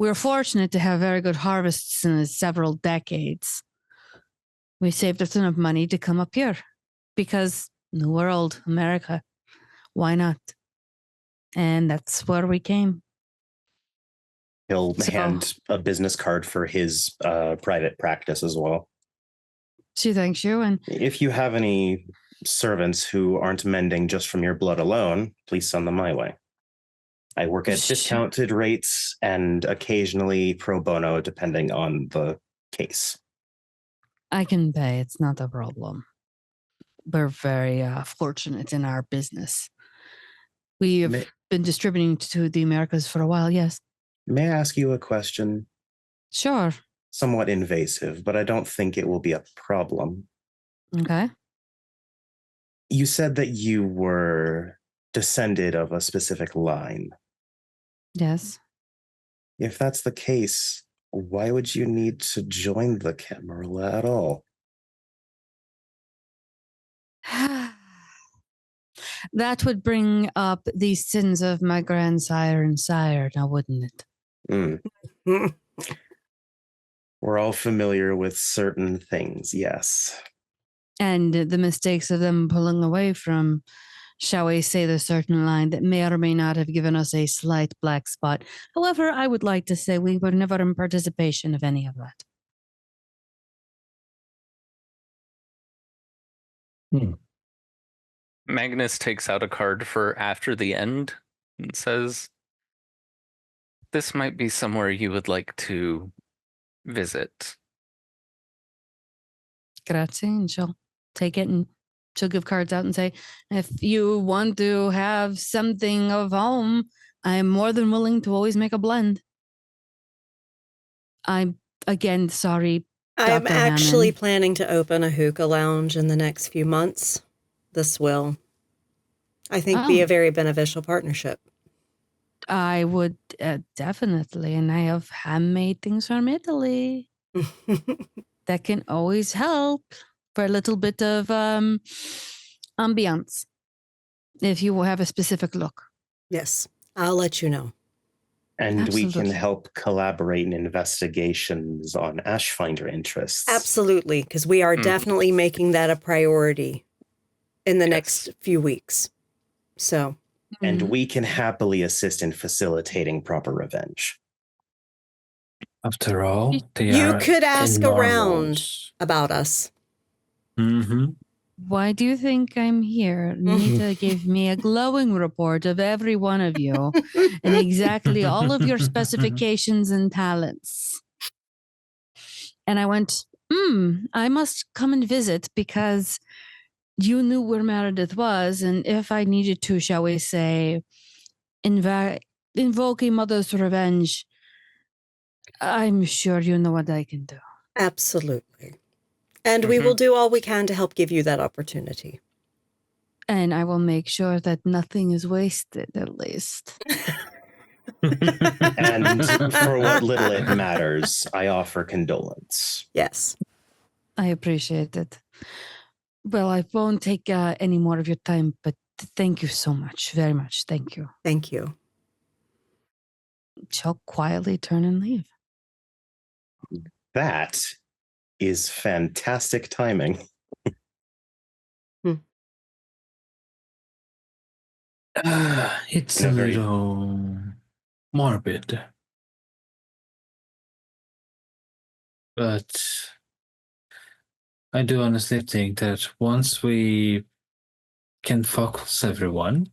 Speaker 2: we're fortunate to have very good harvests in several decades. We saved a ton of money to come up here because New World, America, why not? And that's where we came.
Speaker 7: He'll
Speaker 2: So-
Speaker 7: hand a business card for his private practice as well.
Speaker 2: She thanks you. And
Speaker 7: If you have any servants who aren't mending just from your blood alone, please send them my way. I work at discounted rates and occasionally pro bono, depending on the case.
Speaker 2: I can pay. It's not a problem. We're very fortunate in our business. We have
Speaker 7: May-
Speaker 2: been distributing to the Americas for a while, yes.
Speaker 7: May I ask you a question?
Speaker 2: Sure.
Speaker 7: Somewhat invasive, but I don't think it will be a problem.
Speaker 2: Okay.
Speaker 7: You said that you were descended of a specific line.
Speaker 2: Yes.
Speaker 7: If that's the case, why would you need to join the Camarilla at all?
Speaker 2: That would bring up the sins of my grandsire and sire, now wouldn't it?
Speaker 7: Mm. We're all familiar with certain things, yes.
Speaker 2: And the mistakes of them pulling away from, shall we say, the certain line that may or may not have given us a slight black spot. However, I would like to say we were never in participation of any of that.
Speaker 5: Magnus takes out a card for after the end and says, "This might be somewhere you would like to visit."
Speaker 2: Grazie. And she'll take it and she'll give cards out and say, if you want to have something of home, I'm more than willing to always make a blend. I'm, again, sorry.
Speaker 4: I'm
Speaker 2: Dr.
Speaker 4: actually
Speaker 2: Hammond.
Speaker 4: planning to open a hookah lounge in the next few months. This will, I think, be
Speaker 2: Oh.
Speaker 4: a very beneficial partnership.
Speaker 2: I would definitely. And I have handmade things from Italy that can always help for a little bit of ambiance if you have a specific look.
Speaker 4: Yes, I'll let you know.
Speaker 7: And we can
Speaker 2: Absolutely.
Speaker 7: help collaborate in investigations on Ashfinder interests.
Speaker 4: Absolutely, because we are
Speaker 5: Mhm.
Speaker 4: definitely making that a priority in the
Speaker 5: Yes.
Speaker 4: next few weeks. So,
Speaker 7: And
Speaker 2: Mhm.
Speaker 7: we can happily assist in facilitating proper revenge.
Speaker 6: After all, they
Speaker 4: you
Speaker 6: are
Speaker 4: could ask around
Speaker 6: enormous.
Speaker 4: about us.
Speaker 6: Mm-hmm.
Speaker 2: Why do you think I'm here? Nita gave me a glowing report of every one of you and exactly all of your specifications and talents. And I went, I must come and visit because you knew where Meredith was. And if I needed to, shall we say, invoke a mother's revenge, I'm sure you know what I can do.
Speaker 4: Absolutely. And we will do all we can to help give you that opportunity.
Speaker 2: And I will make sure that nothing is wasted, at least.
Speaker 7: And for what little it matters, I offer condolence.
Speaker 4: Yes.
Speaker 2: I appreciate it. Well, I won't take any more of your time, but thank you so much, very much. Thank you.
Speaker 4: Thank you.
Speaker 2: She'll quietly turn and leave.
Speaker 7: That is fantastic timing.
Speaker 6: It's
Speaker 7: In
Speaker 6: a
Speaker 7: a very-
Speaker 6: little morbid. But I do honestly think that once we can focus everyone,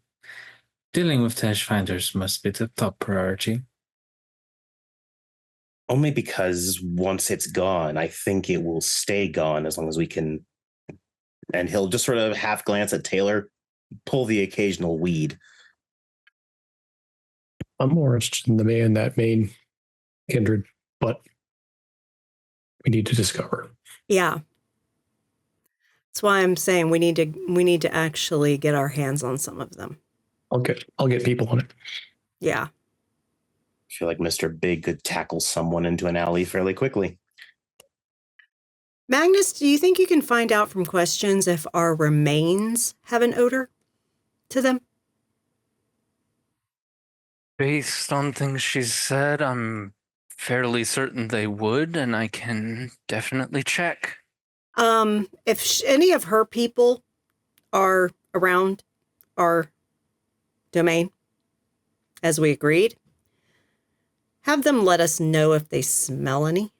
Speaker 6: dealing with Tash Finders must be the top priority.
Speaker 7: Only because once it's gone, I think it will stay gone as long as we can. And he'll just sort of half glance at Taylor, pull the occasional weed.
Speaker 3: I'm more interested in the man, that main kindred, but we need to discover.
Speaker 4: Yeah. That's why I'm saying we need to actually get our hands on some of them.
Speaker 3: I'll get people on it.
Speaker 4: Yeah.
Speaker 7: I feel like Mr. Big could tackle someone into an alley fairly quickly.
Speaker 4: Magnus, do you think you can find out from questions if our remains have an odor to them?
Speaker 5: Based on things she's said, I'm fairly certain they would, and I can definitely check.
Speaker 4: If any of her people are around our domain, as we agreed, have them let us know if they smell any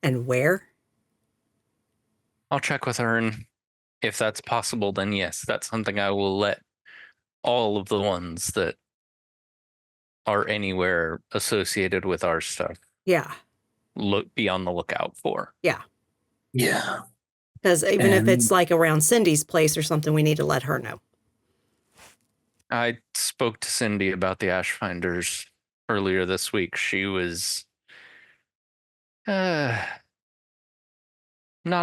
Speaker 4: and where.
Speaker 5: I'll check with her, and if that's possible, then yes, that's something I will let all of the ones that are anywhere associated with our stuff
Speaker 4: Yeah.
Speaker 5: be on the lookout for.
Speaker 4: Yeah.
Speaker 6: Yeah.
Speaker 4: Because even if it's
Speaker 6: And-
Speaker 4: like around Cindy's place or something, we need to let her know.
Speaker 5: I spoke to Cindy about the Ashfinders earlier this week. She was not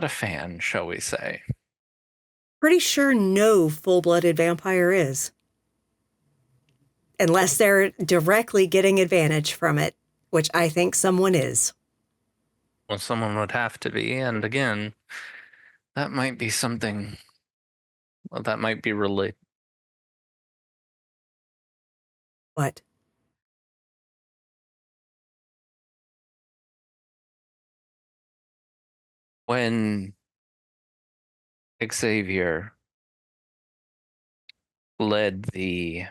Speaker 5: a fan, shall we say.
Speaker 4: Pretty sure no full-blooded vampire is. Unless they're directly getting advantage from it, which I think someone is.
Speaker 5: Well, someone would have to be, and again, that might be something. Well, that might be related.
Speaker 4: What?
Speaker 5: When Xavier led the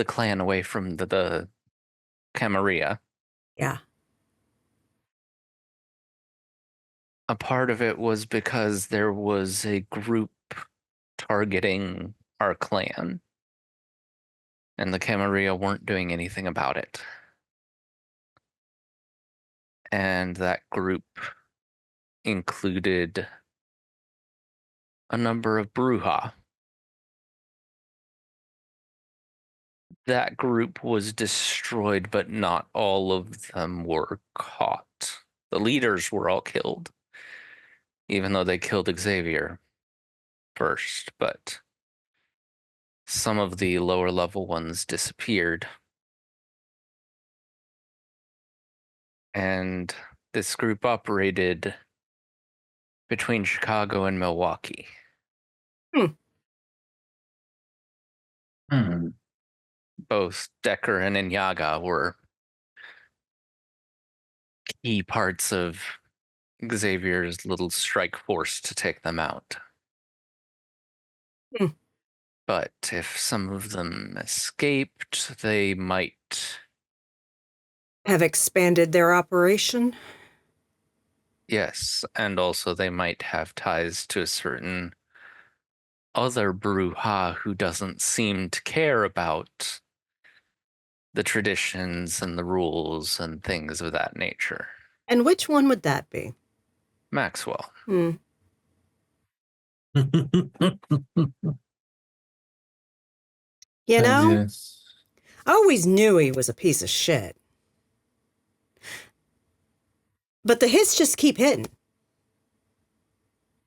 Speaker 5: clan away from the Camarilla,
Speaker 4: Yeah.
Speaker 5: a part of it was because there was a group targeting our clan, and the Camarilla weren't doing anything about it. And that group included a number of Bruja. That group was destroyed, but not all of them were caught. The leaders were all killed, even though they killed Xavier first, but some of the lower level ones disappeared. And this group operated between Chicago and Milwaukee.
Speaker 6: Hmm.
Speaker 5: Both Decker and Inyaga were key parts of Xavier's little strike force to take them out.
Speaker 4: Hmm.
Speaker 5: But if some of them escaped, they might.
Speaker 4: Have expanded their operation?
Speaker 5: Yes, and also they might have ties to a certain other Bruja who doesn't seem to care about the traditions and the rules and things of that nature.
Speaker 4: And which one would that be?
Speaker 5: Maxwell.
Speaker 4: Hmm. You know,
Speaker 6: Yes.
Speaker 4: I always knew he was a piece of shit. But the hits just keep hitting.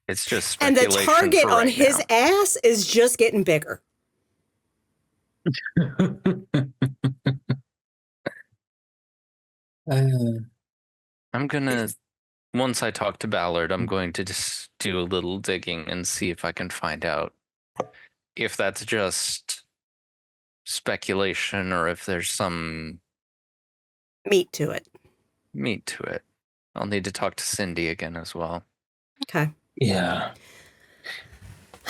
Speaker 5: It's just
Speaker 4: And the
Speaker 5: speculation
Speaker 4: target
Speaker 5: for
Speaker 4: on
Speaker 5: right
Speaker 4: his
Speaker 5: now.
Speaker 4: ass is just getting bigger.
Speaker 5: I'm gonna, once I talk to Ballard, I'm going to just do a little digging and see if I can find out if that's just speculation or if there's some
Speaker 4: Meat to it.
Speaker 5: meat to it. I'll need to talk to Cindy again as well.
Speaker 4: Okay.
Speaker 6: Yeah.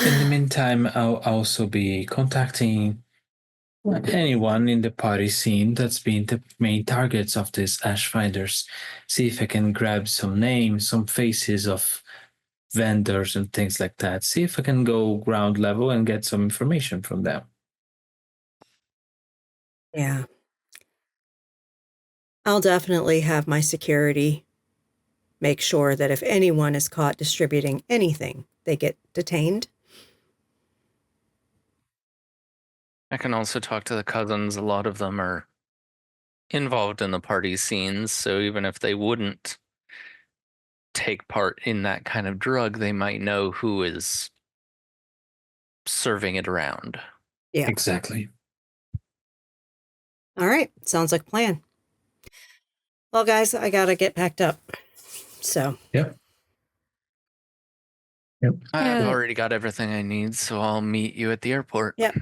Speaker 6: In the meantime, I'll also be contacting anyone in the party scene that's been the main targets of these Ashfinders. See if I can grab some names, some faces of vendors and things like that. See if I can go ground level and get some information from them.
Speaker 4: Yeah. I'll definitely have my security make sure that if anyone is caught distributing anything, they get detained.
Speaker 5: I can also talk to the cousins. A lot of them are involved in the party scenes, so even if they wouldn't take part in that kind of drug, they might know who is serving it around.
Speaker 4: Yeah.
Speaker 6: Exactly.
Speaker 4: All right. Sounds like a plan. Well, guys, I got to get packed up. So.
Speaker 6: Yep.
Speaker 5: I've
Speaker 2: Yeah.
Speaker 5: already got everything I need, so I'll meet you at the airport.
Speaker 4: Yep.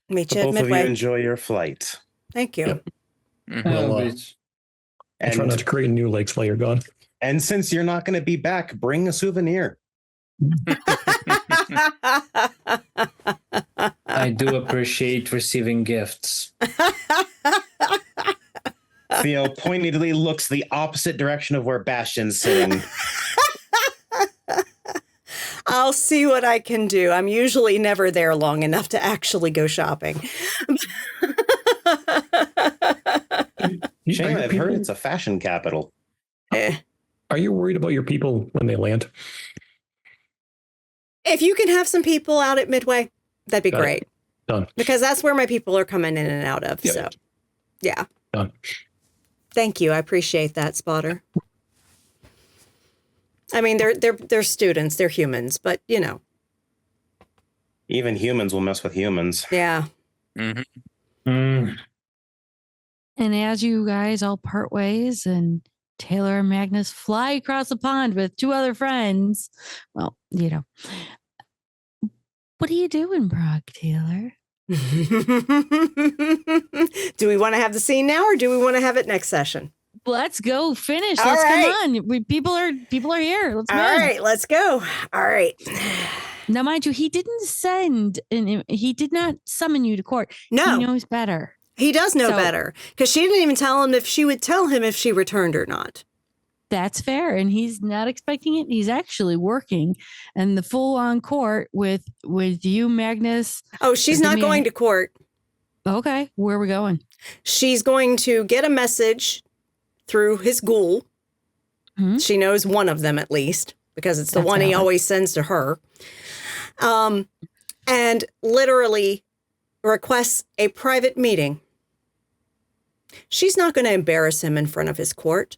Speaker 4: Meet
Speaker 7: So
Speaker 4: you at
Speaker 7: both of you
Speaker 4: Midway.
Speaker 7: enjoy your flight.
Speaker 4: Thank you.
Speaker 3: Yep.
Speaker 5: Mhm.
Speaker 3: Well,
Speaker 6: But
Speaker 3: I'll try not to create new lakes while you're gone.
Speaker 7: And since you're not going to be back, bring a souvenir.
Speaker 6: I do appreciate receiving gifts.
Speaker 7: Theo pointedly looks the opposite direction of where Bastion's sitting.
Speaker 4: I'll see what I can do. I'm usually never there long enough to actually go shopping.
Speaker 7: Shame, I've heard it's a fashion capital.
Speaker 3: Are you worried about your people when they land?
Speaker 4: If you can have some people out at Midway, that'd be
Speaker 3: Got it.
Speaker 4: great.
Speaker 3: Done.
Speaker 4: Because that's where my people are coming in and out of.
Speaker 3: Yep.
Speaker 4: So, yeah.
Speaker 3: Done.
Speaker 4: Thank you. I appreciate that, Spotter. I mean, they're students, they're humans, but you know.
Speaker 7: Even humans will mess with humans.
Speaker 4: Yeah.
Speaker 5: Mhm.
Speaker 6: Mm.
Speaker 2: And as you guys all part ways and Taylor and Magnus fly across the pond with two other friends, well, you know, what do you do in Prague, Taylor?
Speaker 4: Do we want to have the scene now or do we want to have it next session?
Speaker 2: Let's go finish.
Speaker 4: All
Speaker 2: Let's
Speaker 4: right.
Speaker 2: come on. People are here. Let's
Speaker 4: All
Speaker 2: move.
Speaker 4: right, let's go. All right.
Speaker 2: Now, mind you, he did not summon you to court.
Speaker 4: No.
Speaker 2: He knows better.
Speaker 4: He does know
Speaker 2: So-
Speaker 4: better because she didn't even tell him if she would tell him if she returned or not.
Speaker 2: That's fair. And he's not expecting it. He's actually working in the full on court with you, Magnus.
Speaker 4: Oh, she's not going to court.
Speaker 2: Okay. Where are we going?
Speaker 4: She's going to get a message through his ghoul.
Speaker 2: Hmm?
Speaker 4: She knows one of them at least because it's the
Speaker 2: That's
Speaker 4: one he
Speaker 2: valid.
Speaker 4: always sends to her. And literally requests a private meeting. She's not going to embarrass him in front of his court.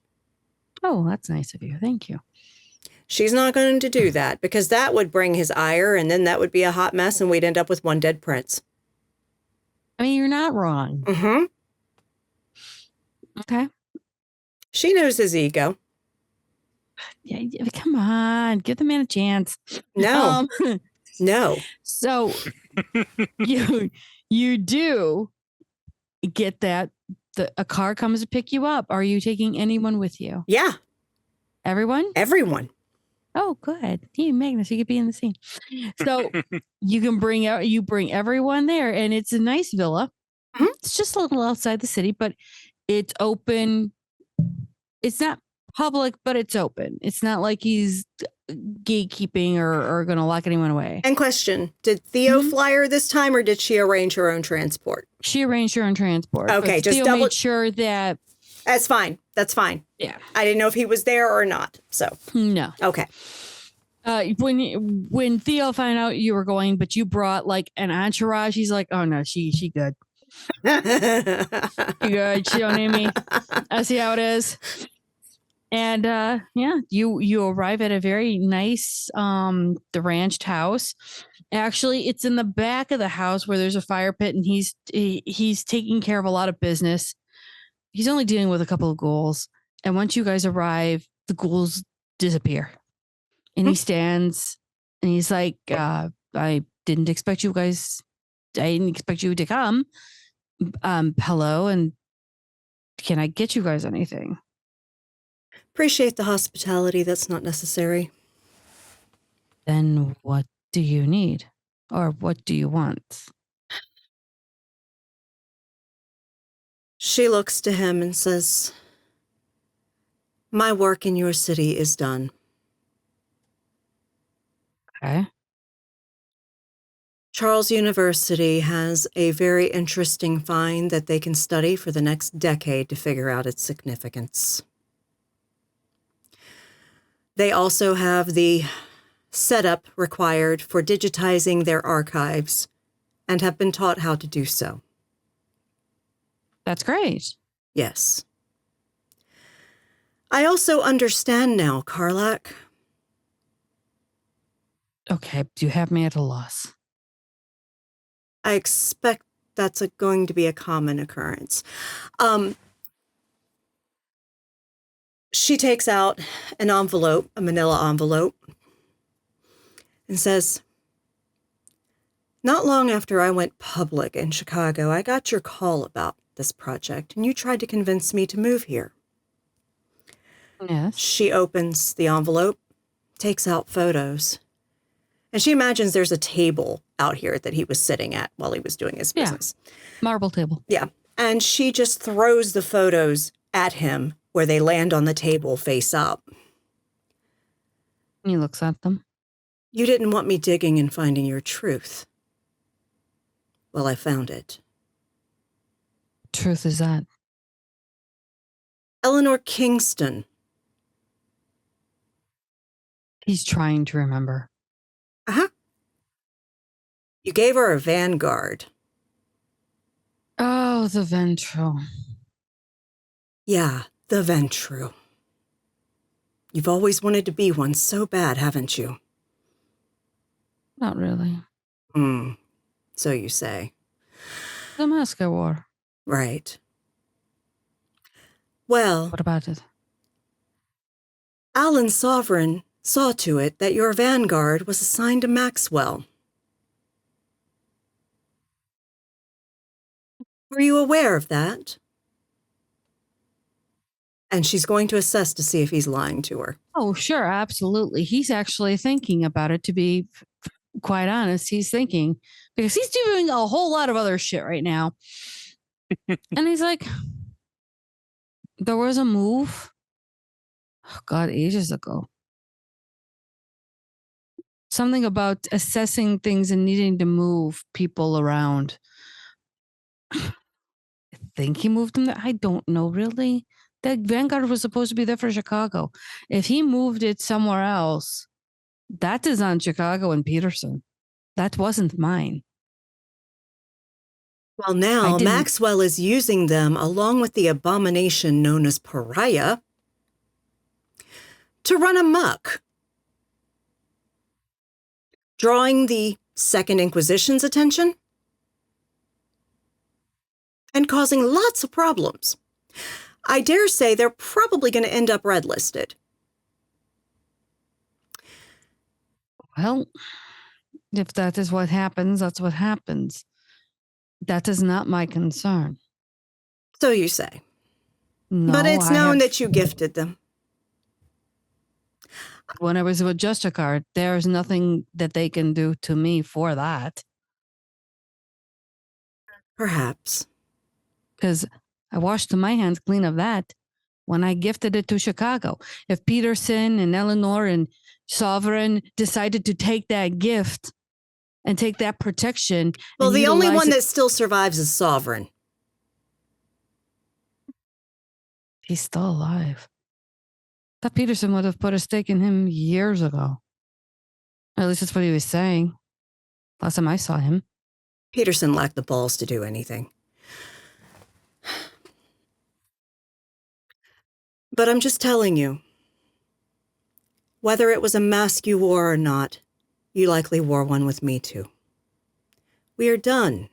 Speaker 2: Oh, that's nice of you. Thank you.
Speaker 4: She's not going to do that because that would bring his ire and then that would be a hot mess and we'd end up with one dead prince.
Speaker 2: I mean, you're not wrong.
Speaker 4: Mm-hmm.
Speaker 2: Okay.
Speaker 4: She knows his ego.
Speaker 2: Yeah, come on. Give the man a chance.
Speaker 4: No, no.
Speaker 2: So you do get that a car comes to pick you up. Are you taking anyone with you?
Speaker 4: Yeah,
Speaker 2: Everyone?
Speaker 4: everyone.
Speaker 2: Oh, good. You, Magnus, you could be in the scene. So you bring everyone there, and it's a nice villa.
Speaker 4: Mhm.
Speaker 2: It's just a little outside the city, but it's open. It's not public, but it's open. It's not like he's gatekeeping or going to lock anyone away.
Speaker 4: And question, did Theo
Speaker 2: Mhm.
Speaker 4: fly her this time or did she arrange her own transport?
Speaker 2: She arranged her own transport.
Speaker 4: Okay,
Speaker 2: but
Speaker 4: just
Speaker 2: Theo
Speaker 4: double-
Speaker 2: made sure that
Speaker 4: That's fine. That's fine.
Speaker 2: Yeah.
Speaker 4: I didn't know if he was there or not. So,
Speaker 2: no.
Speaker 4: okay.
Speaker 2: When Theo found out you were going, but you brought like an entourage, he's like, "Oh no, she good. She good. She don't need me. I see how it is." And yeah, you arrive at a very nice the ranched house. Actually, it's in the back of the house where there's a fire pit, and he's taking care of a lot of business. He's only dealing with a couple of ghouls, and once you guys arrive, the ghouls disappear. And he stands, and he's like, "I didn't expect you guys. I didn't expect you to come. Hello, and can I get you guys anything?"
Speaker 4: Appreciate the hospitality. That's not necessary.
Speaker 2: Then what do you need? Or what do you want?
Speaker 4: She looks to him and says, "My work in your city is done.
Speaker 2: Okay.
Speaker 4: Charles University has a very interesting find that they can study for the next decade to figure out its significance. They also have the setup required for digitizing their archives and have been taught how to do so.
Speaker 2: That's great.
Speaker 4: Yes. I also understand now, Karlak.
Speaker 2: Okay. You have me at a loss.
Speaker 4: I expect that's going to be a common occurrence. She takes out an envelope, a manila envelope, and says, "Not long after I went public in Chicago, I got your call about this project, and you tried to convince me to move here."
Speaker 2: Yes.
Speaker 4: She opens the envelope, takes out photos, and she imagines there's a table out here that he was sitting at while he was doing his
Speaker 2: Yeah.
Speaker 4: business.
Speaker 2: Marble table.
Speaker 4: Yeah. And she just throws the photos at him where they land on the table face up.
Speaker 2: He looks at them.
Speaker 4: "You didn't want me digging and finding your truth. Well, I found it.
Speaker 2: Truth is that.
Speaker 4: Eleanor Kingston."
Speaker 2: He's trying to remember.
Speaker 4: Uh-huh. "You gave her a Vanguard."
Speaker 2: Oh, the Ventral.
Speaker 4: "Yeah, the Ventru. You've always wanted to be one so bad, haven't you?"
Speaker 2: Not really.
Speaker 4: So you say.
Speaker 2: The Masquerade War.
Speaker 4: Right. Well,
Speaker 2: What about it?
Speaker 4: Alan Sovereign saw to it that your Vanguard was assigned to Maxwell. Were you aware of that? And she's going to assess to see if he's lying to her.
Speaker 2: Oh, sure. Absolutely. He's actually thinking about it, to be quite honest. He's thinking, because he's doing a whole lot of other shit right now. And he's like, there was a move. Oh, God, ages ago. Something about assessing things and needing to move people around. I think he moved them there. I don't know, really. The Vanguard was supposed to be there for Chicago. If he moved it somewhere else, that is on Chicago and Peterson. That wasn't mine.
Speaker 4: Well, now Maxwell is using them along with the abomination known as Pariah to run amok, drawing the Second Inquisition's attention and causing lots of problems. I dare say they're probably going to end up red listed.
Speaker 2: Well, if that is what happens, that's what happens. That is not my concern.
Speaker 4: So you say.
Speaker 2: No,
Speaker 4: but it's known that you gifted them.
Speaker 2: When I was with Justicard, there's nothing that they can do to me for that.
Speaker 4: Perhaps.
Speaker 2: Because I washed my hands clean of that when I gifted it to Chicago. If Peterson and Eleanor and Sovereign decided to take that gift and take that protection.
Speaker 4: Well, the only one that still survives is Sovereign.
Speaker 2: He's still alive. That Peterson would have put a stake in him years ago. Or at least that's what he was saying. Last time I saw him.
Speaker 4: Peterson lacked the balls to do anything. But I'm just telling you, whether it was a mask you wore or not, you likely wore one with me too. We are done,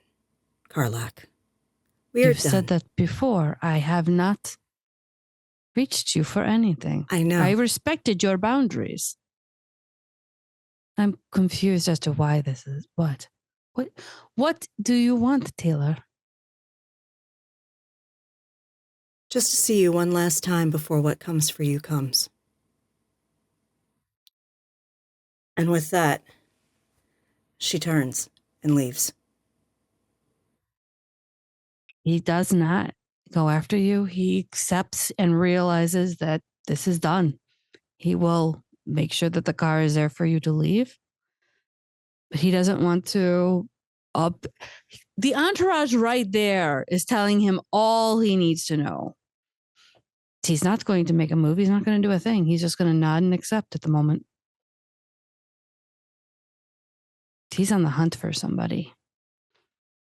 Speaker 4: Karlak. We are done.
Speaker 2: You've said that before. I have not reached you for anything.
Speaker 4: I know.
Speaker 2: I respected your boundaries. I'm confused as to why this is. What do you want, Taylor?
Speaker 4: Just to see you one last time before what comes for you comes. And with that, she turns and leaves.
Speaker 2: He does not go after you. He accepts and realizes that this is done. He will make sure that the car is there for you to leave. But he doesn't want to the entourage right there is telling him all he needs to know. He's not going to make a move. He's not going to do a thing. He's just going to nod and accept at the moment. He's on the hunt for somebody.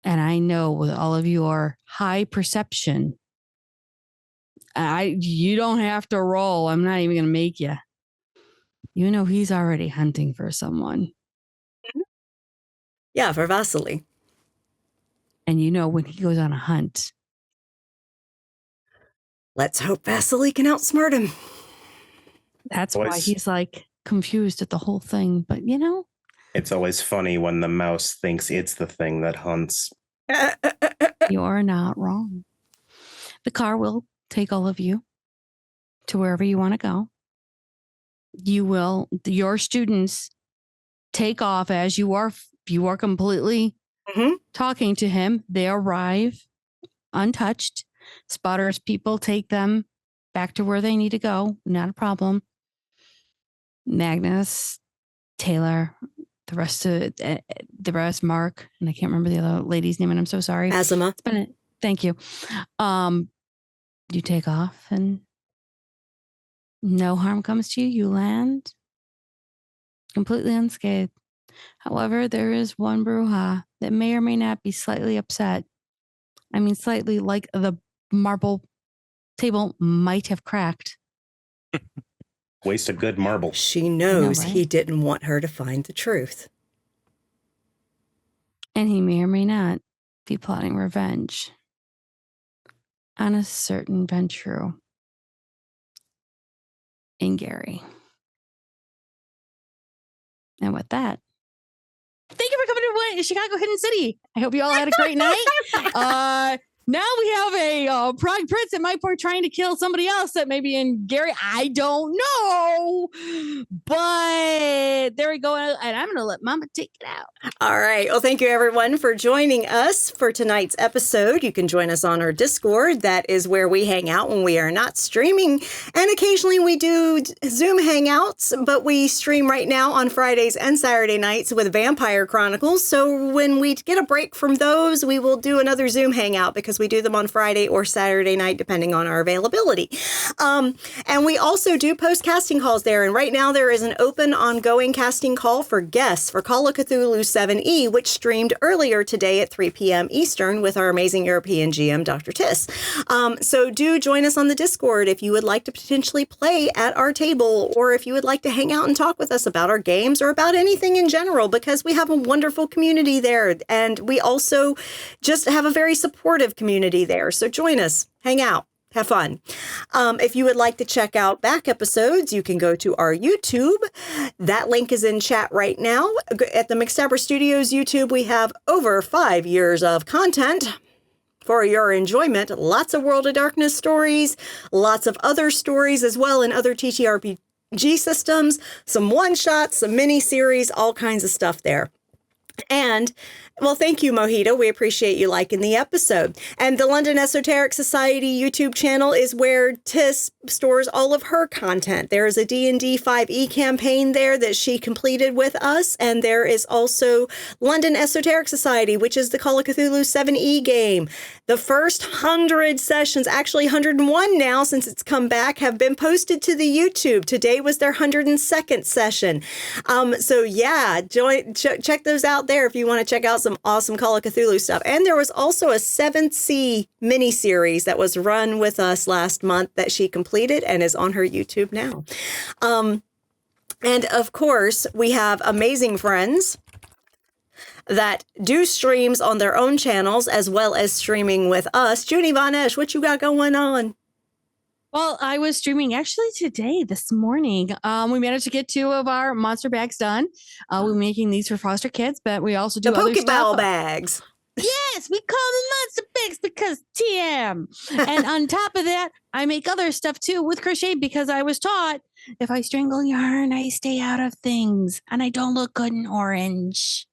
Speaker 2: And I know with all of your high perception, you don't have to roll. I'm not even going to make you. You know he's already hunting for someone.
Speaker 4: Yeah, for Vasily.
Speaker 2: And you know when he goes on a hunt.
Speaker 4: Let's hope Vasily can outsmart him.
Speaker 2: That's why he's like confused at the whole thing. But you know,
Speaker 7: It's always funny when the mouse thinks it's the thing that hunts.
Speaker 2: You are not wrong. The car will take all of you to wherever you want to go. Your students take off as you are completely talking to him. They arrive untouched. Spotter's people take them back to where they need to go. Not a problem. Magnus, Taylor, the rest, Mark, and I can't remember the other lady's name, and I'm so sorry.
Speaker 4: Azuma.
Speaker 2: Thank you. You take off and no harm comes to you. You land completely unscathed. However, there is one Bruja that may or may not be slightly upset. I mean, slightly like the marble table might have cracked.
Speaker 7: Waste a good marble.
Speaker 4: She knows
Speaker 2: I know, right?
Speaker 4: he didn't want her to find the truth.
Speaker 2: And he may or may not be plotting revenge on a certain Ventru in Gary. And with that, thank you for coming to Chicago Hidden City. I hope you all had a great night. Now we have a Prague Prince that might be trying to kill somebody else that may be in Gary. I don't know. But there we go. And I'm going to let Mama take it out.
Speaker 4: All right. Well, thank you, everyone, for joining us for tonight's episode. You can join us on our Discord. That is where we hang out when we are not streaming. And occasionally we do Zoom hangouts, but we stream right now on Fridays and Saturday nights with Vampire Chronicles. So when we get a break from those, we will do another Zoom hangout because we do them on Friday or Saturday night, depending on our availability. And we also do post casting calls there. And right now there is an open ongoing casting call for guests for Call of Cthulhu 7E, which streamed earlier today at 3 p.m. Eastern with our amazing European GM, Dr. Tiss. So do join us on the Discord if you would like to potentially play at our table, or if you would like to hang out and talk with us about our games or about anything in general, because we have a wonderful community there. And we also just have a very supportive community there. So join us, hang out, have fun. If you would like to check out back episodes, you can go to our YouTube. That link is in chat right now. At the McStabber Studios YouTube, we have over 5 years of content for your enjoyment. Lots of World of Darkness stories, lots of other stories as well in other TTRPG systems, some one-shots, some mini-series, all kinds of stuff there. And, well, thank you, Mojito. We appreciate you liking the episode. And the London Esoteric Society YouTube channel is where Tiss stores all of her content. There is a D&D 5e campaign there that she completed with us. And there is also London Esoteric Society, which is the Call of Cthulhu 7e game. The first 100 sessions, actually 101 now since it's come back, have been posted to the YouTube. Today was their 102nd session. So yeah, check those out there if you want to check out some awesome Call of Cthulhu stuff. And there was also a 7th Sea mini-series that was run with us last month that she completed and is on her YouTube now. And of course, we have amazing friends that do streams on their own channels as well as streaming with us. Junie Von Esch, what you got going on?
Speaker 2: Well, I was streaming actually this morning. We managed to get 2 of our monster bags done. We're making these for foster kids, but we also do
Speaker 4: the
Speaker 2: other
Speaker 4: Pokeball
Speaker 2: stuff.
Speaker 4: bags.
Speaker 2: Yes, we call them monster bags because TM. And on top of that, I make other stuff too with crochet because I was taught if I strangle yarn, I stay out of things and I don't look good in orange.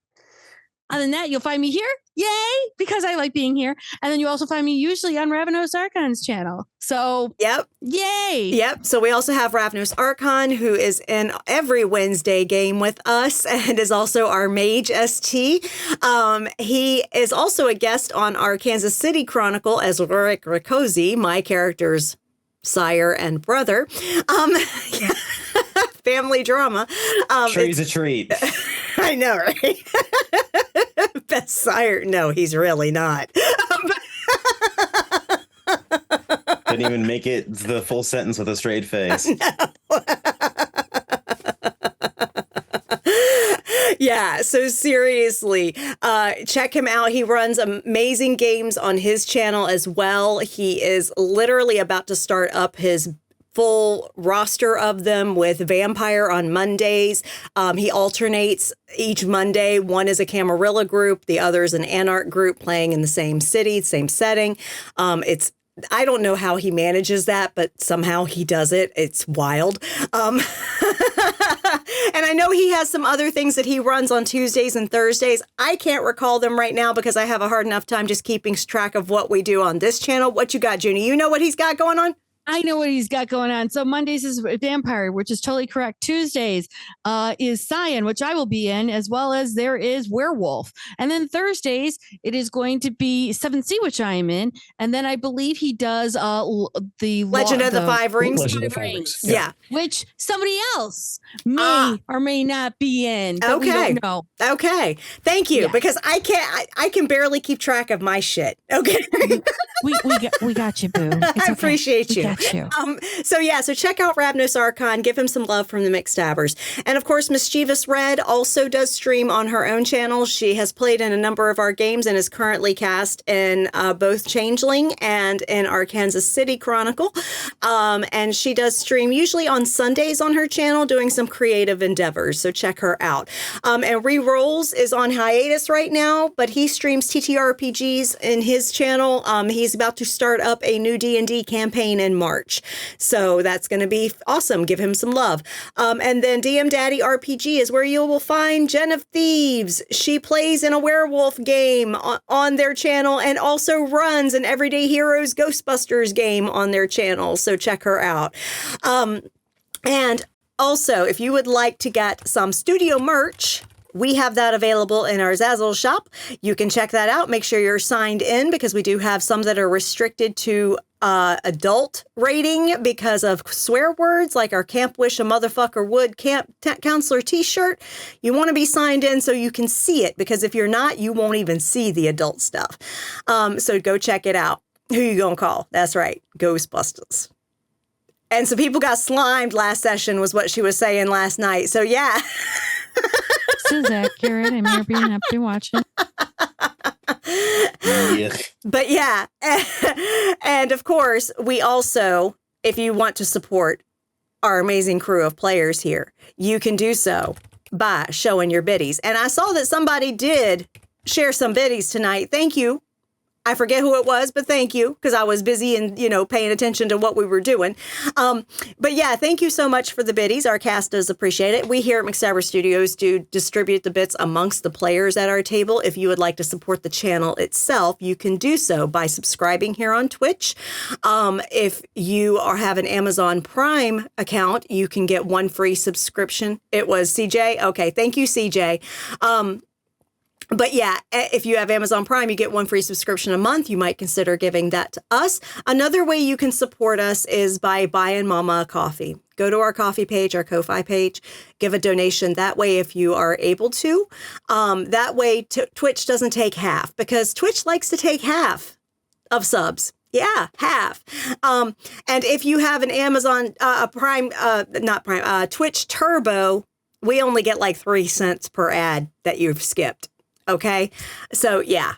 Speaker 2: Other than that, you'll find me here. Yay! Because I like being here. And then you also find me usually on Ravenous Archon's channel. So,
Speaker 4: yep.
Speaker 2: Yay!
Speaker 4: Yep. So we also have Ravenous Archon, who is in every Wednesday game with us and is also our Mage ST. He is also a guest on our Kansas City Chronicle as Rurik Rikosi, my character's sire and brother. Family drama.
Speaker 7: Tree's a treat.
Speaker 4: I know, right? Best sire. No, he's really not.
Speaker 7: Couldn't even make it the full sentence with a straight face.
Speaker 4: No. Yeah, so seriously, check him out. He runs amazing games on his channel as well. He is literally about to start up his full roster of them with Vampire on Mondays. He alternates each Monday. One is a Camarilla group, the other is an Anarch group playing in the same city, same setting. I don't know how he manages that, but somehow he does it. It's wild. And I know he has some other things that he runs on Tuesdays and Thursdays. I can't recall them right now because I have a hard enough time just keeping track of what we do on this channel. What you got, Junie? You know what he's got going on?
Speaker 2: I know what he's got going on. So Mondays is Vampire, which is totally correct. Tuesdays is Cyan, which I will be in, as well as there is Werewolf. And then Thursdays, it is going to be 7C, which I am in. And then I believe he does the
Speaker 4: Legend of the Five Rings.
Speaker 3: Legend of the Five Rings.
Speaker 4: Yeah.
Speaker 2: Which somebody else may or may not be in. But we
Speaker 4: Okay.
Speaker 2: don't know.
Speaker 4: Okay. Thank you.
Speaker 2: Yeah.
Speaker 4: Because I can barely keep track of my shit. Okay.
Speaker 2: We got you, boo.
Speaker 4: I appreciate you.
Speaker 2: We got you.
Speaker 4: So check out Ravnos Archon. Give him some love from the McStabbers. And of course, Mischievous Red also does stream on her own channel. She has played in a number of our games and is currently cast in both Changeling and in our Kansas City Chronicle. And she does stream usually on Sundays on her channel doing some creative endeavors. So check her out. And Rerolls is on hiatus right now, but he streams TTRPGs in his channel. He's about to start up a new D&D campaign in March. So that's going to be awesome. Give him some love. And then DM Daddy RPG is where you will find Jen of Thieves. She plays in a werewolf game on their channel and also runs an Everyday Heroes Ghostbusters game on their channel. So check her out. And also, if you would like to get some studio merch, we have that available in our Zazzle shop. You can check that out. Make sure you're signed in because we do have some that are restricted to adult rating because of swear words, like our Camp Wish a Motherfucker Would Camp Counselor t-shirt. You want to be signed in so you can see it, because if you're not, you won't even see the adult stuff. So go check it out. Who you gonna call? That's right, Ghostbusters. And some people got slimed last session was what she was saying last night. So yeah.
Speaker 2: This is accurate. I'm here being happy watching.
Speaker 4: But yeah. And of course, we also, if you want to support our amazing crew of players here, you can do so by showing your biddies. And I saw that somebody did share some biddies tonight. Thank you. I forget who it was, but thank you, because I was busy and, paying attention to what we were doing. But yeah, thank you so much for the biddies. Our cast does appreciate it. We here at McStabber Studios do distribute the bits amongst the players at our table. If you would like to support the channel itself, you can do so by subscribing here on Twitch. If you have an Amazon Prime account, you can get one free subscription. It was CJ. Okay, thank you, CJ. But yeah, if you have Amazon Prime, you get one free subscription a month. You might consider giving that to us. Another way you can support us is by buying Mama a coffee. Go to our coffee page, our KoFi page, give a donation that way if you are able to. That way Twitch doesn't take half, because Twitch likes to take half of subs. Yeah, half. And if you have an Amazon Twitch Turbo, we only get like 3 cents per ad that you've skipped. Okay. So yeah,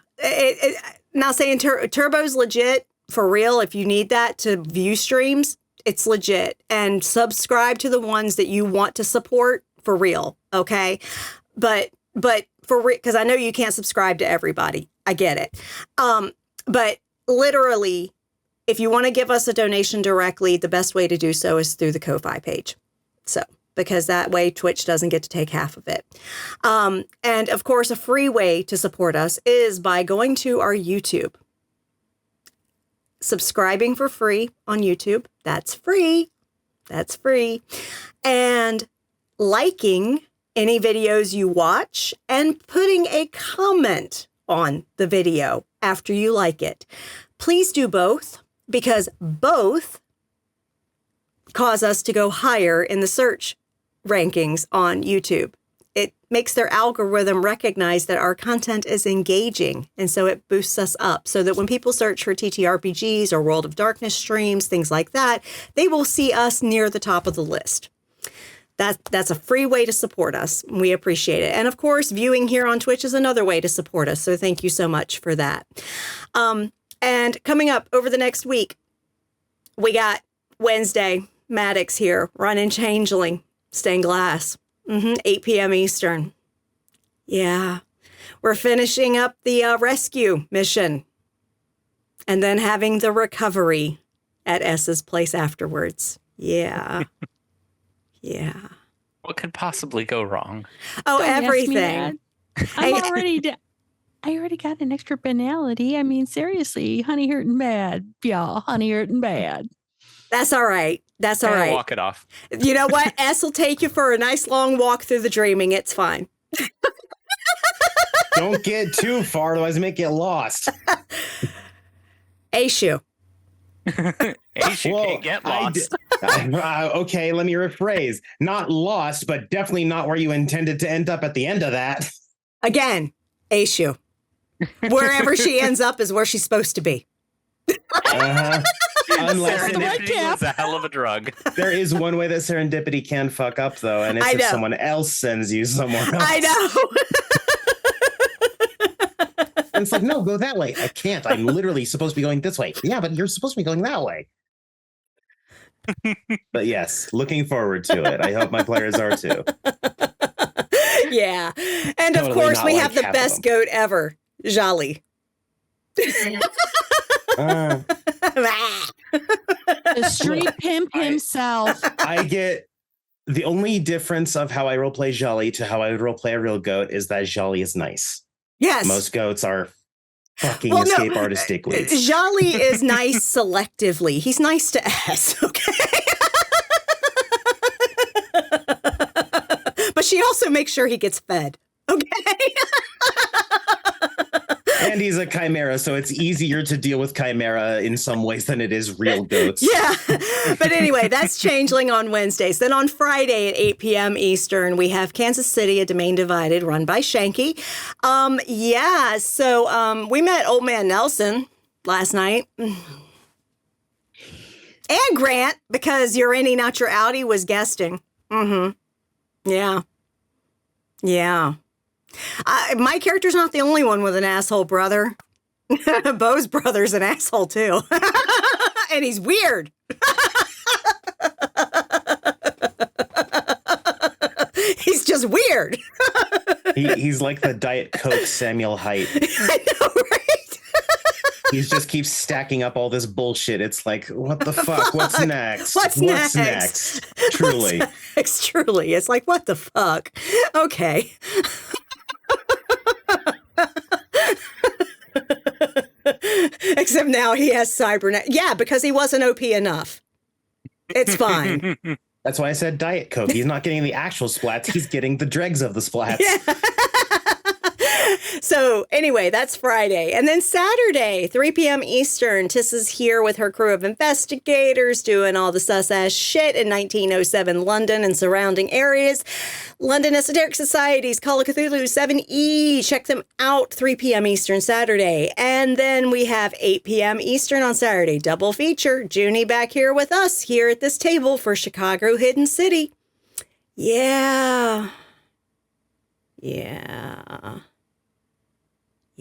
Speaker 4: not saying Turbo's legit for real. If you need that to view streams, it's legit, and subscribe to the ones that you want to support for real. Okay. But for real, because I know you can't subscribe to everybody. I get it. But literally, if you want to give us a donation directly, the best way to do so is through the KoFi page. So, because that way Twitch doesn't get to take half of it. And of course, a free way to support us is by going to our YouTube. Subscribing for free on YouTube. That's free. That's free. And liking any videos you watch and putting a comment on the video after you like it. Please do both, because both cause us to go higher in the search rankings on YouTube. It makes their algorithm recognize that our content is engaging, and so it boosts us up so that when people search for TTRPGs or World of Darkness streams, things like that, they will see us near the top of the list. That's a free way to support us. We appreciate it. And of course, viewing here on Twitch is another way to support us. So thank you so much for that. And coming up over the next week, we got Wednesday. Maddox here, running Changeling, stained glass. 8 p.m. Eastern. Yeah. We're finishing up the rescue mission and then having the recovery at S's place afterwards. Yeah. Yeah.
Speaker 5: What could possibly go wrong?
Speaker 4: Oh,
Speaker 2: Don't ask me
Speaker 4: everything.
Speaker 2: that. I already got an extra banality. I mean, seriously, honey hurting bad, y'all. Honey hurting bad.
Speaker 4: That's all right. That's all
Speaker 5: Kinda
Speaker 4: right.
Speaker 5: Walk it off.
Speaker 4: You know what? S will take you for a nice long walk through the dreaming. It's fine.
Speaker 7: Don't get too far, otherwise you may get lost.
Speaker 4: Aishu.
Speaker 5: Ace, you can't get lost.
Speaker 7: Okay, let me rephrase. Not lost, but definitely not where you intended to end up at the end of that.
Speaker 4: Again, Aishu. Wherever she ends up is where she's supposed to be.
Speaker 7: Uh-huh. Unless
Speaker 5: Serendipity is a hell of a drug.
Speaker 7: there is one way that serendipity can fuck up, though, and it's
Speaker 4: I
Speaker 7: if
Speaker 4: know.
Speaker 7: someone else sends you somewhere else.
Speaker 4: I know.
Speaker 7: And it's like, no, go that way. I can't. I'm literally supposed to be going this way. Yeah, but you're supposed to be going that way. But yes, looking forward to it. I hope my players are too.
Speaker 4: Yeah. And of
Speaker 7: Totally
Speaker 4: course,
Speaker 7: not
Speaker 4: we
Speaker 7: like
Speaker 4: have the
Speaker 7: half of
Speaker 4: best
Speaker 7: them.
Speaker 4: goat ever, Jolly.
Speaker 2: The street pimp himself.
Speaker 7: I get the only difference of how I roleplay Jolly to how I would roleplay a real goat is that Jolly is nice.
Speaker 4: Yes.
Speaker 7: Most goats are fucking
Speaker 4: Well, no,
Speaker 7: escape artist dickweeds.
Speaker 4: Jolly is nice selectively. He's nice to S, okay? But she also makes sure he gets fed, okay?
Speaker 7: And he's a chimera, so it's easier to deal with chimera in some ways than it is real goats.
Speaker 4: Yeah. But anyway, that's Changeling on Wednesdays. Then on Friday at 8 p.m. Eastern, we have Kansas City, A Domain Divided, run by Shanky. So we met Old Man Nelson last night. And Grant, because your innie, not your outie, was guesting. Yeah. Yeah. My character's not the only one with an asshole brother. Bo's brother's an asshole too. And he's weird. He's just weird.
Speaker 7: He's like the Diet Coke Samuel Haidt.
Speaker 4: I know, right?
Speaker 7: He just keeps stacking up all this bullshit. It's like, what the fuck? What's next?
Speaker 4: What's next?
Speaker 7: Truly.
Speaker 4: Truly. It's like, what the fuck? Okay. Except now he has cybernet. Yeah, because he wasn't OP enough. It's fine.
Speaker 7: That's why I said Diet Coke. He's not getting the actual splats. He's getting the dregs of the splats.
Speaker 4: Yeah. So anyway, that's Friday. And then Saturday, 3 p.m. Eastern, Tissa's here with her crew of investigators doing all the sus-ass shit in 1907 London and surrounding areas. London Esoteric Society's Call of Cthulhu 7E. Check them out, 3 p.m. Eastern Saturday. And then we have 8 p.m. Eastern on Saturday. Double feature. Junie back here with us here at this table for Chicago Hidden City. Yeah. Yeah.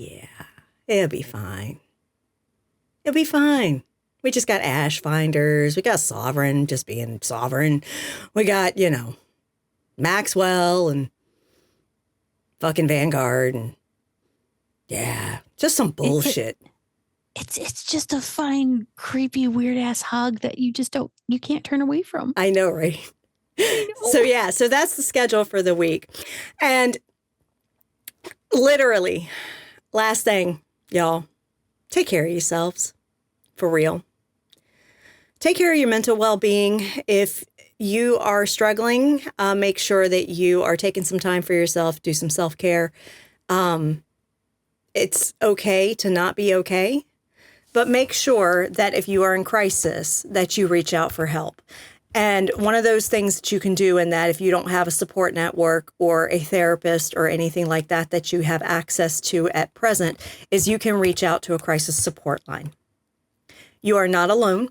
Speaker 4: Yeah, it'll be fine. It'll be fine. We just got Ash Finders. We got Sovereign just being Sovereign. We got, Maxwell and fucking Vanguard. And yeah, just some bullshit.
Speaker 2: It's just a fine, creepy, weird ass hug that you can't turn away from.
Speaker 4: I know, right? So that's the schedule for the week. And literally, last thing, y'all, take care of yourselves, for real. Take care of your mental well-being. If you are struggling, make sure that you are taking some time for yourself, do some self-care. It's okay to not be okay, but make sure that if you are in crisis, that you reach out for help. And one of those things that you can do in that if you don't have a support network or a therapist or anything like that that you have access to at present is you can reach out to a crisis support line. You are not alone.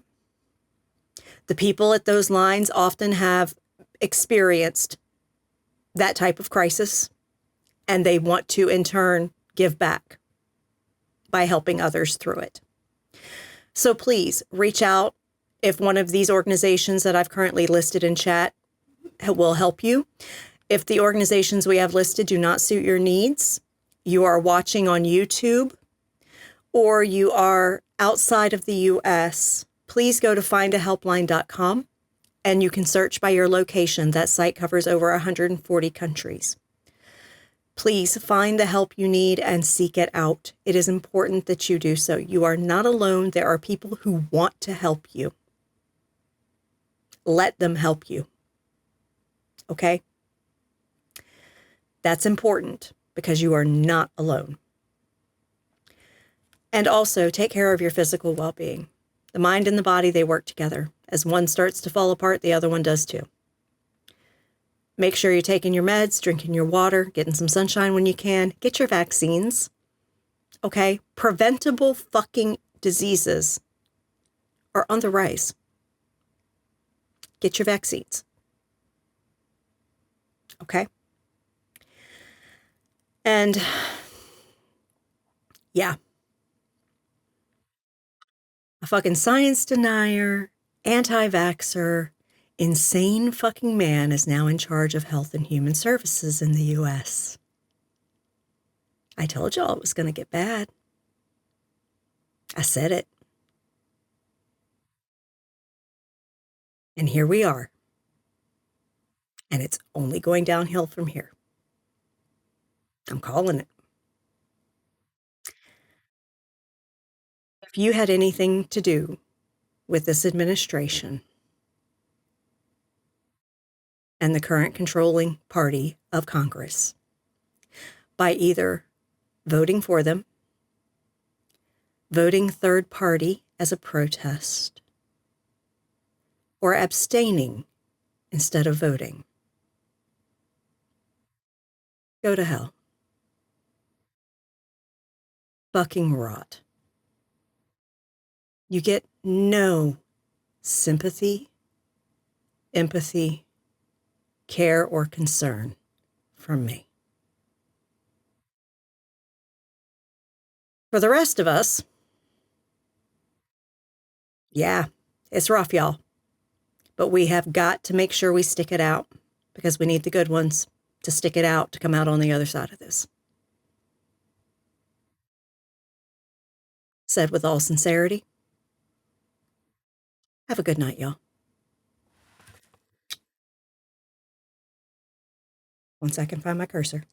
Speaker 4: The people at those lines often have experienced that type of crisis, and they want to in turn give back by helping others through it. So please reach out if one of these organizations that I've currently listed in chat will help you. If the organizations we have listed do not suit your needs, you are watching on YouTube, or you are outside of the U.S., please go to findahelpline.com and you can search by your location. That site covers over 140 countries. Please find the help you need and seek it out. It is important that you do so. You are not alone. There are people who want to help you. Let them help you. Okay? That's important because you are not alone. And also, take care of your physical well-being. The mind and the body, they work together. As one starts to fall apart, the other one does too. Make sure you're taking your meds, drinking your water, getting some sunshine when you can. Get your vaccines. Okay? Preventable fucking diseases are on the rise. Get your vaccines. Okay? And yeah. A fucking science denier, anti-vaxxer, insane fucking man is now in charge of Health and Human Services in the U.S. I told y'all it was going to get bad. I said it. And here we are. And it's only going downhill from here. I'm calling it. If you had anything to do with this administration and the current controlling party of Congress by either voting for them, voting third party as a protest, or abstaining instead of voting, go to hell. Fucking rot. You get no sympathy, empathy, care, or concern from me. For the rest of us, yeah, it's rough, y'all. But we have got to make sure we stick it out because we need the good ones to stick it out to come out on the other side of this. Said with all sincerity, have a good night, y'all. Once I can find my cursor.